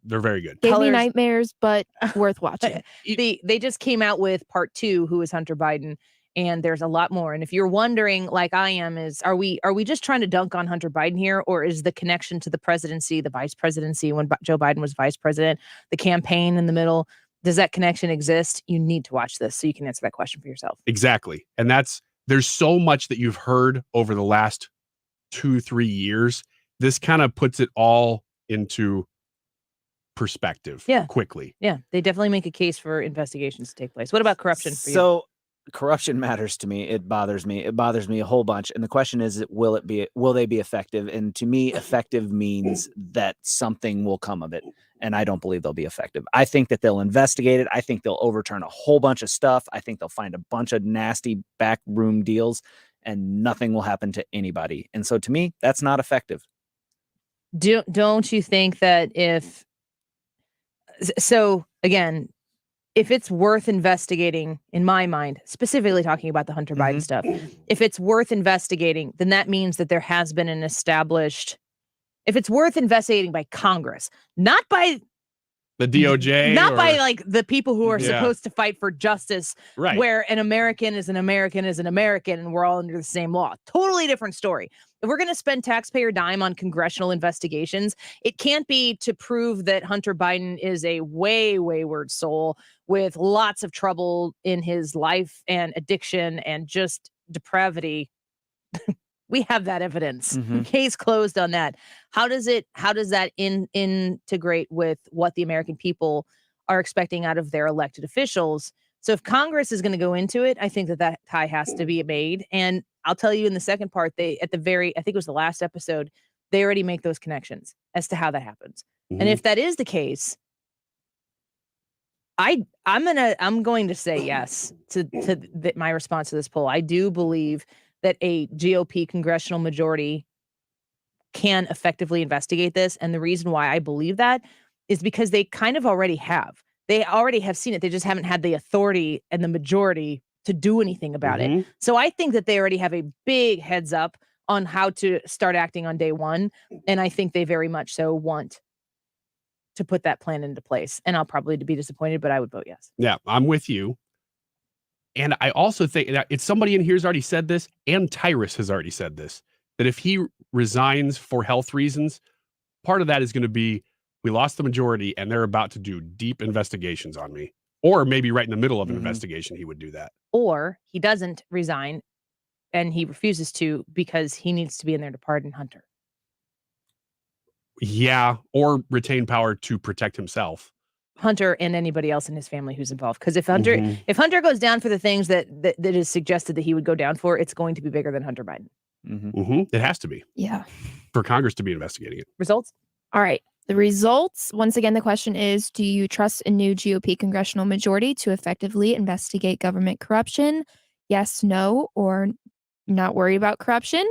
very good. Gave me nightmares, but worth watching. They just came out with part 2, who is Hunter Biden, and there's a lot more. And if you're wondering, like I am, are we just trying to dunk on Hunter Biden here, or is the connection to the presidency, the vice presidency when Joe Biden was vice president, the campaign in the middle? Does that connection exist? You need to watch this so you can answer that question for yourself. Exactly. And there's so much that you've heard over the last 2-3 years. This kind of puts it all into perspective quickly. Yeah, they definitely make a case for investigations to take place. What about corruption for you? So corruption matters to me. It bothers me. It bothers me a whole bunch. And the question is, will they be effective? And to me, effective means that something will come of it. And I don't believe they'll be effective. I think that they'll investigate it. I think they'll overturn a whole bunch of stuff. I think they'll find a bunch of nasty backroom deals and nothing will happen to anybody. And so to me, that's not effective. Don't you think that if it's worth investigating, in my mind, specifically talking about the Hunter Biden stuff, if it's worth investigating, then that means that there has been an established, if it's worth investigating by Congress, not by the DOJ, by like the people who are supposed to fight for justice, right? Where an American is an American is an American and we're all under the same law. Totally different story. If we're going to spend taxpayer dime on congressional investigations, it can't be to prove that Hunter Biden is a wayward soul with lots of trouble in his life and addiction and just depravity. We have that evidence. Case closed on that. How does that integrate with what the American people are expecting out of their elected officials? So if Congress is going to go into it, I think that tie has to be made. And I'll tell you in the second part, I think it was the last episode, they already make those connections as to how that happens. And if that is the case, I'm going to say yes to my response to this poll. I do believe that a GOP congressional majority can effectively investigate this. And the reason why I believe that is because they kind of already have. They already have seen it. They just haven't had the authority and the majority to do anything about it. So I think that they already have a big heads up on how to start acting on day one. And I think they very much so want to put that plan into place. And I'll probably be disappointed, but I would vote yes. Yeah, I'm with you. And I also think that it's somebody in here has already said this, and Tyrus has already said this, that if he resigns for health reasons, part of that is going to be, we lost the majority and they're about to do deep investigations on me. Or maybe right in the middle of an investigation, he would do that. Or he doesn't resign and he refuses to because he needs to be in there to pardon Hunter. Yeah, or retain power to protect himself. Hunter and anybody else in his family who's involved. Because if Hunter goes down for the things that is suggested that he would go down for, it's going to be bigger than Hunter Biden. It has to be. Yeah. For Congress to be investigating it. Results? All right. The results, once again, the question is, do you trust a new GOP congressional majority to effectively investigate government corruption? Yes, no, or not worry about corruption?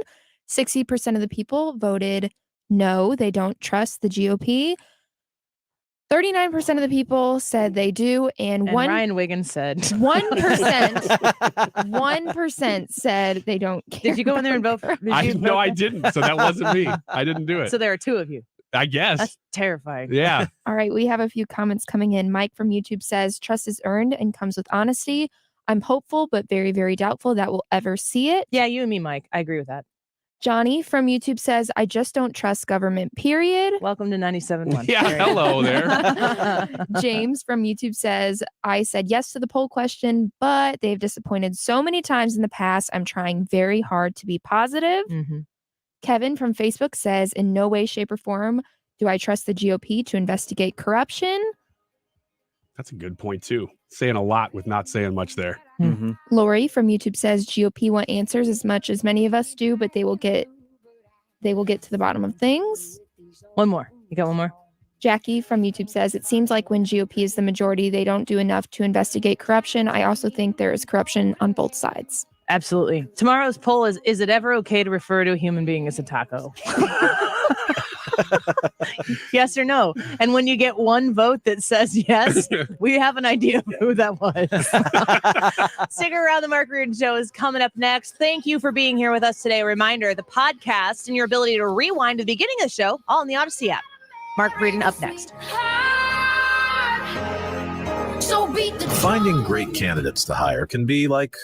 60% of the people voted no, they don't trust the GOP. 39% of the people said they do, and Ryan Wiggins said 1% said they don't care. Did you go in there and vote for? No, I didn't. So that wasn't me. I didn't do it. So there are two of you. I guess. That's terrifying. Yeah. All right. We have a few comments coming in. Mike from YouTube says, trust is earned and comes with honesty. I'm hopeful, but very, very doubtful that we'll ever see it. Yeah, you and me, Mike. I agree with that. Johnny from YouTube says, I just don't trust government, period. Welcome to 97.1. Yeah, hello there. James from YouTube says, I said yes to the poll question, but they've disappointed so many times in the past. I'm trying very hard to be positive. Kevin from Facebook says, in no way, shape, or form do I trust the GOP to investigate corruption. That's a good point, too. Saying a lot with not saying much there. Lori from YouTube says GOP want answers as much as many of us do, but they will get to the bottom of things. One more. You got one more? Jackie from YouTube says, it seems like when GOP is the majority, they don't do enough to investigate corruption. I also think there is corruption on both sides. Absolutely. Tomorrow's poll is it ever okay to refer to a human being as a taco? Yes or no? And when you get one vote that says yes, we have an idea of who that was. Stick around. The Mark Reardon Show is coming up next. Thank you for being here with us today. A reminder, the podcast and your ability to rewind to the beginning of the show, all in the Odyssey app. Mark Reardon up next. So beat the Finding great candidates to hire can be like